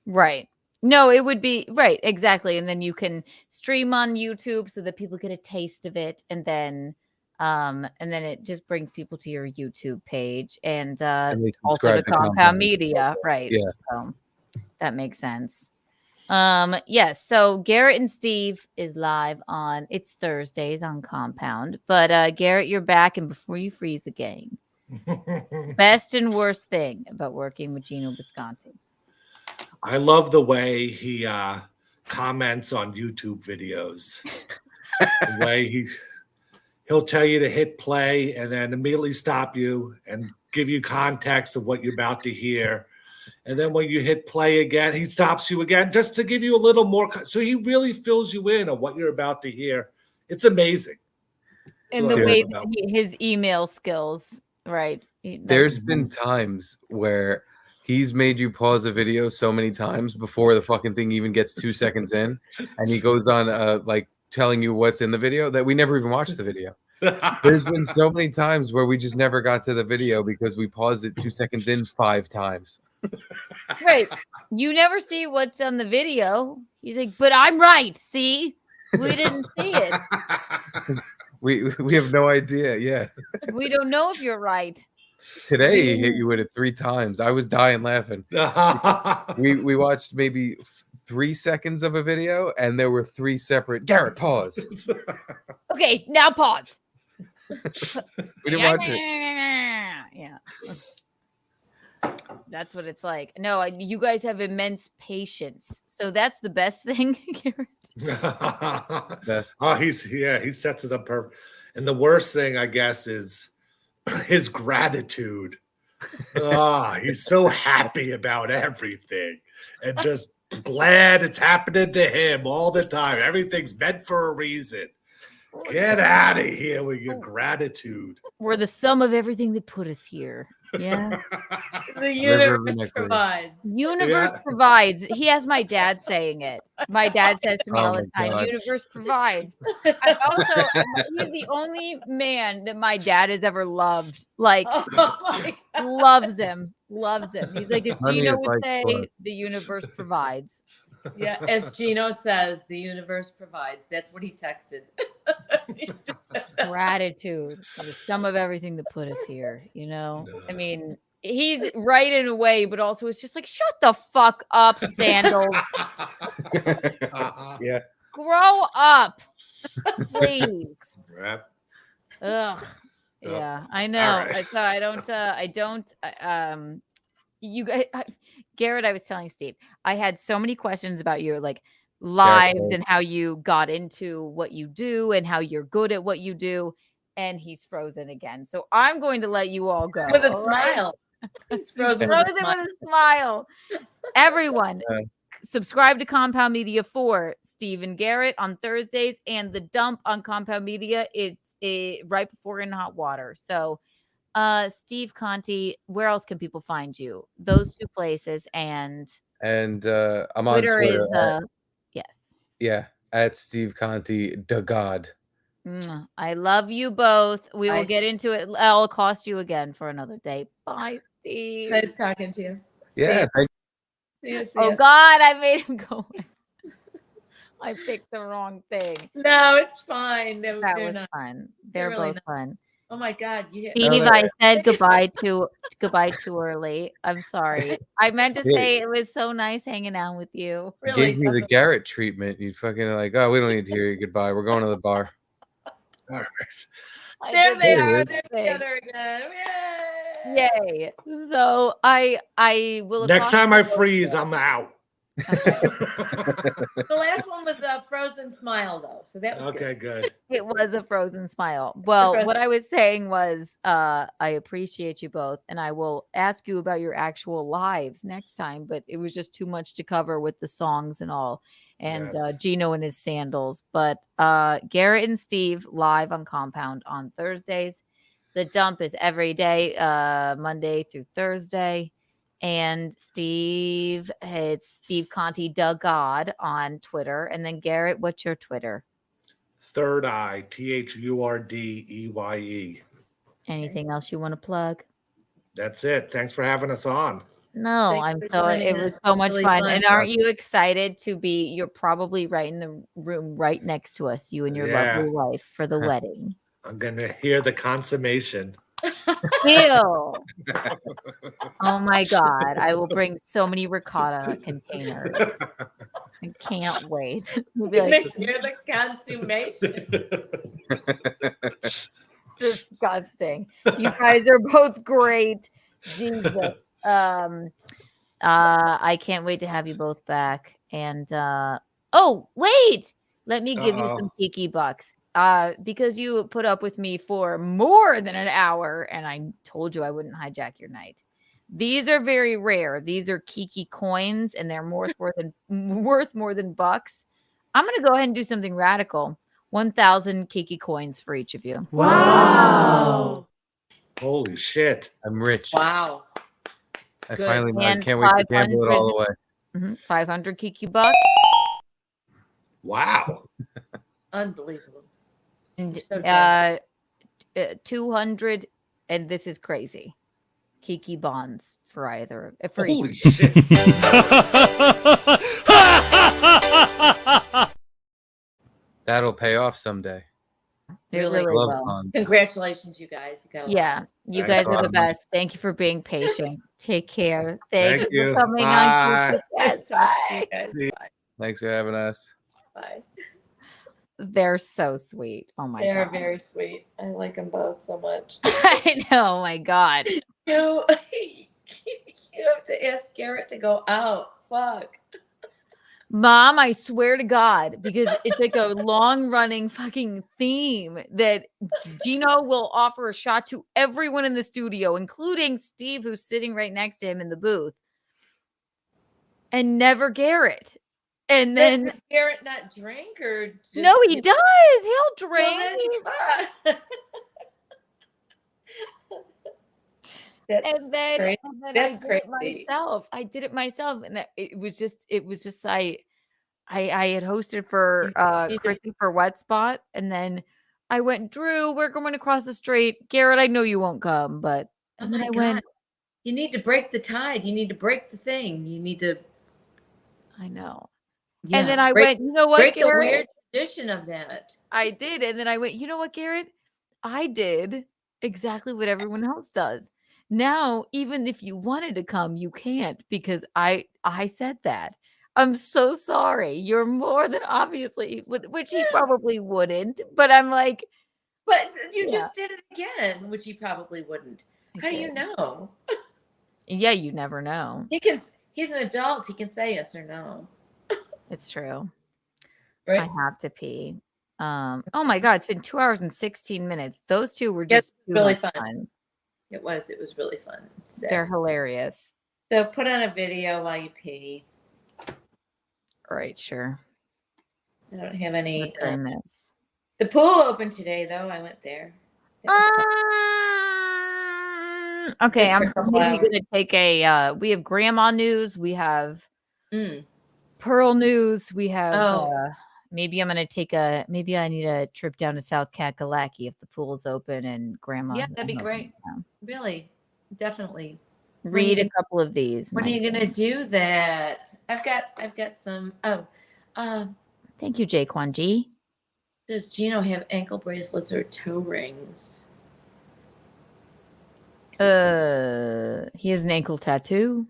Right. No, it would be right. Exactly. And then you can stream on YouTube so that people get a taste of it. And then it just brings people to your YouTube page and also to Compound Media. Right. Yeah. So that makes sense. Yes. So Garrett and Steve is live it's Thursdays on Compound, but Garrett, you're back. And before you freeze again, best and worst thing about working with Gino Visconti. I love the way he comments on YouTube videos. The way he'll tell you to hit play and then immediately stop you and give you context of what you're about to hear. And then when you hit play again, he stops you again just to give you a little more. So he really fills you in on what you're about to hear. It's amazing. In the way that his email skills, right? There's been times where he's made you pause a video so many times before the fucking thing even gets 2 seconds in, and he goes on like telling you what's in the video that we never even watched the video. There's been so many times where we just never got to the video because we paused it 2 seconds in 5 times. Right. You never see what's on the video. He's like, but I'm right. See, we didn't see it. We have no idea. Yeah. We don't know if you're right. Today he hit you with it 3 times. I was dying laughing. we watched maybe 3 seconds of a video, and there were 3 separate Garrett pause. Okay, now pause. We didn't watch it. Yeah. That's what it's like. No, you guys have immense patience. So that's the best thing, Garrett. Best. Oh, he sets it up perfect. And the worst thing, I guess, is his gratitude. He's so happy about everything and just glad it's happening to him all the time. Everything's meant for a reason. Get out of here with your gratitude. We're the sum of everything that put us here. Yeah. The universe provides. Universe provides. He has my dad saying it. My dad says to me all the time, God. Universe provides. He's the only man that my dad has ever loved. Like, loves him. Loves him. He's like, if Gino would say, the universe provides. Yeah, as Gino says, the universe provides. That's what he texted. Gratitude for the sum of everything that put us here. You know, I mean, he's right in a way, but also it's just like, shut the fuck up, Sandals. Yeah. Grow up, please. Right. Ugh. Yeah, I know. Right. You guys, Garrett, I was telling Steve, I had so many questions about your like lives and how you got into what you do and how you're good at what you do. And he's frozen again. So I'm going to let you all go. With a smile. He's frozen with a smile. Everyone, subscribe to Compound Media for Steve and Garrett on Thursdays and The Dump on Compound Media. It's right before In Hot Water. So Steve Conti, where else can people find you? Those 2 places, and I'm on Twitter. Is yes. Yeah, at Steve Conti, the God. I love you both. We will get into it. I'll cost you again for another day. Bye, Steve. Nice talking to you. Yeah. See you. Oh God, I made him go. I picked the wrong thing. No, it's fine. That was fun. They're really both fun. Oh my God, Steve, I said goodbye too early. I'm sorry. I meant to say it was so nice hanging out with you. You gave me the Garrett treatment. You fucking like, oh, we don't need to hear you goodbye. We're going to the bar. All right. There they are. They're together again. Yay. So I will. Next time I freeze, I'm out. The last one was a frozen smile, though, so that was okay. Good. It was a frozen smile. Well, what I was saying was, I appreciate you both, and I will ask you about your actual lives next time. But it was just too much to cover with the songs and all, and Gino and his sandals. But Garrett and Steve live on Compound on Thursdays. The Dump is every day, Monday through Thursday. And Steve, it's Steve Conti, the God on Twitter. And then Garrett, what's your Twitter? Third Eye, THURDEYE. Anything else you want to plug? That's it. Thanks for having us on. No, it was so much fun. And aren't you excited to be, you're probably right in the room right next to us, you and your lovely wife for the wedding. I'm going to hear the consummation. Ew. Oh my God. I will bring so many ricotta containers. I can't wait. We'll be like, hear the consummation. Disgusting. You guys are both great. Jesus. I can't wait to have you both back. And oh, wait. Let me give you some Kiki bucks. because you put up with me for more than an hour and I told you I wouldn't hijack your night. These are very rare. These are Kiki coins and they're worth more than bucks. I'm going to go ahead and do something radical. 1,000 Kiki coins for each of you. Wow. Holy shit. I'm rich. Wow. I Good. finally I And can't wait to gamble it all away. 500 Kiki bucks. Wow. Unbelievable. And So 200, and this is crazy. Kiki bonds for either. For Holy each. shit. That'll pay off someday. Really Love will. bonds. Congratulations, you guys. You got a lot. You Thanks, guys are the Autumn. best. Thank you for being patient. Take care. Thank Thank you you. for coming Bye. on. Nice talking to you guys. See you. Bye. Thanks for having us. Bye. They're so sweet. Oh my They're god. very sweet. I like them both so much. I know. Oh my god. You have to ask Garrett to go out. Fuck. Mom, I swear to God, because it's like a long running fucking theme that Gino will offer a shot to everyone in the studio, including Steve, who's sitting right next to him in the booth, and never Garrett. And then Does Garrett not drink or just, no, he does. He'll drink. Well, then, fuck. And then crazy. I That's did it crazy. myself. I did it myself, and it was just I had hosted for Chrissy for Wet Spot, and then I went, Drew, we're going across the street. Garrett, I know you won't come, but and then I went. You need to break the tide. You need to break the thing. You need to. I know. Yeah, And then I went, you know what, break Garrett? the weird tradition of that. I did, and then I went, you know what, Garrett? I did exactly what everyone else does. Now, even if you wanted to come, you can't because I said that. I'm so sorry. You're more than obviously, which he probably wouldn't. But I'm like, but you just did it again, which he probably wouldn't. How do you know? Yeah, you never know. He's an adult. He can say yes or no. It's true. Right? I have to pee. Oh my God, it's been 2 hours and 16 minutes. Those two were just really much fun. It was really fun. So, they're hilarious. So put on a video while you pee. All right, sure. I don't have any. Goodness. The pool opened today, though. I went there. Okay, I'm maybe going to take a. We have grandma news. We have Pearl news. We have. Maybe I'm going to take a. Maybe I need a trip down to South Kakalaki if the pool is open and grandma. Yeah, that'd be great. Really, definitely. Read a couple of these. When are you going to do that? I've got some. Thank you, Jaquan G. Does Gino have ankle bracelets or toe rings? He has an ankle tattoo.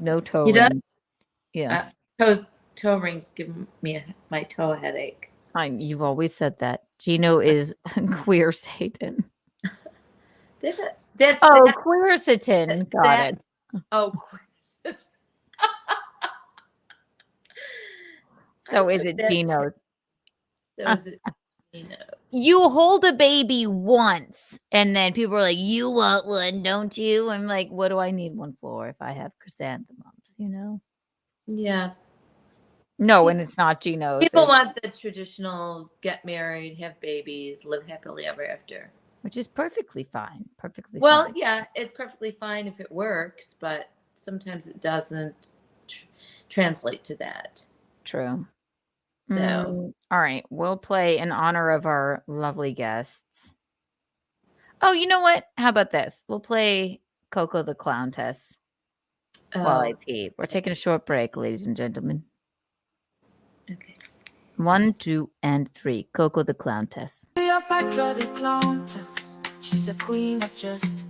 No toe He does? ring. Yes. Toe rings give me my toe headache. You've always said that. Gino is queer Satan. That's queer Satan. Got it. Oh, queer Satan. So is it Gino's? So is it Gino? You hold a baby once, and then people are like, "You want one, don't you?" I'm like, "What do I need one for if I have chrysanthemums?" You know? Yeah. No, and it's not Gino's. People want the traditional get married, have babies, live happily ever after. Which is perfectly fine. Perfectly well, fine. Yeah, it's perfectly fine if it works, but sometimes it doesn't translate to that. True. So, all right, we'll play in honor of our lovely guests. Oh, you know what? How about this? We'll play Coco the Clown Test while I pee. We're taking a short break, ladies and gentlemen. Okay. 1, 2, and 3. Coco the Clown Test. Cleopatra the Clown Test. She's a queen of just.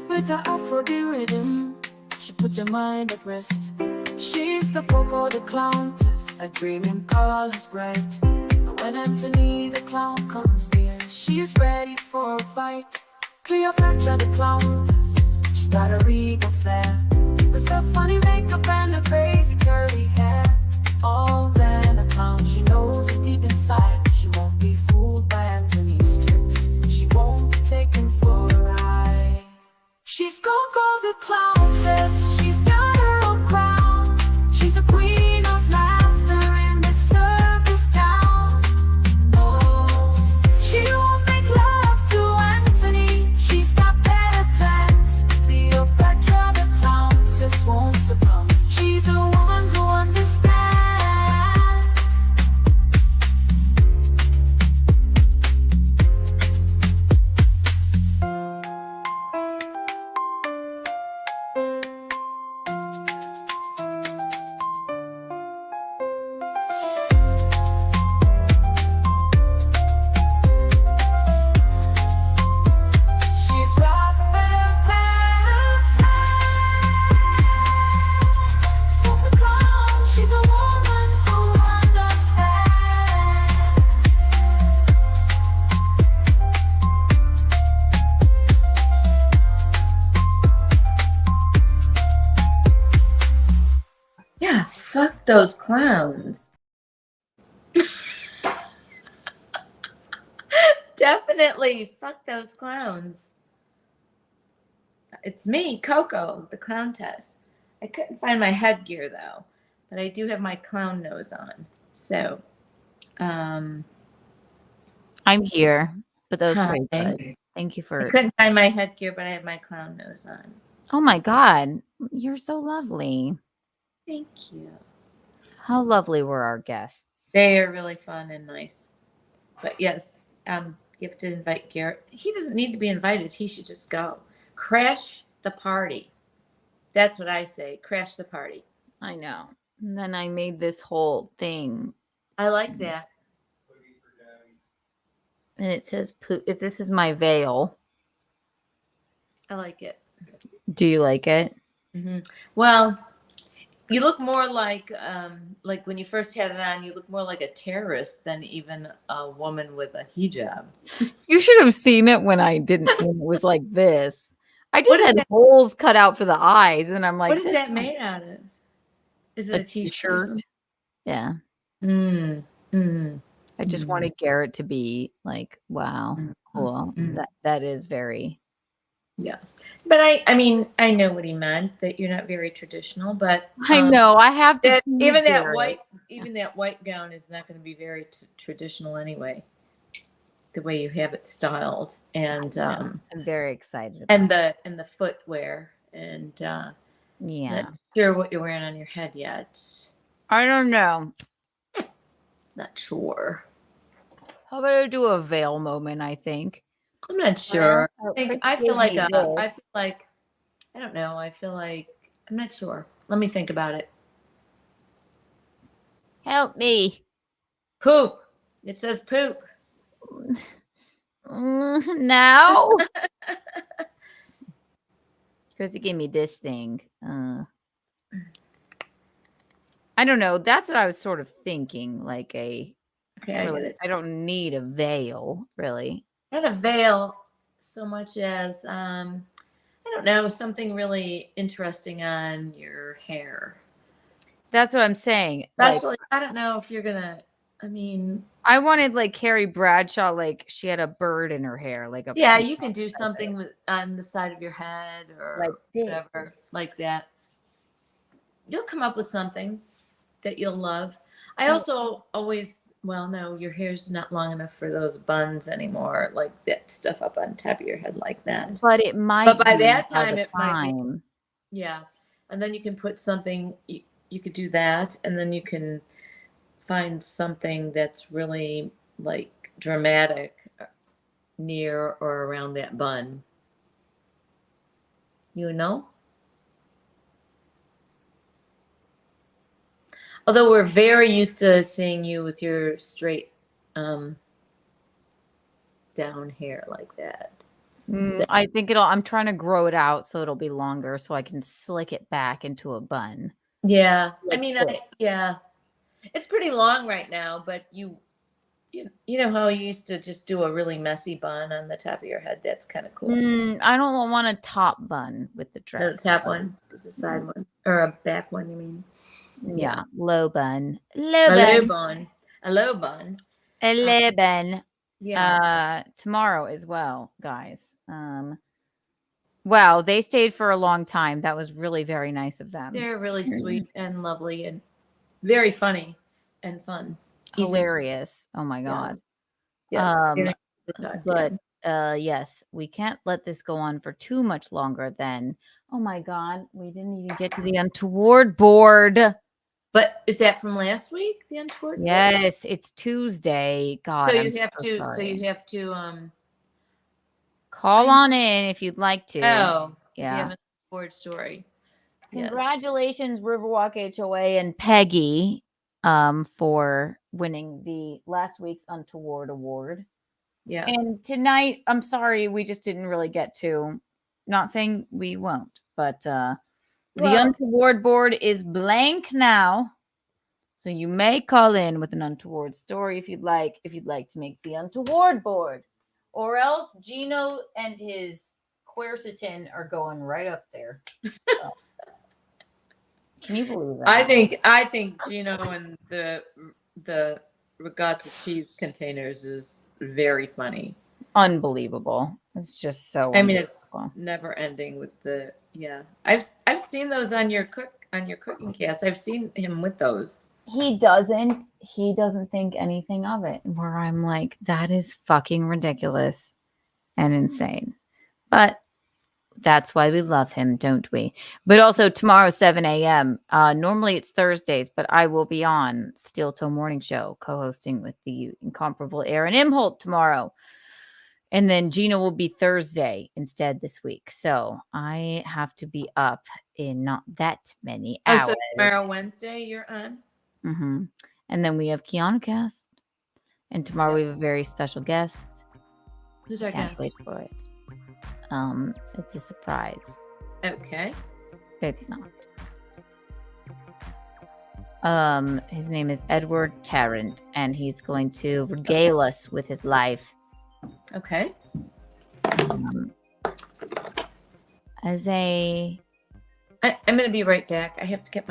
With her Afro-beat rhythm, she puts your mind at rest. She's the Coco the Clown Test. A dream in colors bright. And when Anthony the Clown comes near, she's ready for a fight. Cleopatra the Clown Test. She's got a regal flair. With her funny makeup and her crazy curly hair. All than a clown, she knows it deep inside. She won't be those clowns. Definitely fuck those clowns. It's me, Coco, the clown test. I couldn't find my headgear though, but I do have my clown nose on. So, I'm here, but that was pretty good. Thank you I for. couldn't find my headgear, but I have my clown nose on. Oh my God, you're so lovely. Thank you. How lovely were our guests? They are really fun and nice. But yes, you have to invite Garrett. He doesn't need to be invited. He should just go. Crash the party. That's what I say. Crash the party. I know. And then I made this whole thing. I like that. And it says, if this is my veil. I like it. Do you like it? Mm-hmm. Well, you look more like when you first had it on, you look more like a terrorist than even a woman with a hijab. You should have seen it when I didn't. When it was like this. I just had holes cut out for the eyes, and I'm like, what is that made out of? Is it a t-shirt? Yeah. I just wanted Garrett to be like, wow, cool. That is very. Yeah. But I mean, I know what he meant, that you're not very traditional, but I know I have to even that white gown is not going to be very traditional anyway. The way you have it styled, and I'm very excited. And the footwear, and yeah, not sure what you're wearing on your head yet. I don't know. Not sure. How about I do a veil moment? I think. I'm not sure. I feel like I don't know. I feel like I'm not sure. Let me think about it. Help me. Poop. It says poop. Now. Because he gave me this thing. I don't know. That's what I was sort of thinking. Like I don't need a veil, really. Not a veil so much as I don't know, something really interesting on your hair. That's what I'm saying. Especially, I don't know if you're gonna. I mean, I wanted like Carrie Bradshaw, like she had a bird in her hair, like a. Yeah, you can do something on the side of your head or like this. Whatever, like that. You'll come up with something that you'll love. I also always. Well, no, your hair's not long enough for those buns anymore, like that stuff up on top of your head like that. But it might. But by that time, it might be. Yeah, and then you can put something. You could do that, and then you can find something that's really like dramatic near or around that bun. You know? Although we're very used to seeing you with your straight down hair like that. I think I'm trying to grow it out so it'll be longer so I can slick it back into a bun. Yeah. Like I mean, yeah. It's pretty long right now, but you know how you used to just do a really messy bun on the top of your head? That's kind of cool. I don't want a top bun with the dress. The top one, just a side one or a back one, you mean? Yeah, low bun. A low bun. Yeah. Tomorrow as well, guys. Wow, they stayed for a long time. That was really very nice of them. They're really sweet and lovely and very funny and fun. Hilarious. Oh my God. Yes. But yes, we can't let this go on for too much longer then. Oh my God, we didn't even get to the Untoward board. But is that from last week? The Untoward? Yes, it's Tuesday. God. So you have to call on in if you'd like to. Oh, yeah. You have an Untoward story. Congratulations, Riverwalk HOA and Peggy, for winning the last week's Untoward award. Yeah. And tonight, I'm sorry, we just didn't really get to. Not saying we won't, but the Untoward board is blank now. So you may call in with an Untoward story if you'd like to make the Untoward board. Or else Gino and his quercetin are going right up there. So. Can you believe that? I think Gino and the regatta cheese containers is very funny. Unbelievable. It's just so. I mean, it's never ending with the I've seen those on your cooking cast. I've seen him with those. He doesn't think anything of it. Where I'm like, that is fucking ridiculous and insane. But that's why we love him, don't we? But also tomorrow, 7 a.m. Normally it's Thursdays, but I will be on Steel Toe Morning Show, co-hosting with the incomparable Aaron Imholt tomorrow. And then Gino will be Thursday instead this week. So I have to be up in not that many hours. So tomorrow, Wednesday, you're on? Mm-hmm. And then we have Keanu Cast. And tomorrow we have a very special guest. Who's our Can't guest? wait for it. It's a surprise. Okay. It's not. His name is Edward Tarrant, and he's going to regale us with his life. Okay. I'm gonna be right back. I have to get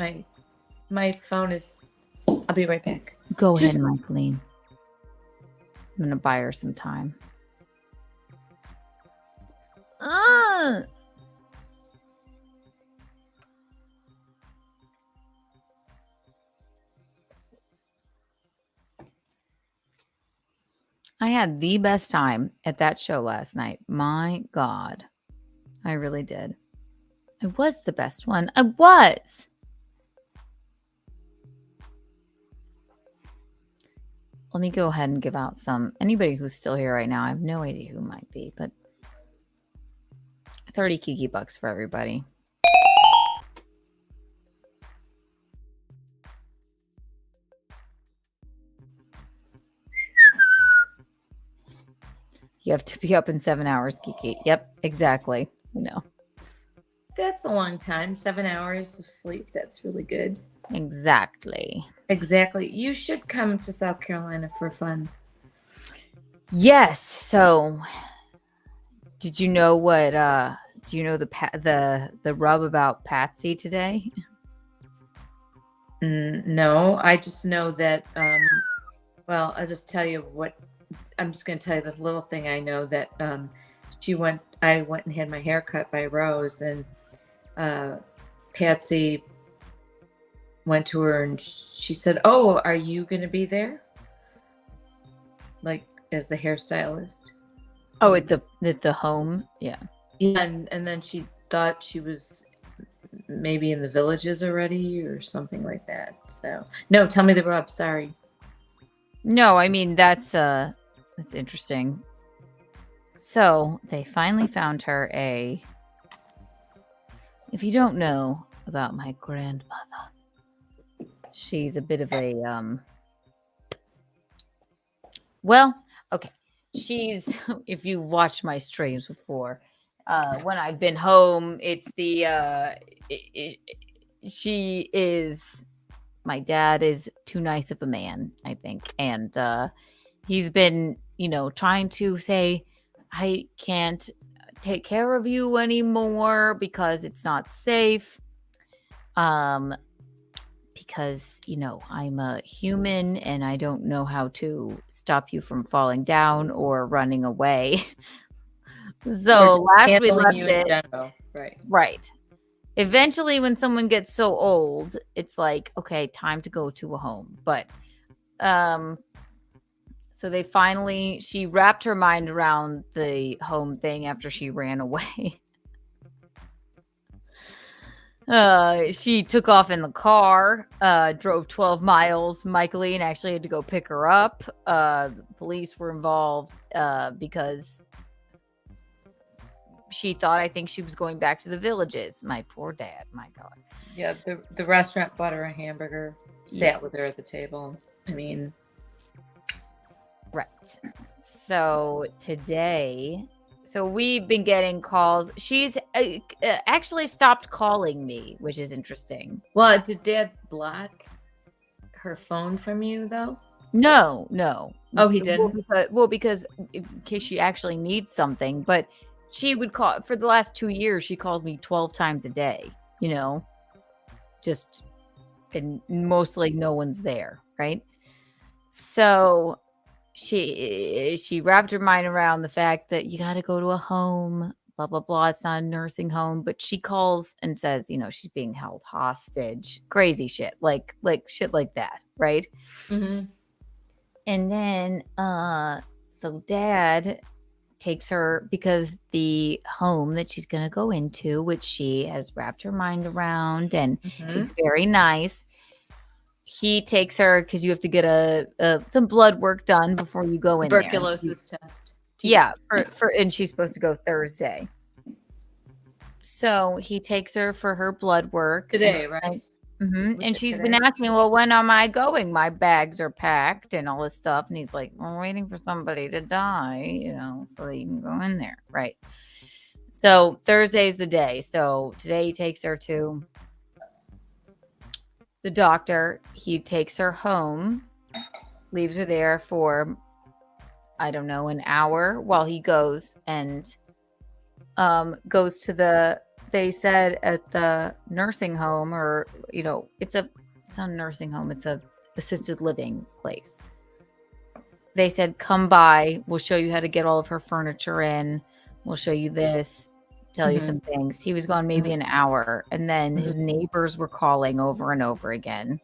my phone is. I'll be right back. Go ahead, Michaeline. I'm gonna buy her some time. I had the best time at that show last night. My God. I really did. It was the best one. I was. Let me go ahead and give out some. Anybody who's still here right now, I have no idea who might be, but 30 Kiki bucks for everybody. You have to be up in 7 hours, Kiki. Yep, exactly. No. That's a long time. 7 hours of sleep. That's really good. Exactly. Exactly. You should come to South Carolina for fun. Yes. So, did you know what? Do you know the rub about Patsy today? No, I just know that. Well, I'll just tell you what. I'm just going to tell you this little thing I know that I went and had my hair cut by Rose, and Patsy went to her and she said, "Oh, are you going to be there?" Like as the hairstylist. Oh, at the home? Yeah. Yeah, and then she thought she was maybe in the Villages already or something like that. So, no, tell me the rub. Sorry. No, I mean that's interesting. So they finally found her if you don't know about my grandmother, she's a bit of a well, okay. She's, if you watched my streams before, when I've been home, it's she is, my dad is too nice of a man, I think. And he's been, trying to say, I can't take care of you anymore because it's not safe. Because, I'm a human and I don't know how to stop you from falling down or running away. So last we left it. Right. Eventually, when someone gets so old, it's like, okay, time to go to a home. But so she wrapped her mind around the home thing after she ran away. She took off in the car, drove 12 miles. Michaeline actually had to go pick her up. The police were involved because she thought, I think she was going back to the Villages. My poor dad, my God. Yeah, the restaurant bought her a hamburger, sat with her at the table. I mean. Right. So today, we've been getting calls. She's actually stopped calling me, which is interesting. Well, did Dad block her phone from you, though? No. Oh, he didn't? Well, because in case she actually needs something. But she would call, for the last 2 years, she calls me 12 times a day, just, and mostly no one's there, right? So she wrapped her mind around the fact that you got to go to a home, blah, blah, blah. It's not a nursing home, but she calls and says, she's being held hostage, crazy shit, like shit like that. Right. Mm-hmm. And then, so dad takes her, because the home that she's going to go into, which she has wrapped her mind around and is very nice. He takes her because you have to get some blood work done before you go in there. Tuberculosis test. Yeah, and she's supposed to go Thursday. So he takes her for her blood work today, right? Mm-hmm. And she's been asking, well, when am I going? My bags are packed and all this stuff. And he's like, we're waiting for somebody to die, so that you can go in there, right? So Thursday's the day. So today he takes her to the doctor. He takes her home, leaves her there for, I don't know, an hour while he goes and goes to they said at the nursing home, or, it's not a nursing home, it's a assisted living place. They said, come by, we'll show you how to get all of her furniture in. We'll show you this, tell you some things. He was gone maybe an hour, and then his neighbors were calling over and over again.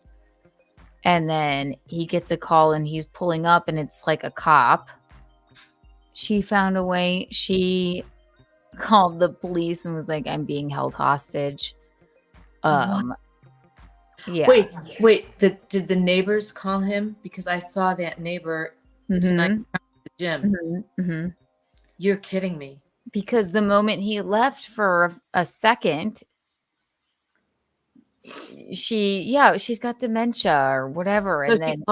And then he gets a call and he's pulling up and it's like a cop. She found a way. She called the police and was like, I'm being held hostage. Yeah. Wait, did the neighbors call him? Because I saw that neighbor tonight at the gym. You're kidding me. Because the moment he left for a second, she's got dementia or whatever. So and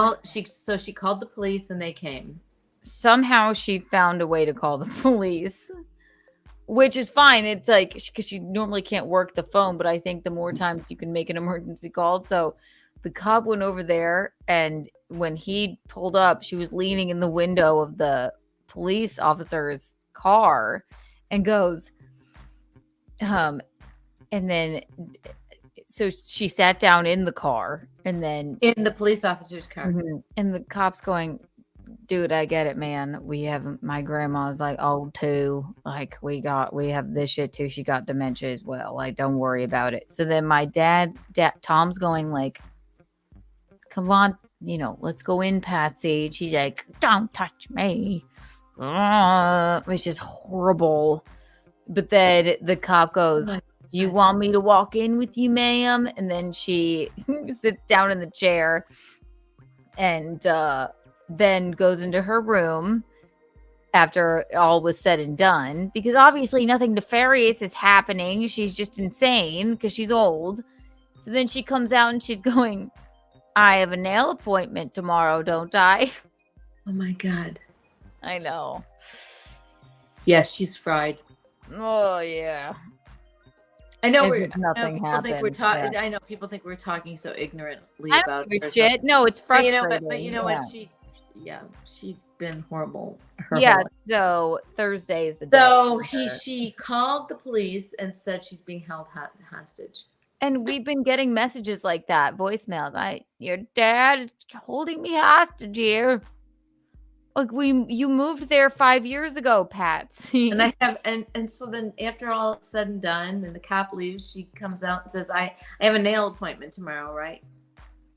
she called the police and they came. Somehow she found a way to call the police, which is fine. It's like, because she normally can't work the phone, but I think the more times you can make an emergency call. So the cop went over there, and when he pulled up, she was leaning in the window of the police officer's car and goes, and then, so she sat down in the car, and then in the police officer's car, and the cop's going, dude, I get it, man. My grandma's like old too. Like we have this shit too. She got dementia as well. Like, don't worry about it. So then my dad, Tom's going like, come on, let's go in, Patsy. She's like, don't touch me. Which is horrible. But then the cop goes, do you want me to walk in with you, ma'am? And then she sits down in the chair and then goes into her room after all was said and done, because obviously nothing nefarious is happening. She's just insane because she's old. So then she comes out and she's going, I have a nail appointment tomorrow, don't I? Oh my God. I know. Yes, she's fried. Oh yeah. I know nothing happened. I know people think we're talking so ignorantly about her. Shit. No, it's frustrating. But you know what? She's been horrible. So Thursday is the day. So she called the police and said she's being held hostage. And we've been getting messages like that, voicemails. Your dad is holding me hostage here. Like you moved there 5 years ago, Patsy. And I have, and so then after all is said and done, and the cop leaves, she comes out and says, I have a nail appointment tomorrow, right?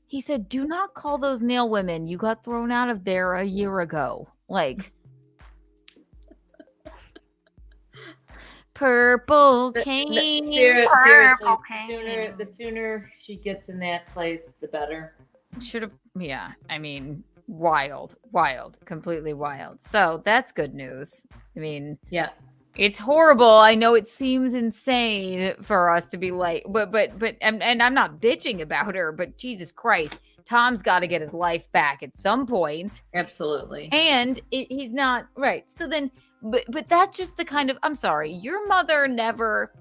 He said, do not call those nail women. You got thrown out of there a year ago. Like, purple cane. Seriously, the sooner she gets in that place, the better. Should have, yeah. I mean, wild, completely wild. So that's good news. I mean, yeah. It's horrible. I know it seems insane for us to be like, but, and I'm not bitching about her, but Jesus Christ, Tom's got to get his life back at some point. Absolutely. And he's not right. So then, but that's just the kind of, I'm sorry, your mother never,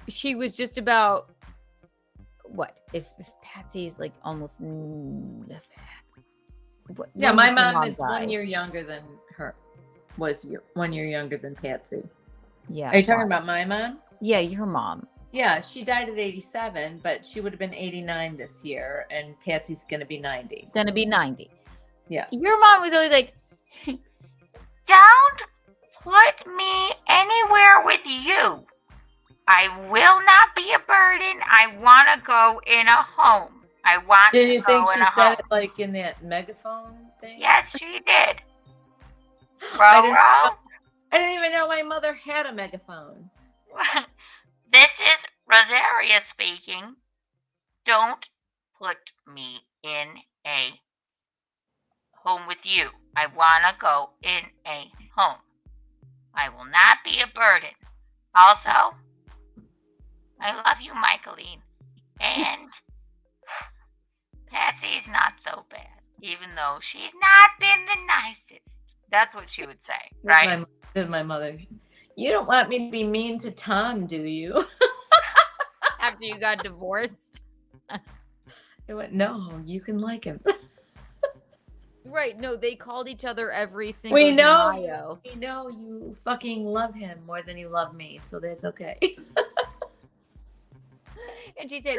she was just about, what? If Patsy's like almost, yeah, my mom is 1 year younger than her. Was 1 year younger than Patsy. Yeah. Are you talking about my mom? Yeah, your mom. Yeah, she died at 87, but she would have been 89 this year, and Patsy's gonna be 90. Gonna be 90. Yeah. Your mom was always like, Don't put me anywhere with you. I will not be a burden. I want to go in a home. I want Did to you go think in she a said home. it like in that megaphone thing? Yes, she did. I didn't even know my mother had a megaphone. This is Rosaria speaking. Don't put me in a home with you. I want to go in a home. I will not be a burden. Also, I love you, Michaeline. And Patsy's not so bad, even though she's not been the nicest. That's what she would say, right? My mother. You don't want me to be mean to Tom, do you? after you got divorced. I went, no, you can like him. Right. No, they called each other every single We know, Mayo. we know you fucking love him more than you love me, so that's okay. And she said,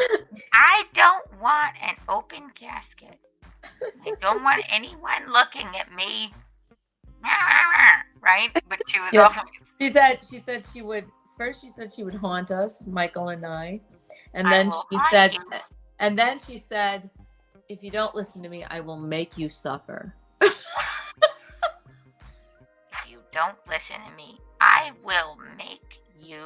I don't want an open casket. I don't want anyone looking at me. Right? But she was Yeah. always, She said she would first she said she would haunt us, Michael and I. And I then will she haunt said you. and then she said, if you don't listen to me, I will make you suffer. If you don't listen to me, I will make you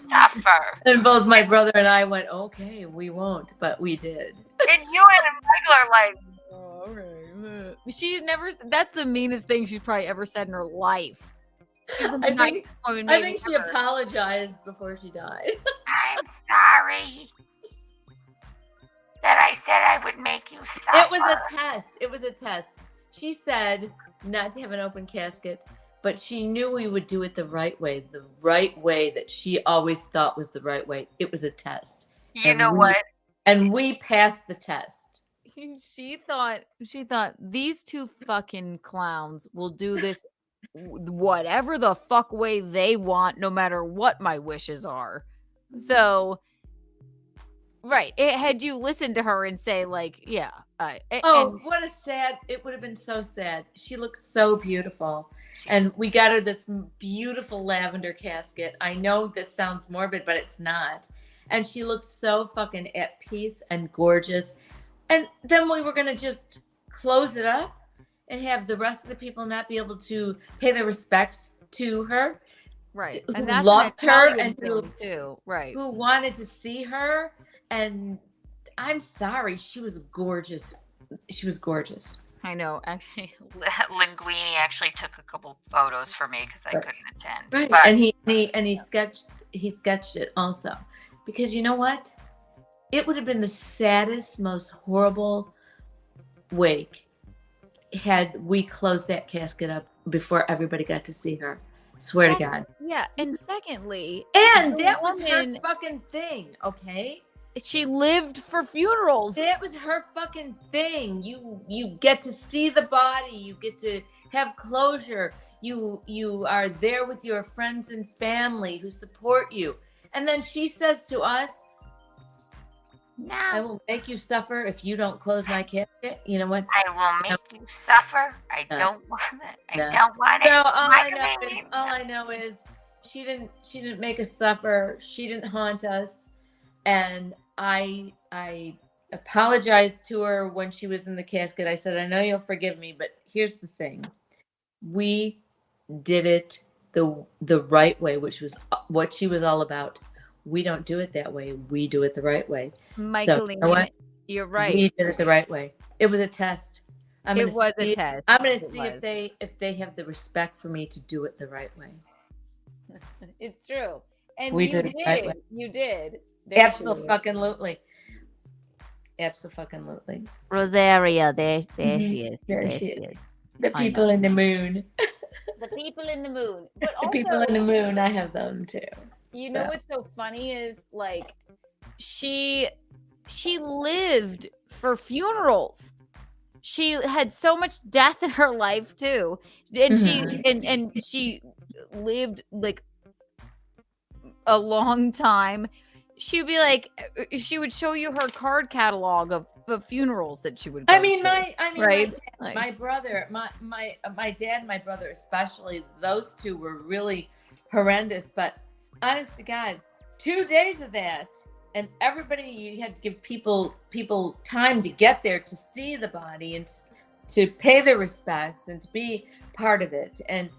suffer. And both my brother and I went, okay, we won't, but we did. And you and Michael are like, oh, okay. She's never, that's the meanest thing she's probably ever said in her life. I think she apologized before she died. I'm sorry that I said I would make you suffer. It was a test. It was a test. She said not to have an open casket, but she knew we would do it the right way that she always thought was the right way. It was a test. You know what? And we passed the test. She thought these two fucking clowns will do this whatever the fuck way they want, no matter what my wishes are. So, right. Had you listened to her and say, like, yeah. What a sad, it would have been so sad. She looks so beautiful. And we got her this beautiful lavender casket. I know this sounds morbid, but it's not. And she looked so fucking at peace and gorgeous. And then we were going to just close it up and have the rest of the people not be able to pay their respects to her. Right. Who And that's loved an her Italian and thing too. Right. who wanted to see her. And I'm sorry, she was gorgeous. She was gorgeous. I know. Actually, Linguini actually took a couple photos for me because I couldn't attend. Right. But And he sketched it also. Because you know what? It would have been the saddest, most horrible wake had we closed that casket up before everybody got to see her. Swear to God. Yeah. And secondly, And the that was her woman- fucking thing, okay? she lived for funerals. That was her fucking thing. You get to see the body. You get to have closure. You are there with your friends and family who support you. And then she says to us, I will make you suffer if you don't close my casket. You know what? I will make you suffer. I don't want it. I don't want it. No, all Michaeline. I know is she didn't make us suffer. She didn't haunt us. And I apologized to her when she was in the casket. I said, I know you'll forgive me, but here's the thing. We did it the right way, which was what she was all about. We don't do it that way. We do it the right way. Michaeline, So, you know what? you're right. We did it the right way. It was a test. It was a test. I'm going to It see was. if they have the respect for me to do it the right way. It's true. And We you did did. it right way. You did. There she is. Absolutely. Absolutely. Rosaria, there she is. There she is. The I people know. in the moon. The people in the moon. But The also, people in the moon, I have them too. you know what's so funny is like she lived for funerals. She had so much death in her life too. And she lived like a long time. she would be like, she would show you her card catalog of funerals that she would go I mean, to, my right? dad, my brother, my dad and my brother especially, those two were really horrendous. But honest to God, 2 days of that, and everybody, you had to give people time to get there to see the body and to pay their respects and to be part of it and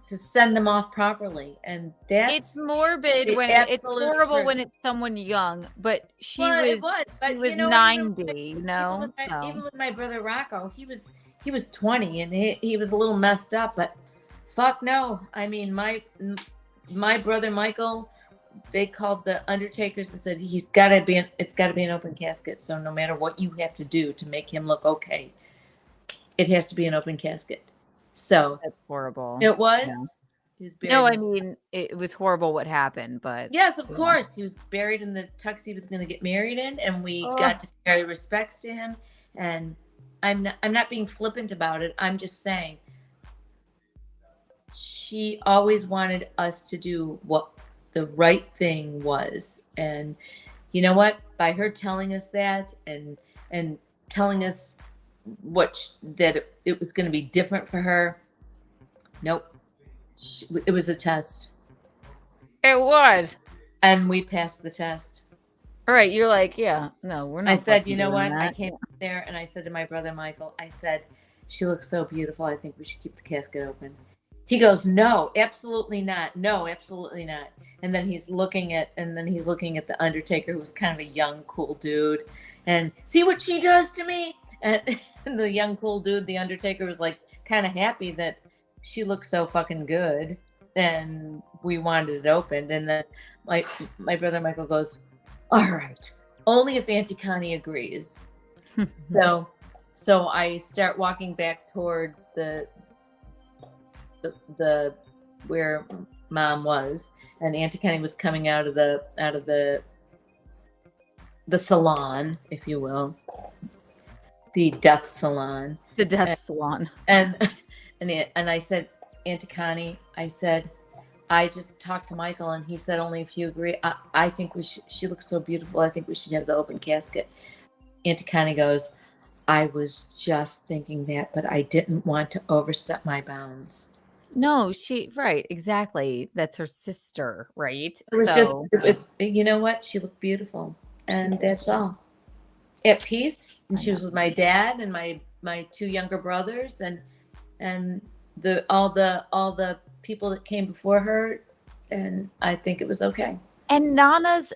to send them off properly. And that's it's morbid when it's horrible when it's someone young, but she was 90, even with my brother Rocco, he was 20 and he was a little messed up, but fuck no. I mean, my brother Michael, they called the undertakers and said it's got to be an open casket. So no matter what you have to do to make him look okay, it has to be an open casket. So that's horrible. It was. Yeah. He was buried. No, I mean it was horrible what happened, but yes, of course, he was buried in the tux he was going to get married in, and we got to pay respects to him. And I'm not being flippant about it. I'm just saying she always wanted us to do what the right thing was, and you know what? By her telling us that and telling us that it was going to be different for her. Nope. It was a test. It was. And we passed the test. All right. You're like, yeah, no, we're not. I said, you know what? I came there and I said to my brother, Michael, I said, she looks so beautiful. I think we should keep the casket open. He goes, no, absolutely not. No, absolutely not. And then he's looking at the undertaker, who was kind of a young, cool dude. And see what she does to me? And the young, cool dude, the undertaker, was like kind of happy that she looked so fucking good. And we wanted it opened. And then my brother Michael goes, all right, only if Auntie Connie agrees. So I start walking back toward the where Mom was, and Auntie Connie was coming out of the salon, if you will. The death salon. The death salon. And I said, Auntie Connie, I said, I just talked to Michael and he said only if you agree. I think she looks so beautiful. I think we should have the open casket. Auntie Connie goes, I was just thinking that, but I didn't want to overstep my bounds. No, right, exactly. That's her sister, right? It was you know what? She looked beautiful. And that's all. At peace. And she was with my dad and my two younger brothers and all the people that came before her, and I think it was okay. And Nana's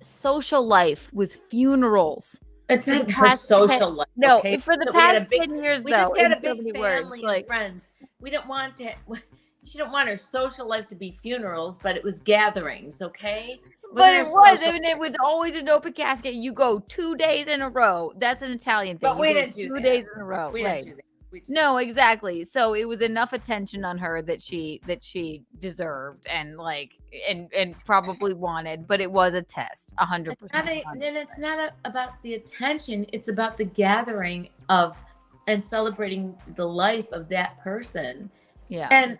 social life was funerals. It's not her social life. No, okay? for the past 10 years, we though. We just had a big family and friends. We didn't want to. She didn't want her social life to be funerals, but it was gatherings, okay? But it was. I mean, it was always an open casket. You go 2 days in a row. That's an Italian thing. But we didn't do that. 2 days in a row. We didn't do that. No, exactly. So it was enough attention on her that she deserved and probably wanted, but it was a test, 100%. And it's not about the attention; it's about the gathering of and celebrating the life of that person. Yeah. And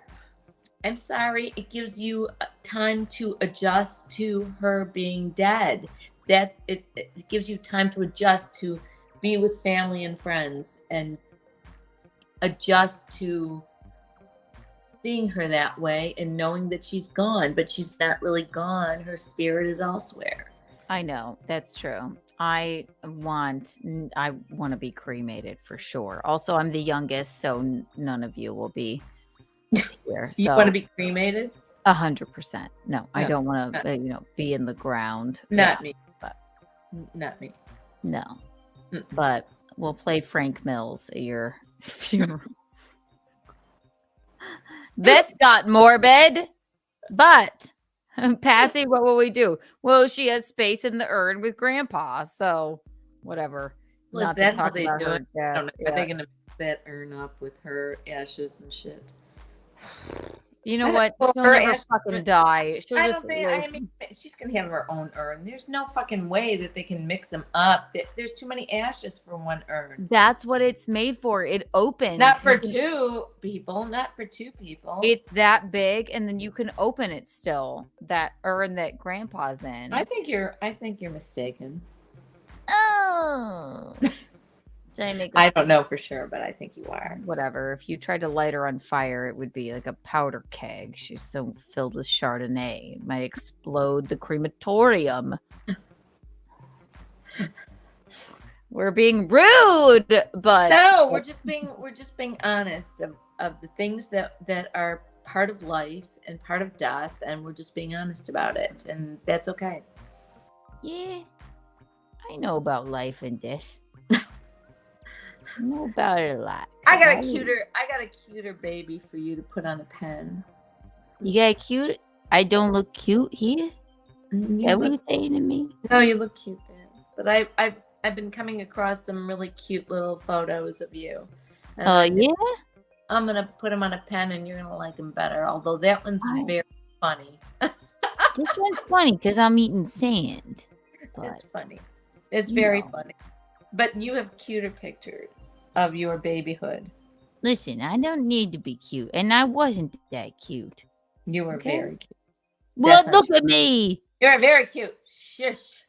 I'm sorry, it gives you time to adjust to her being dead. It gives you time to adjust to be with family and friends and adjust to seeing her that way and knowing that she's gone, but she's not really gone. Her spirit is elsewhere. I know, that's true. I want to be cremated for sure. Also, I'm the youngest, so none of you will be here. You want to be cremated? 100%. No, I don't want to be in the ground. Not me. No. But we'll play Frank Mills at your funeral. This got morbid, but Patsy, what will we do? Well, she has space in the urn with Grandpa, so whatever. Well, is that how they do it? Are they going to mix that urn up with her ashes and shit? You know what? She'll her never ashes- fucking die. She'll I just don't think. like, I mean, she's gonna have her own urn. There's no fucking way that they can mix them up. There's too many ashes for one urn. that's what it's made for. It opens. Not for You can- two people. Not for two people. It's that big, and then you can open it still. That urn that Grandpa's in. I think you're mistaken. Oh. Did I make? I don't know for sure, but I think you are. Whatever. If you tried to light her on fire, it would be like a powder keg. She's so filled with Chardonnay, it might explode the crematorium. We're being rude, but No, we're just being honest of the things that are part of life and part of death, and we're just being honest about it, and that's okay. yeah, I know about life and death. I know about it a lot. I got a cuter baby for you to put on a pen. You got cute? I don't look cute here? Is that what you're saying to me? No, you look cute there. But I've been coming across some really cute little photos of you. And Yeah? I'm gonna put them on a pen, and you're gonna like them better. Although that one's very funny. This one's funny because I'm eating sand. It's funny. It's very funny. But you have cuter pictures of your babyhood. Listen, I don't need to be cute, and I wasn't that cute. You were very cute. Well, That's not look at me. You're very cute. Shush.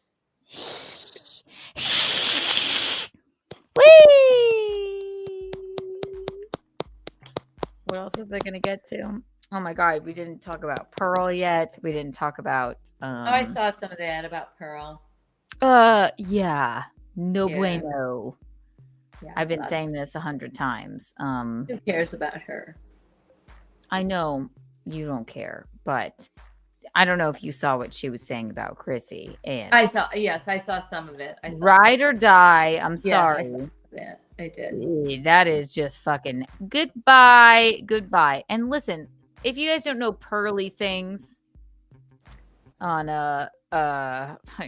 Whee! What else was I gonna get to? Oh my god, we didn't talk about Pearl yet. We didn't talk about I saw some of that about Pearl. yeah. No Yeah. bueno. Yeah, I've I been saw saying this 100 times. Who cares about her? I know you don't care, but I don't know if you saw what she was saying about Chrissy. And I saw some of it. I saw ride or die. I'm Yeah, I sorry. saw that. I did. That is just fucking goodbye. And listen, if you guys don't know Pearly things on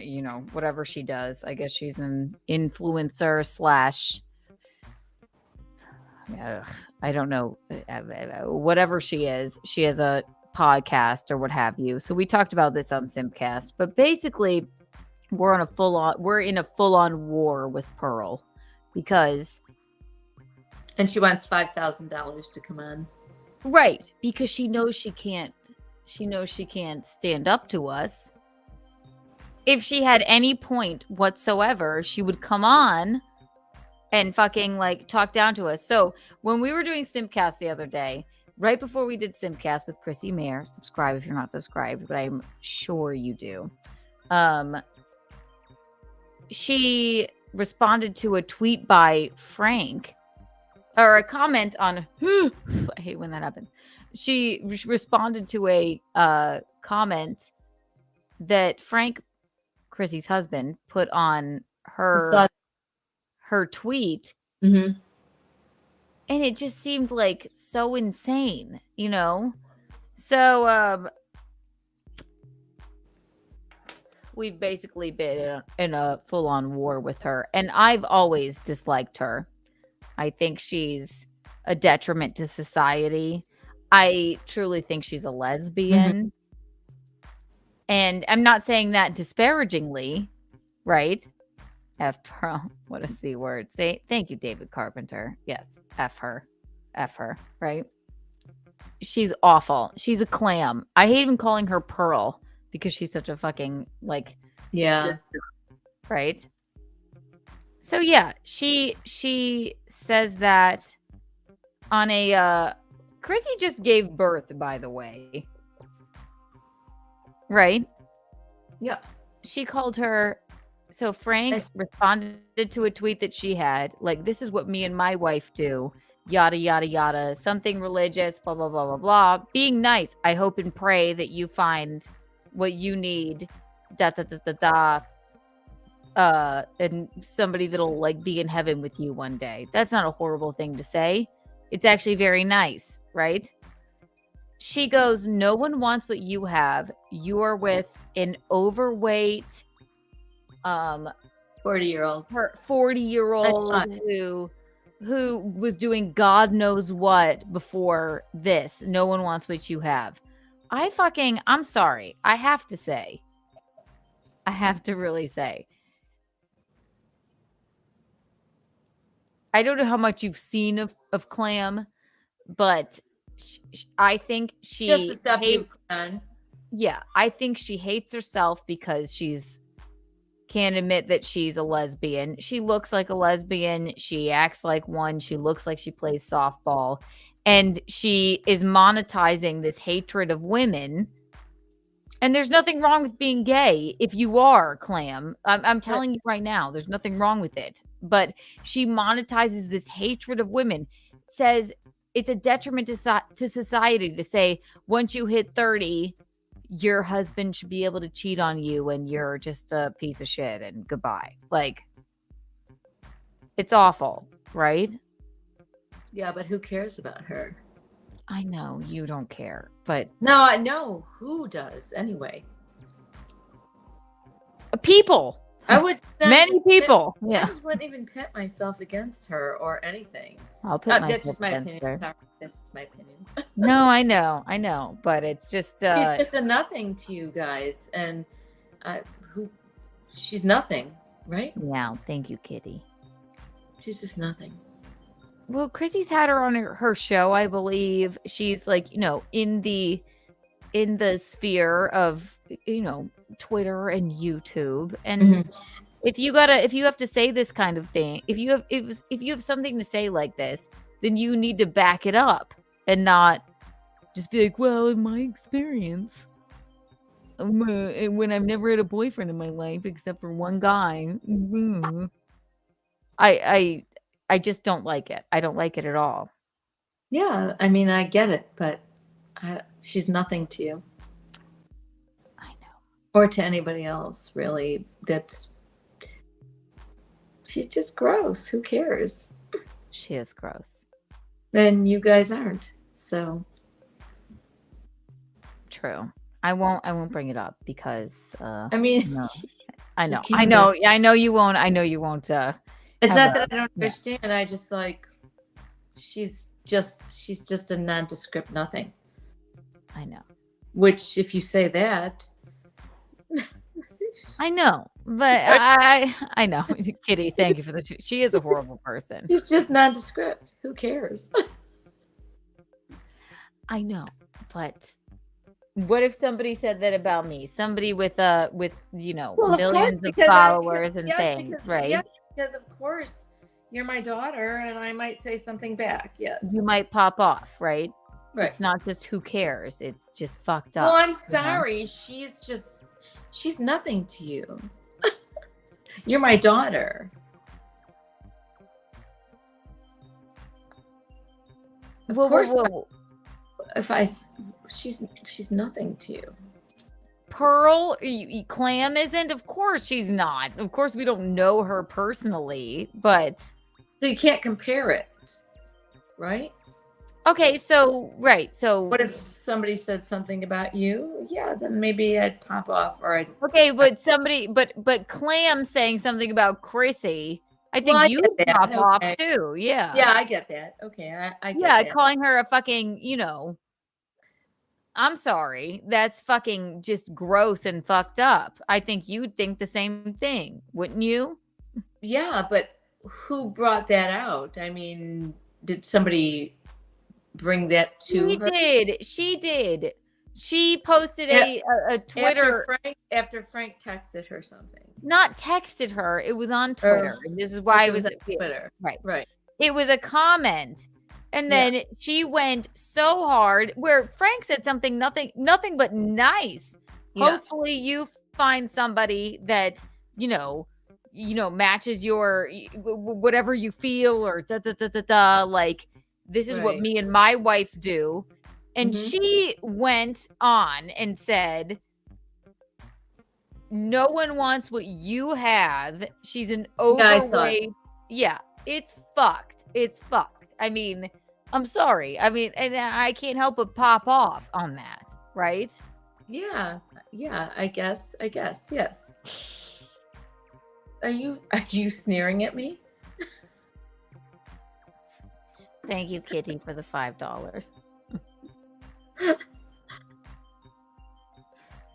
you know, whatever she does, I guess she's an influencer slash I don't know, whatever she is. She has a podcast or what have you. So we talked about this on Simpcast, but basically we're in a full on war with Pearl because And she wants $5,000 to come on. right, because she knows she can't stand up to us. If she had any point whatsoever, she would come on and fucking like talk down to us. So when we were doing Simpcast the other day, right before we did Simpcast with Chrissy Mayer, subscribe if you're not subscribed, but I'm sure you do. She responded to a tweet by Frank, or a comment on I hate when that happens. She responded to a comment that Frank, Chrissy's husband, put on her tweet. Mm-hmm. And it just seemed like so insane, you know? So we've basically been in a full-on war with her. And I've always disliked her. I think she's a detriment to society. I truly think she's a lesbian. Mm-hmm. And I'm not saying that disparagingly, right? F Pearl. What a C word. Say thank you, David Carpenter. Yes. F her, right? She's awful. She's a clam. I hate even calling her Pearl because she's such a fucking like right? So yeah, she says that on a Chrissy just gave birth, by the way. Right? Yeah. She called her. So Frank responded to a tweet that she had, like, this is what me and my wife do, yada, yada, yada, something religious, blah, blah, blah, blah, blah. Being nice. I hope and pray that you find what you need, da, da, da, da, da. And somebody that'll, like, be in heaven with you one day. That's not a horrible thing to say. It's actually very nice, right? She goes, no one wants what you have. You're with an overweight 40-year-old who who was doing God knows what before this. No one wants what you have. I'm sorry. I have to really say. I don't know how much you've seen of Clam, but I think she Just the stuff you've done. Yeah, I think she hates herself because can't admit that she's a lesbian. She looks like a lesbian. She acts like one. She looks like she plays softball. And she is monetizing this hatred of women. And there's nothing wrong with being gay if you are, Clam. I'm telling you right now, there's nothing wrong with it. But she monetizes this hatred of women. Says it's a detriment to society to say once you hit 30, your husband should be able to cheat on you and you're just a piece of shit and goodbye. Like, it's awful, right? Yeah, but who cares about her? I know you don't care, but no, I know who does anyway. People. Many people. I just wouldn't even pit myself against her or anything. I'll pit myself That's just my against opinion. her. Sorry, this is my opinion. No, I know, but it's just she's just a nothing to you guys, and she's nothing, right? Yeah, thank you, Kitty. She's just nothing. Well, Chrissy's had her on her show, I believe. She's like, in the sphere of, Twitter and YouTube. And if you have to say this kind of thing, if you have something to say like this, then you need to back it up and not just be like, well, in my experience, when I've never had a boyfriend in my life except for one guy, I just don't like it. I don't like it at all. Yeah, I mean, I get it, but she's nothing to you. I know. Or to anybody else, really. She's just gross. Who cares? She is gross. And you guys aren't. So true. I won't bring it up because I mean, no. I know you won't. It's not that I don't understand. I just like she's just a nondescript nothing. I know. Which, if you say that, I know, but I know, Kitty. Thank you for the. She is a horrible person. She's just nondescript. Who cares? I know, but what if somebody said that about me? Somebody with millions of followers and things, right? Yeah, because of course you're my daughter, and I might say something back. Yes, you might pop off, right? Right. It's not just who cares. It's just fucked up. Well, I'm sorry. She's nothing to you. You're my daughter. Of course. She's nothing to you. Pearl, Clam isn't. Of course she's not. Of course we don't know her personally, but so you can't compare it, right? Okay, so what if somebody said something about you? Yeah, then maybe I'd pop off, or I'd. Okay, but Clam saying something about Chrissy, I think you pop off too. Yeah. Yeah, I get that. Okay, I get that. Calling her a fucking, I'm sorry, that's fucking just gross and fucked up. I think you'd think the same thing, wouldn't you? Yeah, but who brought that out? I mean, did somebody bring that to her? She did. She posted a Twitter after Frank texted her something. Not texted her. It was on Twitter. And this is why it was on Twitter. Right. It was a comment. And then she went so hard where Frank said something nothing but nice. Yeah. Hopefully you find somebody that, matches your whatever you feel or like this is what me and my wife do. And she went on and said, no one wants what you have. She's an overweight. Yeah, it's fucked. It's fucked. I mean, I'm sorry. I mean, and I can't help but pop off on that, right? Yeah, I guess, yes. Are you sneering at me? Thank you, Kitty, for the $5.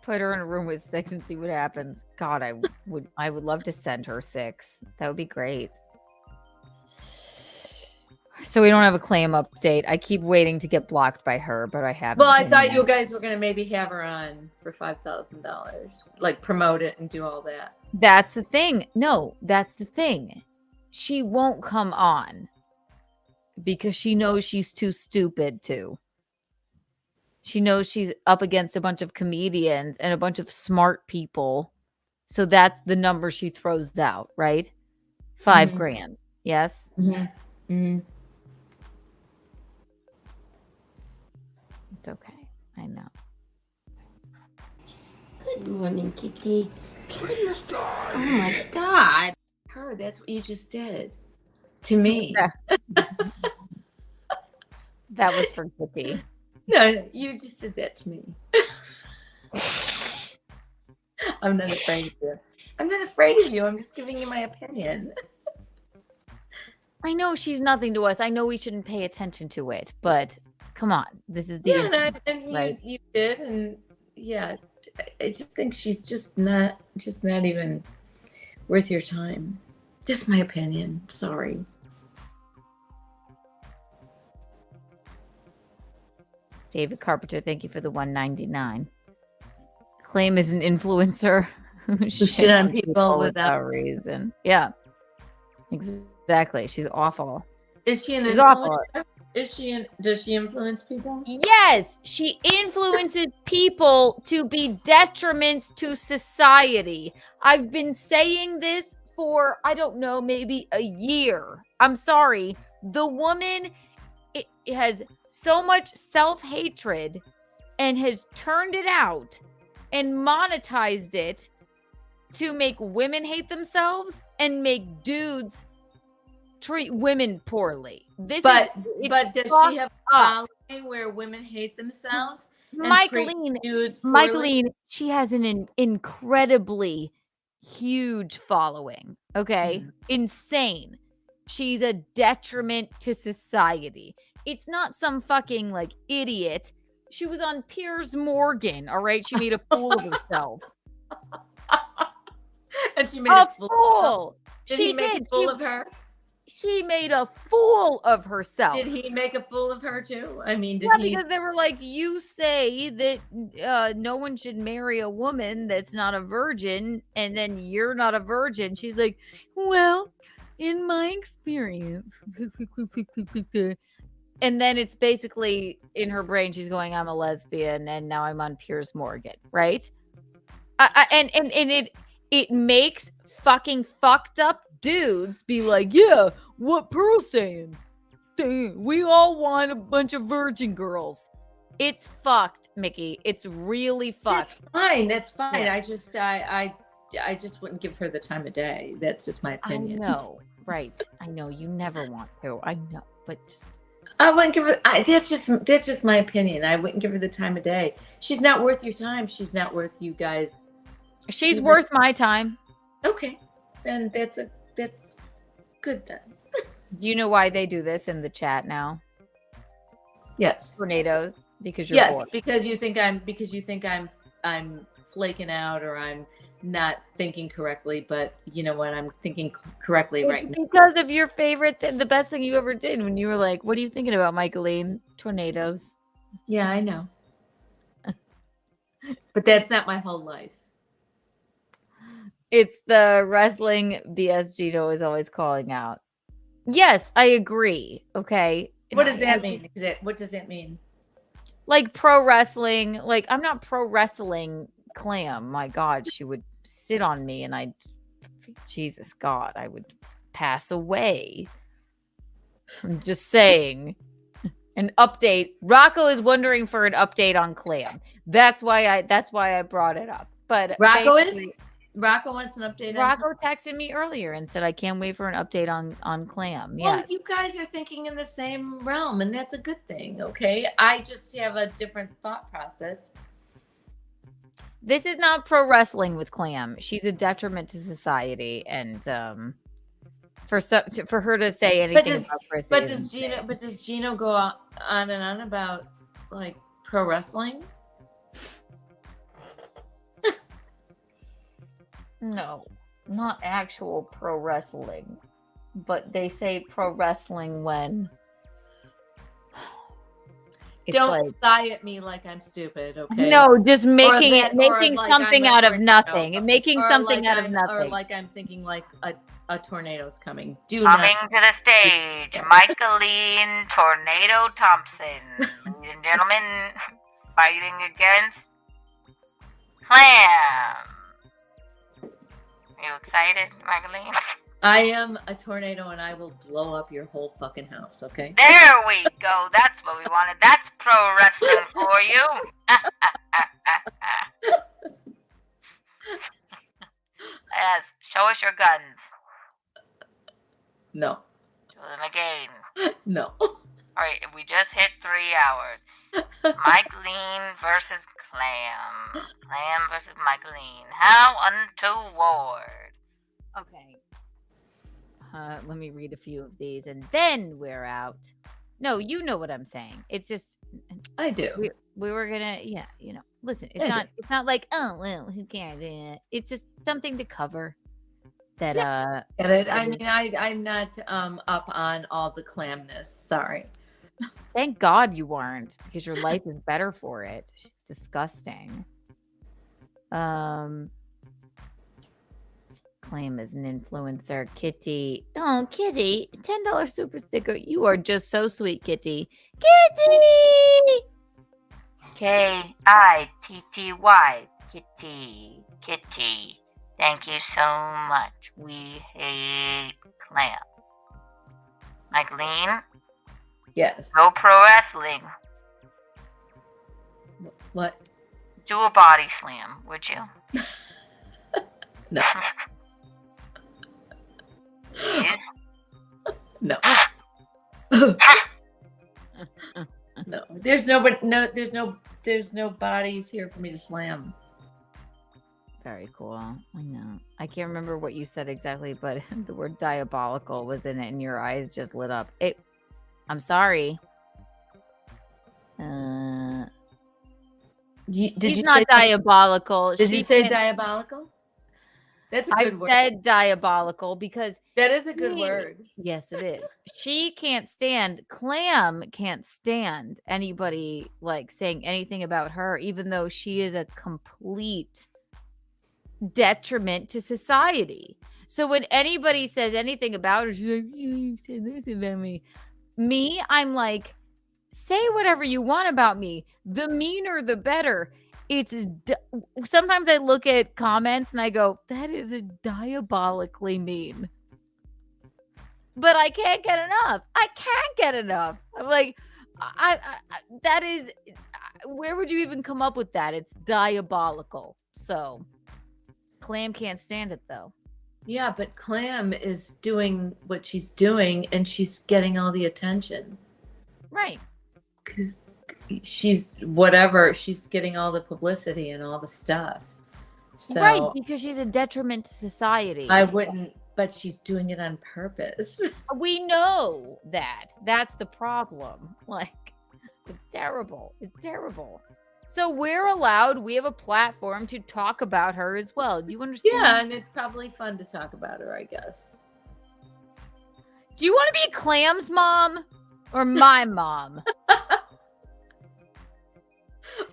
Put her in a room with 6 and see what happens. God, I would love to send her 6. That would be great. So we don't have a claim update. I keep waiting to get blocked by her, but I haven't. Well, I thought you guys were gonna maybe have her on for $5,000, like promote it and do all that. That's the thing. No, that's the thing. She won't come on because she knows she's too stupid to. She knows she's up against a bunch of comedians and a bunch of smart people. So that's the number she throws out, right? $5,000. Yes? It's okay. I know. Good morning, Kitty. Oh my God. Her, that's what you just did to me. That was for Kitty. No, you just did that to me. I'm not afraid of you. I'm not afraid of you. I'm just giving you my opinion. I know she's nothing to us. I know we shouldn't pay attention to it, but come on. This is the and you did, and yeah, I just think she's just not even worth your time. Just my opinion. Sorry. David Carpenter, thank you for the $1.99. Claim is an influencer who shit on people without reason. Yeah, exactly. She's awful. Is she an She's influencer? awful. Does she influence people? Yes, she influences people to be detriments to society. I've been saying this for, I don't know, maybe a year. I'm sorry. The woman has so much self-hatred and has turned it out and monetized it to make women hate themselves and make dudes treat women poorly. But does she have a following where women hate themselves? Michaeline, she has an incredibly huge following. Okay, insane. She's a detriment to society. It's not some fucking like idiot. She was on Piers Morgan. All right, she made a fool of herself. And she made a fool. Did he make a fool of her? She made a fool of herself. Did he make a fool of her too? I mean, because they were like, you say that no one should marry a woman that's not a virgin, and then you're not a virgin. She's like, well, in my experience. And then it's basically in her brain, she's going, I'm a lesbian, and now I'm on Piers Morgan, right? And it makes fucking fucked up dudes be like, yeah, what Pearl's saying? We all want a bunch of virgin girls. It's fucked, Mickey. It's really fucked. That's fine. Yeah. I just wouldn't give her the time of day. That's just my opinion. I know, right? I know you never want to. I know, but just I wouldn't give her. That's just my opinion. I wouldn't give her the time of day. She's not worth your time. She's not worth you guys. She's worth my time. Okay, then that's good then. Do you know why they do this in the chat now? Yes. Tornadoes. Because you're bored. Because you think I'm flaking out or I'm not thinking correctly, but you know what? I'm thinking correctly right now. Because of your favorite the best thing you ever did when you were like, what are you thinking about, Michaeline? Tornadoes. Yeah, I know. But that's not my whole life. It's the wrestling BS Gino is always calling out. Yes, I agree. Okay. What does that mean? What does that mean? Like pro wrestling. Like, I'm not pro wrestling Clam. My God, she would sit on me and Jesus God, I would pass away. I'm just saying. An update. Rocco is wondering for an update on Clam. That's why I brought it up. But Rocco wants an update. Rocco texted me earlier and said, I can't wait for an update on Clam. Well, you guys are thinking in the same realm, and that's a good thing, okay? I just have a different thought process. This is not pro wrestling with Clam. She's a detriment to society, and for her to say anything about Chris. But does Gino go on and on about like pro wrestling? No, not actual pro wrestling, but they say pro wrestling when. Don't sigh at me like I'm stupid, okay? No, just making like something I'm out of tornado, nothing. Making something like out of nothing. Or like I'm thinking like a tornado's coming. Coming to the stage, Michaeline Tornado Thompson. Ladies and gentlemen, fighting against Clam. Are you excited, Michaeline? I am a tornado and I will blow up your whole fucking house, okay? There we go. That's what we wanted. That's pro wrestling for you. Yes, show us your guns. No. Show them again. No. All right, we just hit 3 hours. Michaeline versus Clam. Clam versus Michaeline. How untoward. Okay. Let me read a few of these and then we're out. No, you know what I'm saying. It's just I do. We were gonna, listen, it's not like, oh well, who cares? It's just something to cover. That Get it? I mean, I'm not up on all the clamness. Sorry. Thank God you weren't, because your life is better for it. She's disgusting. Claim as an influencer. Kitty. Oh, Kitty. $10 super sticker. You are just so sweet, Kitty. Kitty! Kitty. Kitty. Thank you so much. We hate Clam. Michaeline? Yes. Go pro wrestling. What? Do a body slam, would you? No. No. No. There's no bodies here for me to slam. Very cool. I know. I can't remember what you said exactly, but the word diabolical was in it and your eyes just lit up. I'm sorry. She's not diabolical. Did you say diabolical? That's a good word. I said diabolical because that is a good word. Yes, it is. She can't stand, Clam can't stand anybody like saying anything about her, even though she is a complete detriment to society. So when anybody says anything about her, she's like, you said this about me. I'm like, say whatever you want about me. The meaner, the better. Sometimes I look at comments and I go, that is a diabolically mean. But I can't get enough. I'm like, that is, where would you even come up with that? It's diabolical. So Clam can't stand it though. Yeah, but Clam is doing what she's doing and she's getting all the attention. Right. Because she's getting all the publicity and all the stuff. So right, because she's a detriment to society. I wouldn't, but she's doing it on purpose. We know that. That's the problem. Like, it's terrible. So we're allowed, we have a platform to talk about her as well. Do you understand? Yeah, and it's probably fun to talk about her, I guess. Do you want to be Clam's mom or my mom?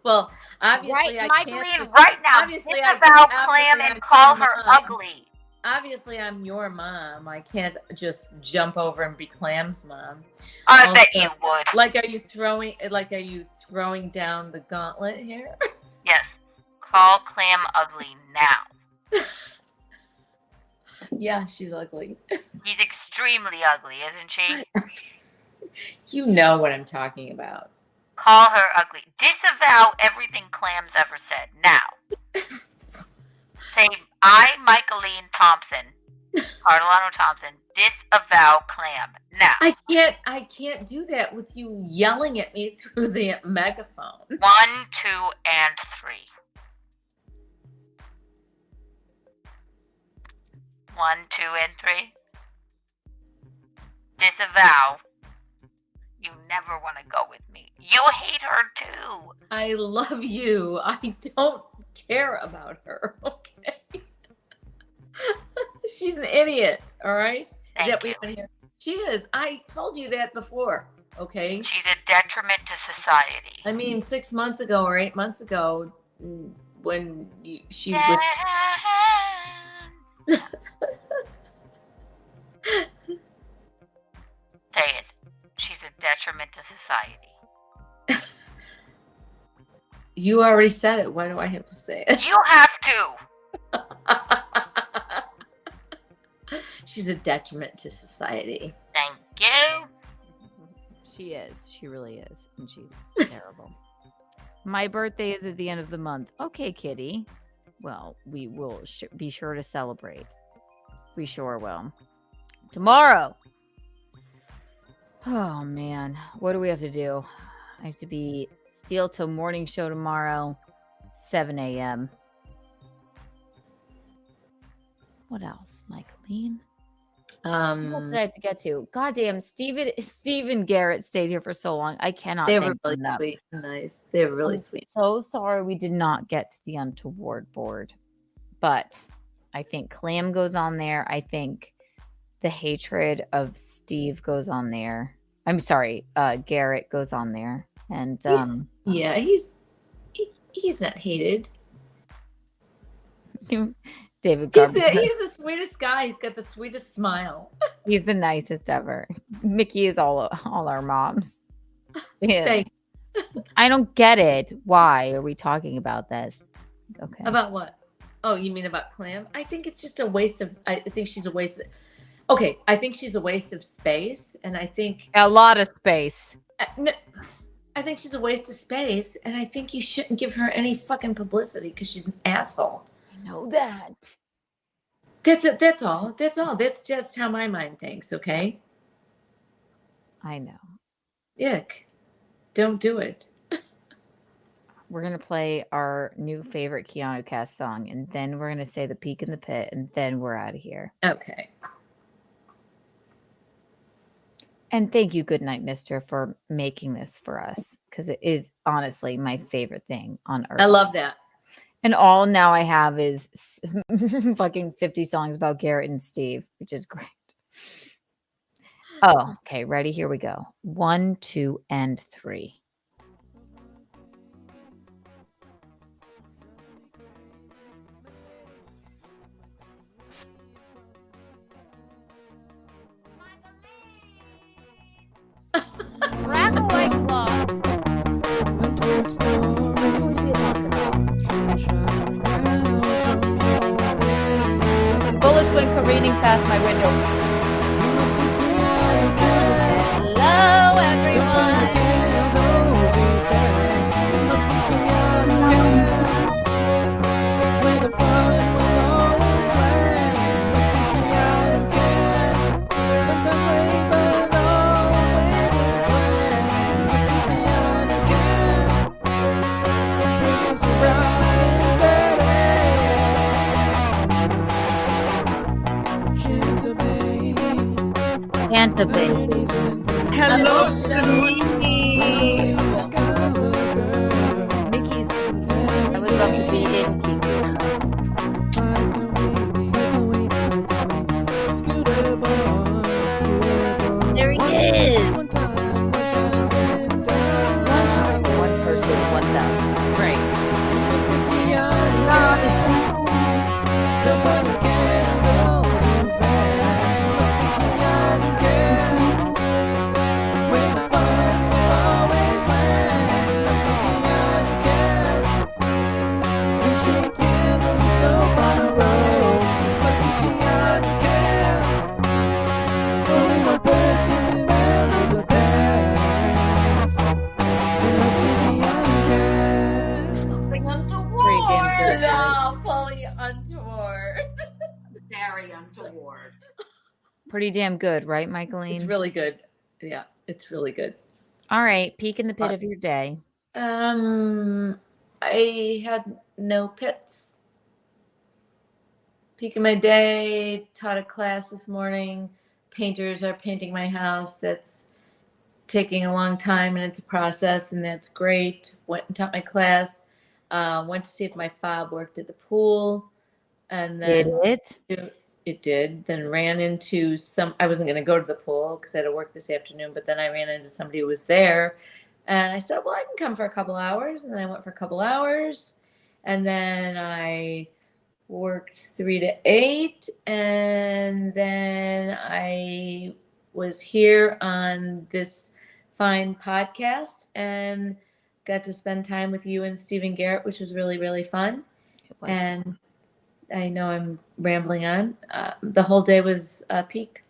Well, obviously, Michaeline, right now, obviously, think about Clam and call her ugly. Obviously, I'm your mom. I can't just jump over and be Clam's mom. I bet you would. Like, are you throwing down the gauntlet here? Yes. Call Clam ugly now. Yeah, she's ugly. He's extremely ugly, isn't she? You know what I'm talking about. Call her ugly. Disavow everything Clam's ever said. Now. Say, I, Michaeline Thompson, Cardellano Thompson, disavow Clam. Now. I can't do that with you yelling at me through the megaphone. 1, 2, and 3. 1, 2, and 3. disavow. You never want to go with me. You hate her too. I love you. I don't care about her. Okay. She's an idiot. All right. Is that what you want to hear? She is. I told you that before. Okay. She's a detriment to society. I mean, 6 months ago or 8 months ago, when she was. Say it. She's a detriment to society. You already said it. Why do I have to say it? You have to. She's a detriment to society. Thank you. She is. She really is. And she's terrible. My birthday is at the end of the month. Okay, kitty. Well, we will be sure to celebrate. We sure will. Tomorrow. Oh, man. What do we have to do? I have to be Steel Toe morning show tomorrow, 7 a.m. What else, Michaeline? What did I have to get to? Goddamn, Steve and Garrett stayed here for so long. I cannot. They were really sweet and nice. They were really sweet. So sorry we did not get to the Untoward board, but I think Clam goes on there. I think the hatred of Steve goes on there. I'm sorry, Garrett goes on there, and yeah, he's not hated. David, he's the sweetest guy. He's got the sweetest smile. He's the nicest ever. Mickey is all our moms. Yeah. Thanks. I don't get it. Why are we talking about this? Okay. About what? Oh, you mean about Clam? I think it's just a waste of. I think she's a waste. Okay, I think she's a waste of space, and I think a lot of space. No, I think she's a waste of space, and I think you shouldn't give her any fucking publicity because she's an asshole. I know that. That's it. That's all. That's all. That's just how my mind thinks. Okay. I know. Ick. Don't do it. We're gonna play our new favorite Keanu Cast song, and then we're gonna say the peak in the pit, and then we're out of here. Okay. And thank you, Goodnight Mister, for making this for us, because it is honestly my favorite thing on earth. I love that. And all now I have is fucking 50 songs about Garrett and Steve, which is great. Oh, okay. Ready? Here we go. 1, 2, and 3. Rack-a-white claw. Bullets went careening past my window. Hello, everyone. Santa baby. Hello, Mickey's. I would love to be in Kiki. There he is. One time for one person, 1,000. Great. Very untoward. Pretty damn good, right, Michaeline? It's really good. Yeah, it's really good. All right, peek in the pit of your day. I had no pits. Peak of my day, taught a class this morning, painters are painting my house. That's taking a long time, and it's a process, and that's great. Went and taught my class. Went to see if my fob worked at the pool, and then it did. Then ran into some. I wasn't going to go to the pool because I had to work this afternoon, but then I ran into somebody who was there, and I said, "Well, I can come for a couple hours." And then I went for a couple hours, and then I worked 3 to 8, and then I was here on this fine podcast and got to spend time with you and Steve and Garrett, which was really, really fun. And I know I'm rambling on. The whole day was a peak.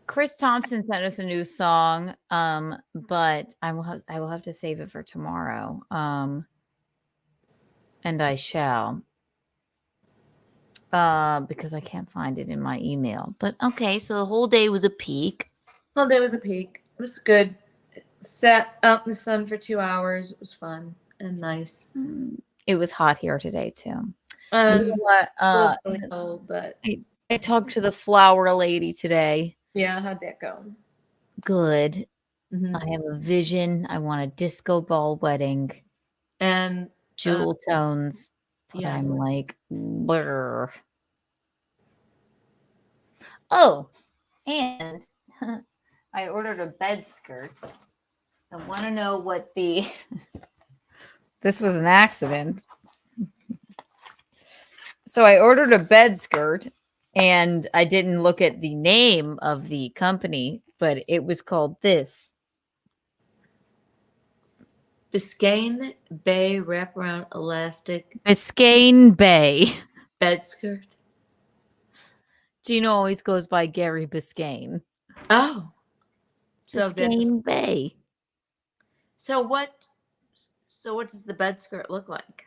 Chris Thompson sent us a new song, but I will have to save it for tomorrow. And I shall. Because I can't find it in my email. But okay, so the whole day was a peak. Whole day was a peak. It was good. Sat out in the sun for 2 hours. It was fun and nice. It was hot here today too. You know what? It was really cold, but I talked to the flower lady today. Yeah, how'd that go? Good. I have a vision. I want a disco ball wedding and jewel tones. But yeah. I'm like, blur. Oh, and I ordered a bed skirt. I want to know what the. This was an accident. So I ordered a bed skirt, and I didn't look at the name of the company, but it was called this. Biscayne Bay wraparound elastic. Biscayne Bay bed skirt. Gino always goes by Gary Biscayne. Oh, so Biscayne Bay. So what does the bed skirt look like?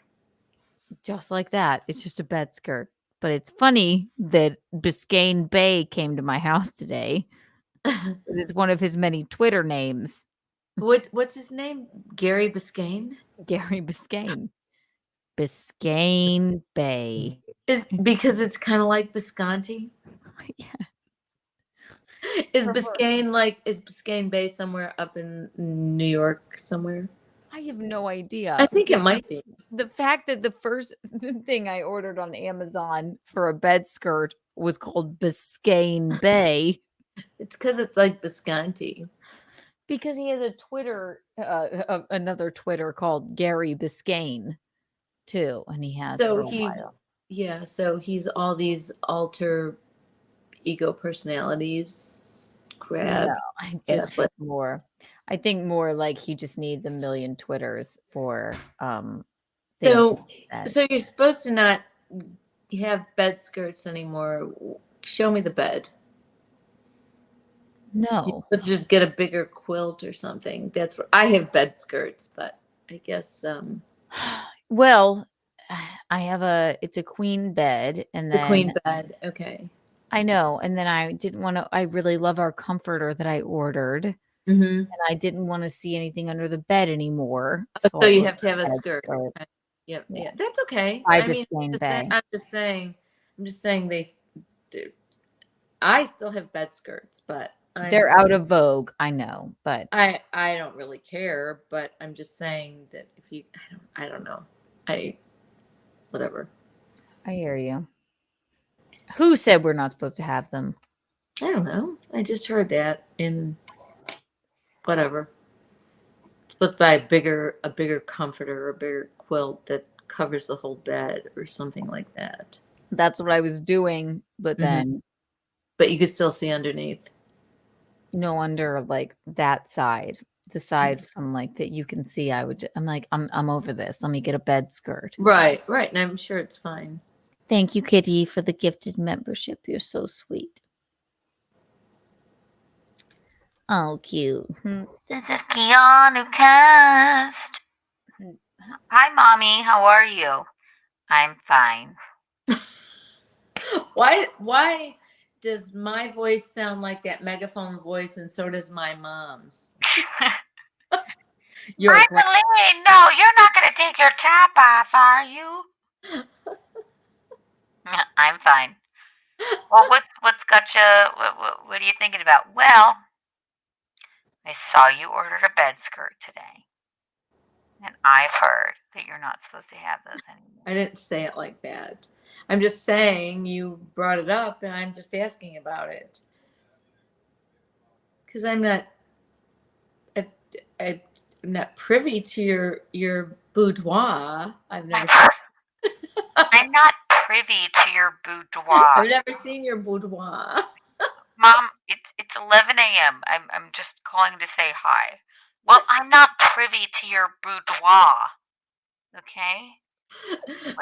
Just like that. It's just a bed skirt. But it's funny that Biscayne Bay came to my house today. It's one of his many Twitter names. What's his name? Gary Biscayne? Gary Biscayne. Biscayne Bay. Is because it's kind of like Bisconti? Yes. Is Biscayne Bay somewhere up in New York somewhere? I have no idea. I think it might be. The fact that the first thing I ordered on Amazon for a bed skirt was called Biscayne Bay. It's because it's like Bisconti. Because he has a Twitter, another Twitter called Gary Biscayne, too, and he has for a while. Yeah, so he's all these alter ego personalities. Crap. No, I just think more. I think more like he just needs a million Twitters for. So you're supposed to not have bed skirts anymore. Show me the bed. No, but just get a bigger quilt or something. That's what I have bed skirts, but I guess. Well, I have it's a queen bed, and then the queen bed. Okay. I know, and then I didn't want to. I really love our comforter that I ordered, and I didn't want to see anything under the bed anymore. So you have to have a skirt. Okay. Yep. Yeah, that's okay. I'm just saying I still have bed skirts, but. They're out of vogue, I know, but I don't really care, but I'm just saying that if you I don't know. Whatever. I hear you. Who said we're not supposed to have them? I don't know. I just heard that in whatever. It's supposed to buy a bigger comforter or a bigger quilt that covers the whole bed or something like that. That's what I was doing, but then but you could still see underneath. No, under like that side, the side from like that you can see. I'm like, I'm over this. Let me get a bed skirt. Right. And I'm sure it's fine. Thank you, Kitty, for the gifted membership. You're so sweet. Oh, cute. This is Keanu Cast. Hi, Mommy. How are you? I'm fine. Why does my voice sound like that megaphone voice, and so does my mom's? No, you're not going to take your top off, are you? I'm fine. Well, what's got you? What are you thinking about? Well, I saw you ordered a bed skirt today, and I've heard that you're not supposed to have those anymore. I didn't say it like that. I'm just saying you brought it up, and I'm just asking about it. Because I'm not privy to your boudoir. I'm not privy to your boudoir. I've never seen your boudoir. Mom, it's 11 a.m. I'm just calling to say hi. Well, I'm not privy to your boudoir. Okay?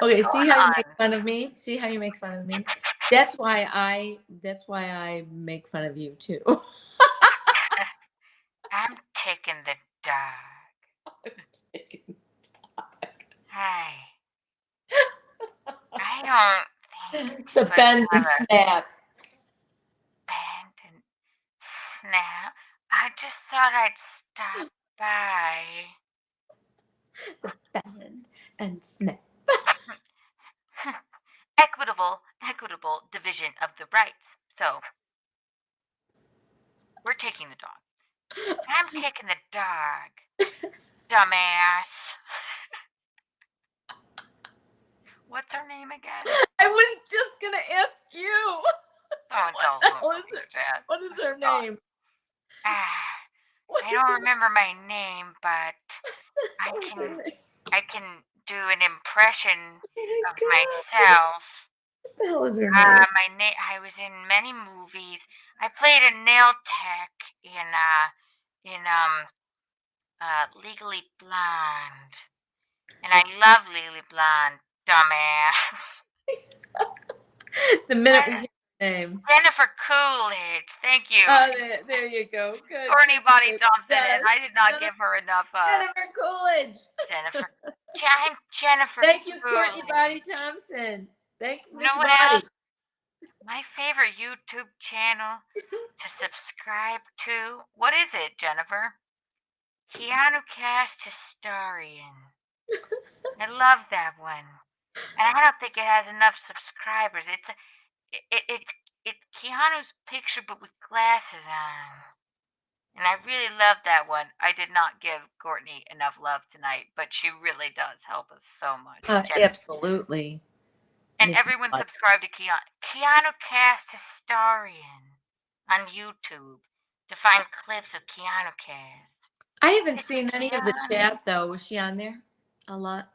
Okay, see how you make fun of me? See how you make fun of me? That's why I make fun of you too. I'm taking the dog. Hey. I don't think The bend and snap. Bend and snap. I just thought I'd stop by. The bend and snap. Equitable division of the rights. So we're taking the dog. I'm taking the dog. Dumbass. What's her name again? I was just gonna ask you. What is her name? I don't remember my name, but I can do an impression of myself. What the hell is her name? I was in many movies. I played a nail tech in Legally Blonde, and I love Legally Blonde. Dumbass. The minute we hear her name. Jennifer Coolidge. Thank you. Oh, there you go. Good. Courtney Body Thompson, and I did not give her enough. Jennifer Coolidge. I'm Jennifer. Thank you, Coolidge. Courtney Body Thompson. Thanks, Miss You know what Body. else? My favorite YouTube channel to subscribe to. What is it, Jennifer? Keanu Cast Historian. I love that one. And I don't think it has enough subscribers. It's Keanu's picture but with glasses on. And I really love that one. I did not give Courtney enough love tonight, but she really does help us so much. Absolutely. And everyone subscribe to Keanu Cast Historian on YouTube to find clips of Keanu Cast. I haven't seen any of the chat though. Was she on there a lot?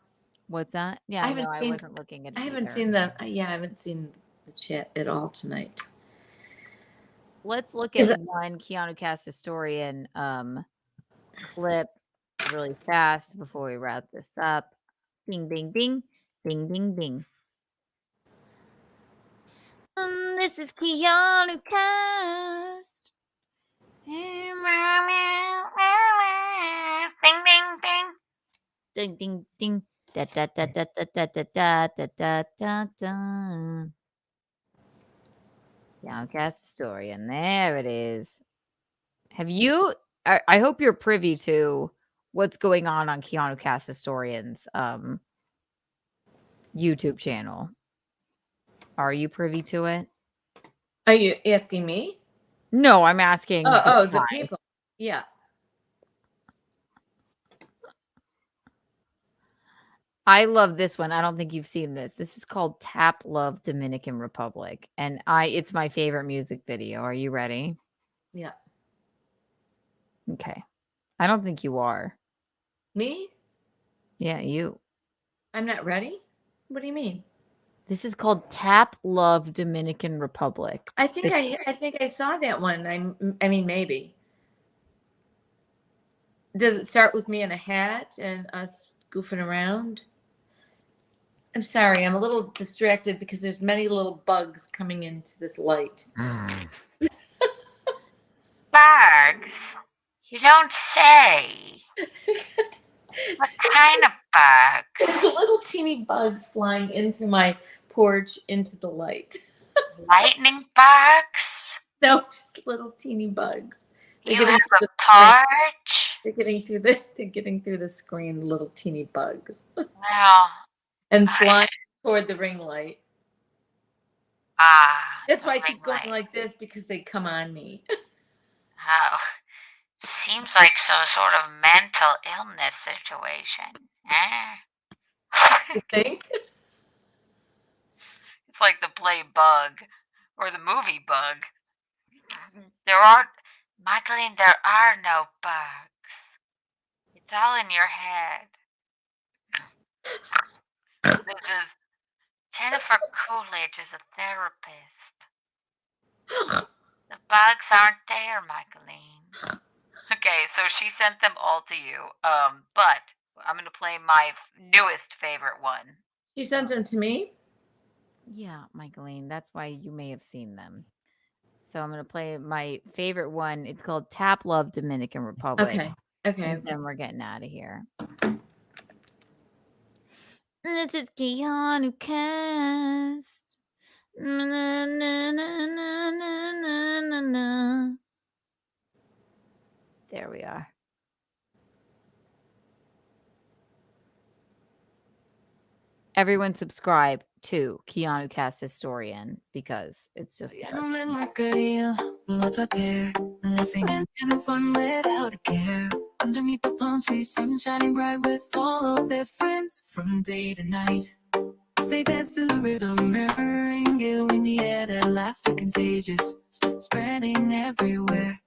What's that? Yeah, I wasn't looking at it. I haven't seen I haven't seen the chat at all tonight. Let's look at one Keanu Cast Historian clip really fast before we wrap this up. Ding, ding, ding. Ding, ding, ding. This is Keanu Cast. Ding, ding, ding. Ding, ding, ding. Da, da, da, da, da, da, da, da, da, da, da. Keanu Cast Historian. There it is. Have you? I hope you're privy to what's going on Keanu Cast Historian's YouTube channel. Are you privy to it? Are you asking me? No, I'm asking. The people. Yeah. I love this one. I don't think you've seen this. This is called Tap Love Dominican Republic. And it's my favorite music video. Are you ready? Yeah. Okay. I don't think you are. Me? Yeah, you. I'm not ready? What do you mean? This is called Tap Love Dominican Republic. I think I saw that one. I mean maybe. Does it start with me in a hat and us goofing around? I'm sorry, I'm a little distracted because there's many little bugs coming into this light. Bugs? You don't say. What kind of bugs? There's little teeny bugs flying into my porch into the light. Lightning bugs? No, just little teeny bugs. You have a porch? They're getting through the screen, little teeny bugs. Well, and flying toward the ring light. That's why I something keep going like this because they come on me. Oh, seems like some sort of mental illness situation. You think? It's like the play Bug or the movie Bug. There are, Michaeline, there are no bugs. It's all in your head. This is Jennifer Coolidge is a therapist. The bugs aren't there, Michaeline. Okay, so she sent them all to you. But I'm gonna play my newest favorite one. She sent them to me? Yeah, Michaeline. That's why you may have seen them. So I'm going to play my favorite one. It's called Tap Love Dominican Republic. Okay. Okay. And then we're getting out of here. This is Keanu Cast. Na, na, na, na, na, na, na. There we are. Everyone subscribe to Keanu Cast Historian because it's just laughing and having fun without a care. Underneath the palm trees, sun shining bright with all of their friends from day to night. They dance to the rhythm, merengue in the air, their laughter contagious, spreading everywhere.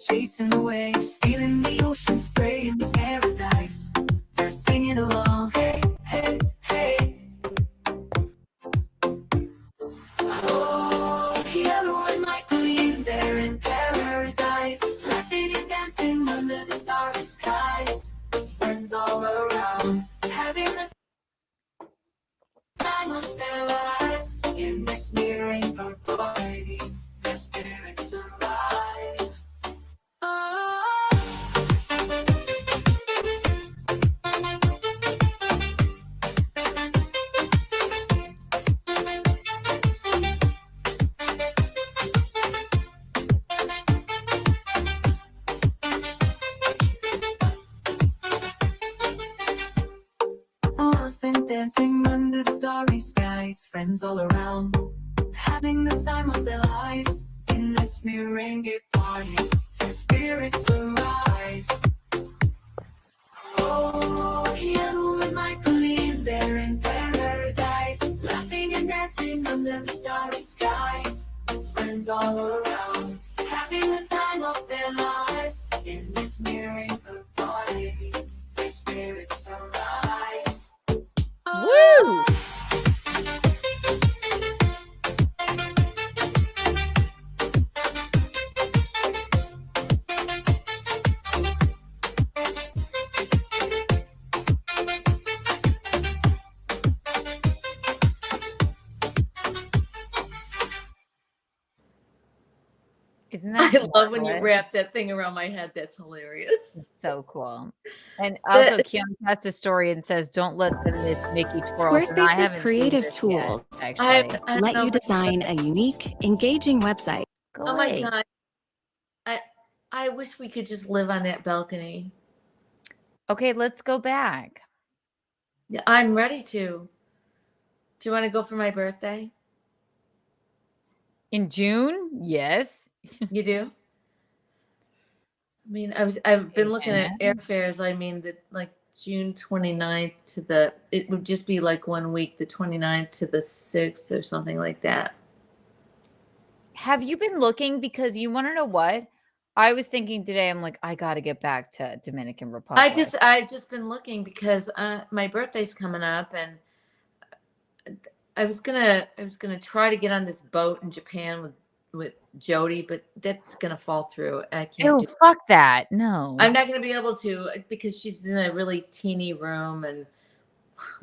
Chasing the waves, feeling the ocean spray in this paradise. They're singing along, hey, hey, hey. Oh, Keanu and Michaeline, they're in paradise, laughing and dancing under the starry skies. Friends all around, having the time of their lives. In this mirroring purple lady, their spirits arise. Oh. Laughing, dancing under the starry skies, friends all around, having the time of their lives. In this merengue party, their spirits arise. Oh, Keanu and Michaeline, they're in paradise, laughing and dancing under the starry skies. Friends all around, having the time of their lives. In this merengue party, their spirits arise. Woo! Isn't that I love when you marvelous? wrap that thing around my head. That's hilarious. So cool. And also, Keanu Cast Historian says, "Don't let them make you twirl." And I Squarespace's haven't seen creative this tools yet, actually. let you design a unique, engaging website. Go Oh my away. god. I wish we could just live on that balcony. Okay, let's go back. Yeah, I'm ready to. Do you want to go for my birthday? In June? Yes. You do? I mean, I've been looking at airfares. I mean, like June 29th to it would just be like 1 week, the 29th to the 6th or something like that. Have you been looking? Because you want to know what? I was thinking today, I'm like, I got to get back to Dominican Republic. I've just been looking because my birthday's coming up, and I was gonna try to get on this boat in Japan with Jody, but that's gonna fall through. I can't. Ew, fuck that. No. I'm not gonna be able to because she's in a really teeny room, and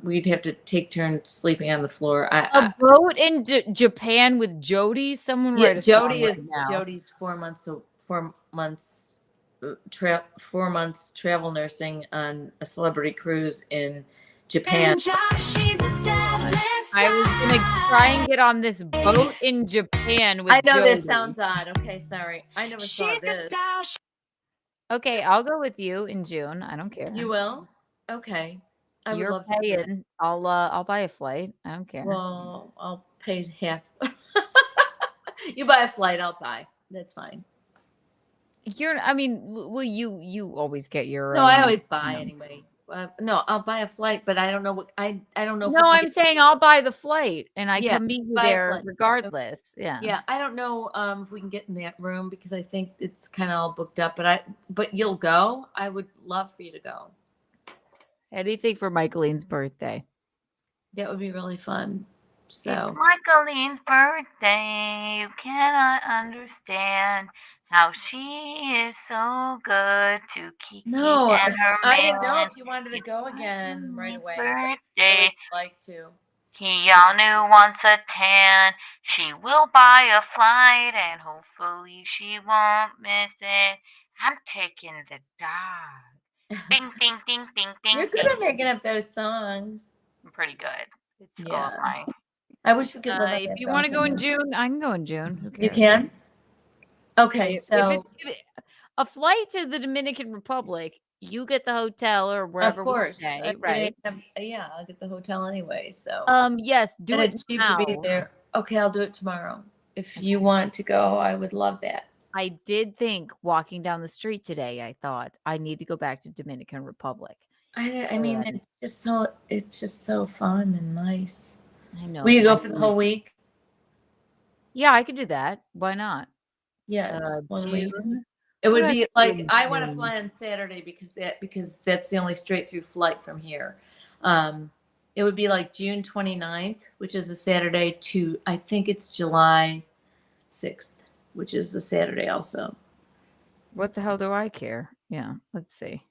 we'd have to take turns sleeping on the floor. A boat in Japan with Jody? Someone write a song Jody right is now. Jody's 4 months. So 4 months, 4 months travel nursing on a celebrity cruise in Japan. I was gonna try and get on this boat in Japan with I know Jody. that sounds odd. Okay, sorry. I never saw this. Okay, I'll go with you in June. I don't care. You will? Okay. I would You're love to do that. paying. I'll buy a flight. I don't care. Well, I'll pay half. You buy a flight, I'll buy. That's fine. Well, you always get your No, own, I always buy anyway. No, I'll buy a flight, but I don't know what I don't know. If we No, can I'm get- saying I'll buy the flight and I Yeah, can meet you buy a there flight. regardless. Yeah. Yeah, I don't know if we can get in that room because I think it's kind of all booked up. But you'll go. I would love for you to go. Anything for Michaeline's birthday. That would be really fun. So It's Michaeline's birthday. You cannot understand how she is so good to Kiki no, and her I man. didn't know if you wanted to go again right away. I Birthday. would like to. Keanu wants a tan. She will buy a flight and hopefully she won't miss it. I'm taking the dog. Bing, bing, bing, bing, bing. You're good bing. at making up those songs. I'm pretty good. It's all Yeah. mine. I wish we could live up If that you want to go in balcony. June, I can go in June. Who cares? You can? Okay, If so a flight to the Dominican Republic, you get the hotel or wherever of course, we stay, right? Yeah, I'll get the hotel anyway. So Yes, do and it it's cheap now. to be there. Okay, I'll do it tomorrow. If you want to go, I would love that. I did think walking down the street today, I thought I need to go back to Dominican Republic. I mean, it's just so fun and nice. I know. Will you go for the whole week? Yeah, I could do that. Why not? Yeah, just 1 week. June? It would What be do I do like in I want to June? fly on Saturday because that's the only straight through flight from here. It would be like June 29th, which is a Saturday, to I think it's July 6th, which is a Saturday also. What the hell do I care? Yeah, let's see.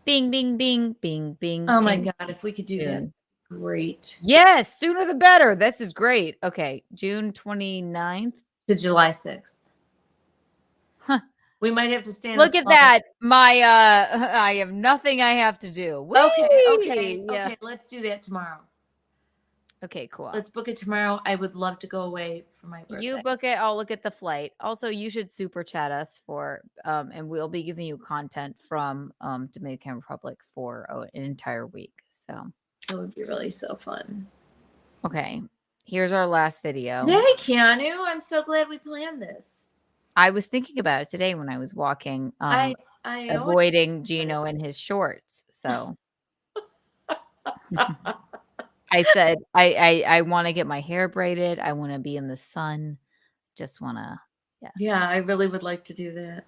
Bing, bing, bing, bing, bing. Oh my bing, God, if we could do that, June. great. Yes, sooner the better. This is great. Okay, June 29th. To July 6th. Huh. We might have to stand. Look at that. My I have nothing I have to do. Okay, Yeah. let's do that tomorrow. Okay, cool. Let's book it tomorrow. I would love to go away for my birthday. You book it, I'll look at the flight. Also, you should super chat us for and we'll be giving you content from Dominican Republic for an entire week. So that would be really so fun. Okay. Here's our last video. Yay, Keanu. I'm so glad we planned this. I was thinking about it today when I was walking, I avoiding Gino and his shorts. So I said, I want to get my hair braided. I want to be in the sun. Just want to, Yeah, I really would like to do that.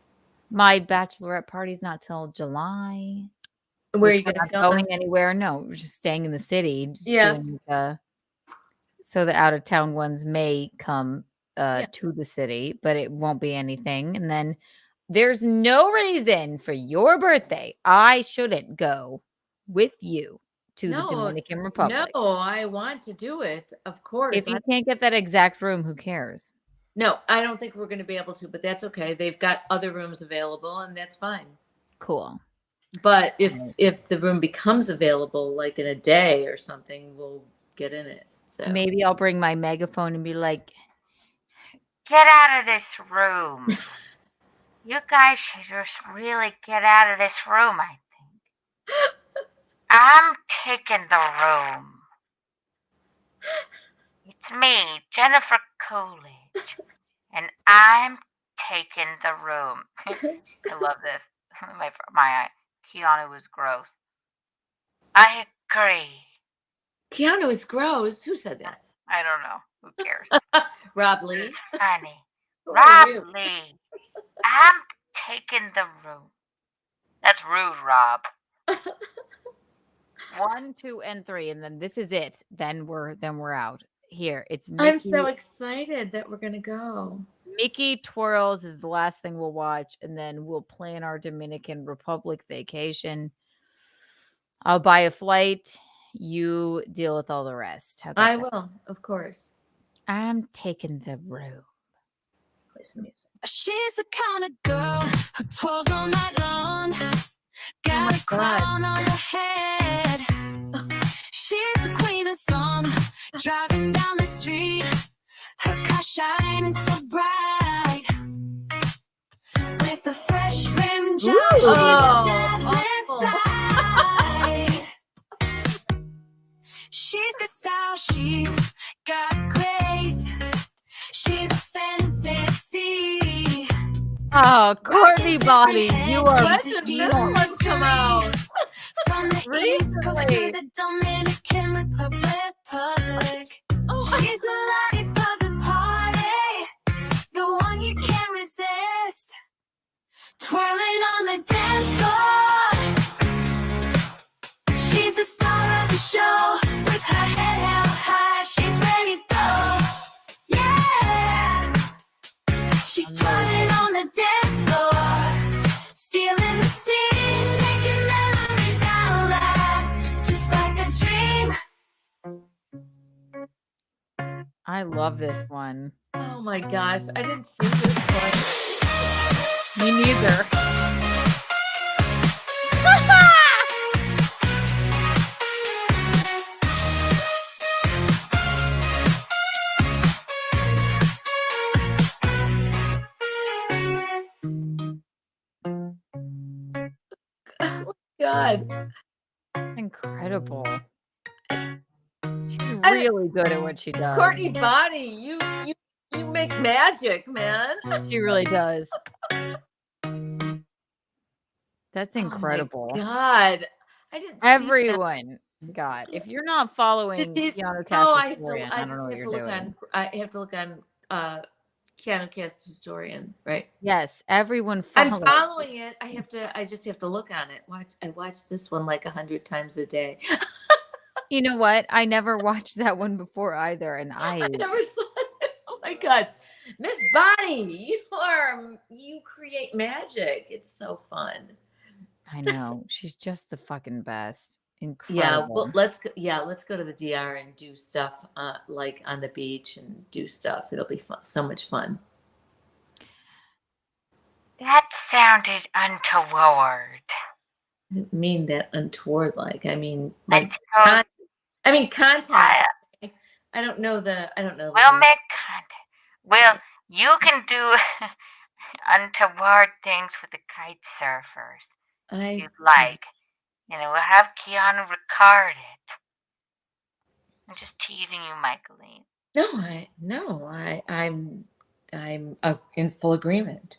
My bachelorette party's not till July. Where are you We're guys not going anywhere? No, we're just staying in the city. Just Yeah. doing so the out of town ones may come to the city, but it won't be anything. And then there's no reason for your birthday I shouldn't go with you to the Dominican Republic. No, I want to do it. Of course. If you can't get that exact room, who cares? No, I don't think we're going to be able to, but that's okay. They've got other rooms available, and that's fine. Cool. But if the room becomes available, like in a day or something, we'll get in it. So Maybe I'll bring my megaphone and be like, Get out of this room. You guys should just really get out of this room, I think. I'm taking the room. It's me, Jennifer Coolidge, and I'm taking the room. I love this. My Keanu was gross. I agree. Keanu is gross. Who said that? I don't know. Who cares? Rob Lee. It's funny. Who are you? Rob Lee. I'm taking the room. That's rude, Rob. 1, 2, and 3, and then this is it. Then we're out. Here, it's Mickey. I'm so excited that we're gonna go. Mickey Twirls is the last thing we'll watch, and then we'll plan our Dominican Republic vacation. I'll buy a flight. You deal with all the rest. How about I that? will, of course. I'm taking the room. Play some music. She's the kind of girl who twirls all night long. Got a crown on her head. She's the queen of song. Driving down the street, her car shining so bright. With a fresh rim job, she's a dazzling sight. She's got style, she's got grace. Oh, Courtney Body, you are When did this one come out? From the East Coast to Recently. the Dominican Republic. She's the life of the party, the one you can't resist. Twirling on the dance floor. She's the star of the show, with her head held high. She's ready to go. Yeah. She's twirling on the dance floor, stealing the scene, making memories that'll last, just like a dream. I love this one. Oh my gosh, I didn't see this one. Me neither. Oh my God. Incredible. She's really good at what she does. Courtney Body, you make magic, man. She really does. That's incredible. Oh my God. I didn't see Everyone, God, if you're not following Did Keanu Oh, Cast Historian, I don't know what you're doing. I have to look on Keanu Cast Historian, right? Yes, everyone I'm follow. following it. I just have to look on it. I watched this one like 100 times a day. You know what? I never watched that one before either, and I never saw it. Oh my God. Miss Bonnie, you create magic. It's so fun. I know. She's just the fucking best. Incredible. Yeah, well, let's go to the DR and do stuff like on the beach and do stuff. It'll be fun, so much fun. That sounded untoward. I didn't mean that untoward like. I mean Let's like go. contact. I don't know the We'll make contact. Well, you can do untoward things with the kite surfers. If you'd like. You know, we'll have Keanu record it. I'm just teasing you, Michaeline. I'm in full agreement.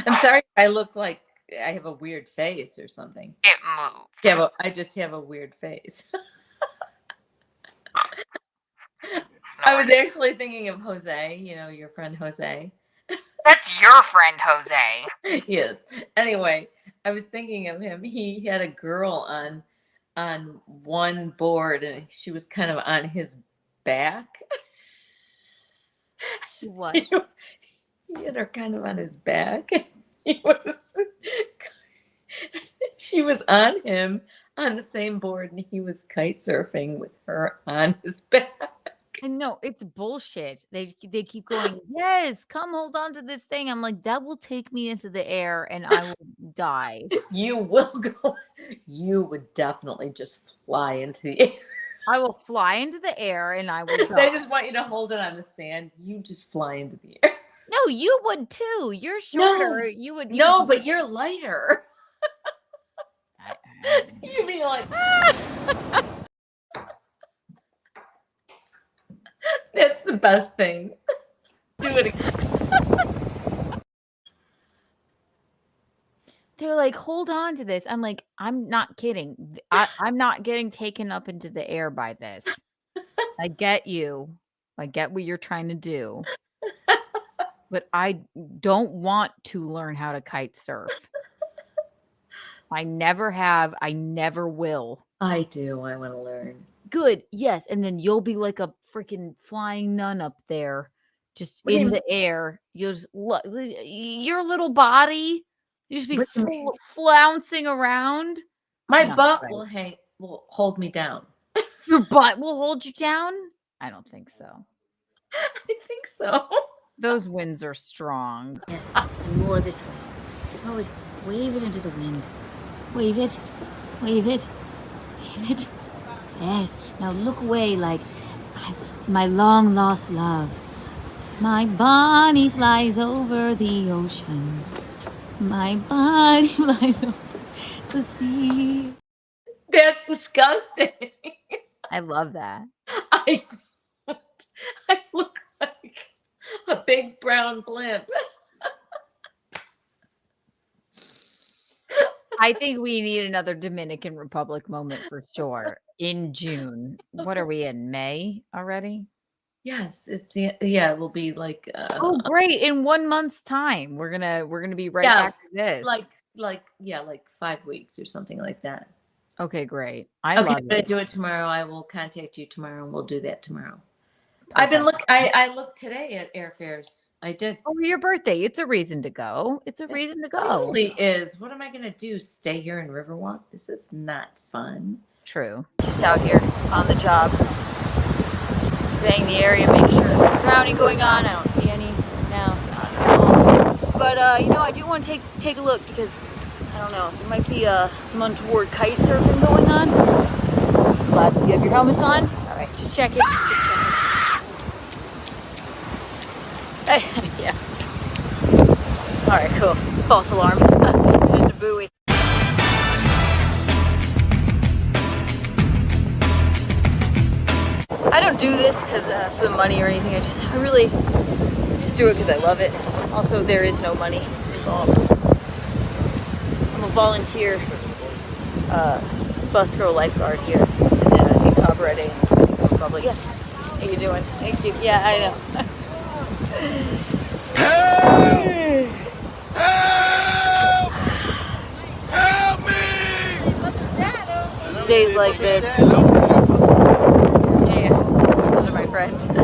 I'm sorry if I look like I have a weird face or something. It moved. Yeah, I just have a weird face. I was actually thinking of Jose, your friend Jose. That's your friend Jose. Yes. Anyway, I was thinking of him. He had a girl on one board and she was kind of on his back. What? He had her kind of on his back. She was on him on the same board and he was kite surfing with her on his back. And no, it's bullshit. They keep going, yes, come hold on to this thing. I'm like, that will take me into the air and I will die. You will go. You would definitely just fly into the air. I will fly into the air and I will die. They just want you to hold it on the stand. You just fly into the air. No, you would too. You're shorter. You would. No, but you're lighter. You'd be like, that's the best thing. Do it again. They're like, hold on to this. I'm like, I'm not kidding. I'm not getting taken up into the air by this. I get you. I get what you're trying to do. But I don't want to learn how to kite surf. I never have. I never will. I do. I want to learn. Good. Yes. And then you'll be like a freaking flying nun up there, just in the air. You'll just your little body. You just be flouncing around. My butt will hold me down. Your butt will hold you down? I don't think so. I think so. Those winds are strong. Yes, more this way. Oh, wave it into the wind. Wave it. Wave it. Wave it. Yes. Now look away like my long lost love. My body flies over the ocean. My body flies over the sea. That's disgusting. I love that. I don't. I look like a big brown blimp. I think we need another Dominican Republic moment for sure in June. What are we in, May already? Yes, it will be like Oh, great. In 1 month's time. We're gonna be right yeah, after this. like 5 weeks or something like that. Okay, great. I Okay, love I'm gonna it. do it tomorrow. I will contact you tomorrow and we'll do that tomorrow. I looked today at airfares. I did. Oh, your birthday. It's a reason to go. It's a reason to It go. really is. What am I gonna do? Stay here in Riverwalk? This is not fun. True. Just out here on the job. Surveying the area, making sure there's no drowning going on. I don't see any now. Not at all. But I do want to take a look because I don't know. There might be some untoward kite surfing going on. Glad you have your helmets on. All right, just check it. Just check it. Yeah. All right, cool. False alarm. Just a buoy. I don't do this because for the money or anything. I really just do it because I love it. Also, there is no money involved. I'm a volunteer bus girl lifeguard here in the Cabaret Republic. Yeah. How you doing? Thank you. Yeah, I know. Help me! Days like this. Yeah, those are my friends. They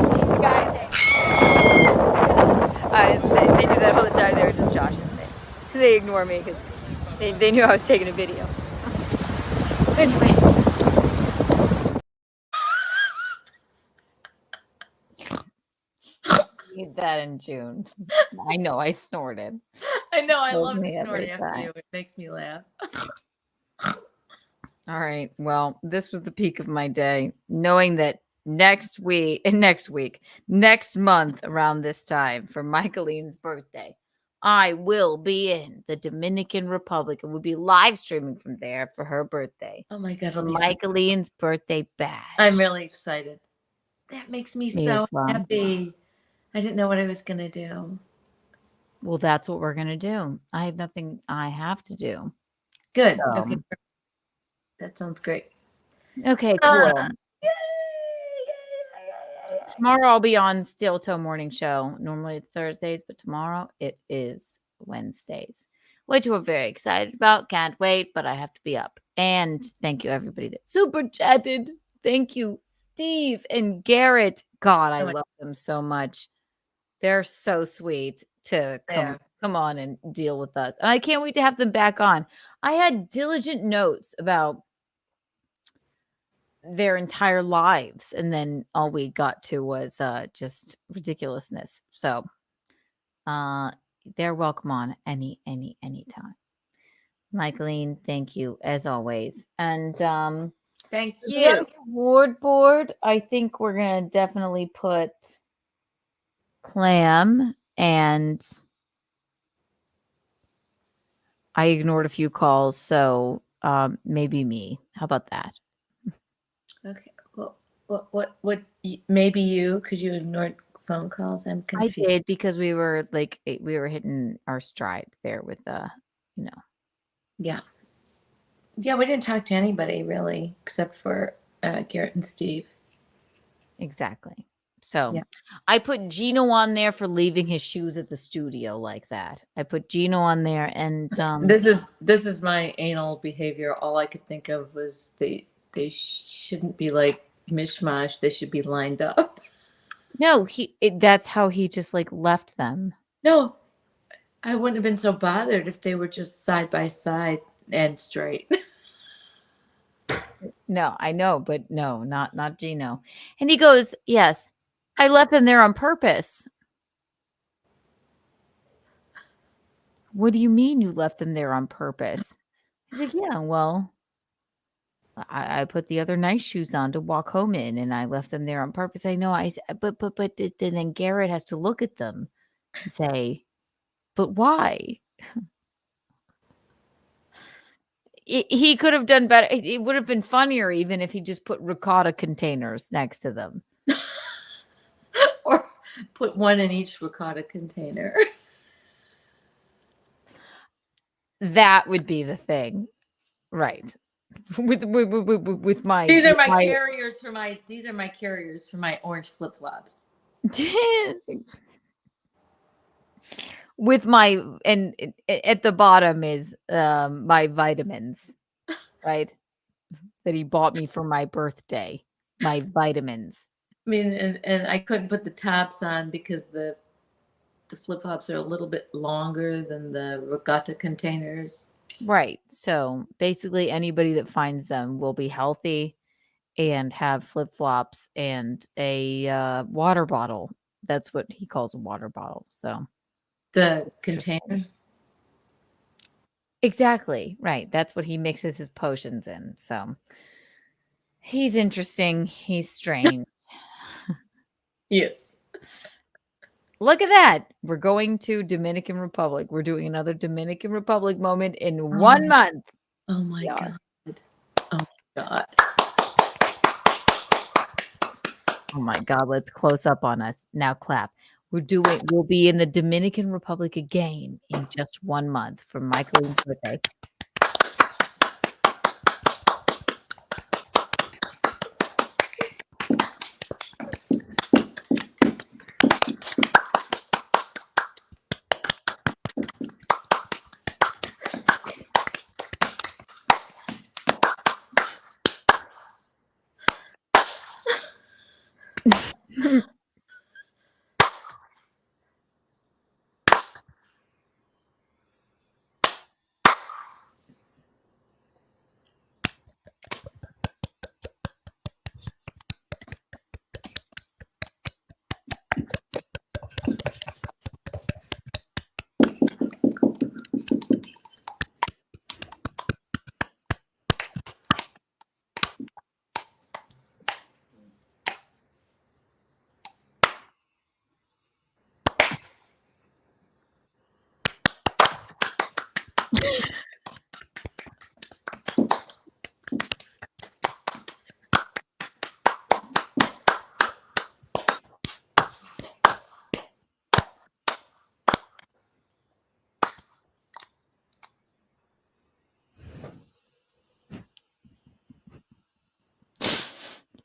do that all the time. They were just joshing. They ignore me because they knew I was taking a video. Anyway. Need that in June. I know I snorted. I know I Told love to me snort every after time. you. It makes me laugh. All right. Well, this was the peak of my day, knowing that next month around this time for Michaeline's birthday, I will be in the Dominican Republic and we'll be live streaming from there for her birthday. Oh my God. For it'll be so- Michaeline's birthday bash. I'm really excited. That makes me Me so as well. happy. I didn't know what I was going to do. Well, that's what we're going to do. I have nothing I have to do. Good. So, Okay. That sounds great. okay, cool. Tomorrow I'll be on Steel Toe Morning Show. Normally it's Thursdays, but tomorrow it is Wednesdays, which we're very excited about. Can't wait, but I have to be up. And thank you, everybody that super chatted. Thank you, Steve and Garrett. God, I love them so much. They're so sweet to come on and deal with us. And I can't wait to have them back on. I had diligent notes about their entire lives, and then all we got to was just ridiculousness. So they're welcome on anytime. Michaeline, thank you as always. And thank the you. Untoward board, I think we're gonna definitely put Clam, and I ignored a few calls, so maybe me. How about that? Okay. Well, what? Maybe you, because you ignored phone calls. I'm I confused. did because we were hitting our stride there with Yeah. Yeah, we didn't talk to anybody really, except for Garrett and Steve. Exactly. So Yeah. I put Gino on there for leaving his shoes at the studio like that. I put Gino on there, and This is my anal behavior. All I could think of was they shouldn't be like mishmash. They should be lined up. no, that's how he just like left them. No, I wouldn't have been so bothered if they were just side by side and straight. No, I know, but no, not Gino. And he goes, "Yes, I left them there on purpose." What do you mean you left them there on purpose? He's like, "Yeah, well, I put the other nice shoes on to walk home in, and I left them there on purpose." I know. I said, but then Garrett has to look at them and say, "But why?" He could have done better. It would have been funnier even if he just put ricotta containers next to them. Or put one in each ricotta container. That would be the thing, right? With my These are with my my carriers for my. These are my carriers for my orange flip flops. with my and at the bottom is my vitamins, right? That he bought me for my birthday. My vitamins. I mean, and I couldn't put the tops on because the flip flops are a little bit longer than the regatta containers. Right. So basically, anybody that finds them will be healthy and have flip flops and a water bottle. That's what he calls a water bottle. So the container. Exactly. Right. That's what he mixes his potions in. So he's interesting. He's strange. Yes. Look at that. We're going to Dominican Republic. We're doing another Dominican Republic moment in 1 month. Oh my God. Oh my God. Oh my God. Let's close up on us. Now clap. We'll be in the Dominican Republic again in just 1 month for Michael's birthday.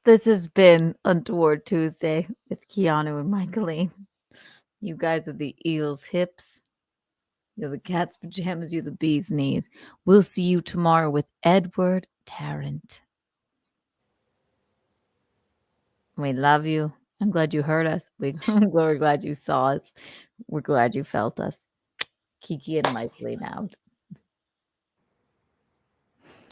This has been Untoward Tuesday with Keanu and Michaeline. You guys are the eel's hips. You're the cat's pajamas. You're the bee's knees. We'll see you tomorrow with Edward Tarrant. We love you. I'm glad you heard us. We're glad you saw us. We're glad you felt us. Kiki and Michaeline out.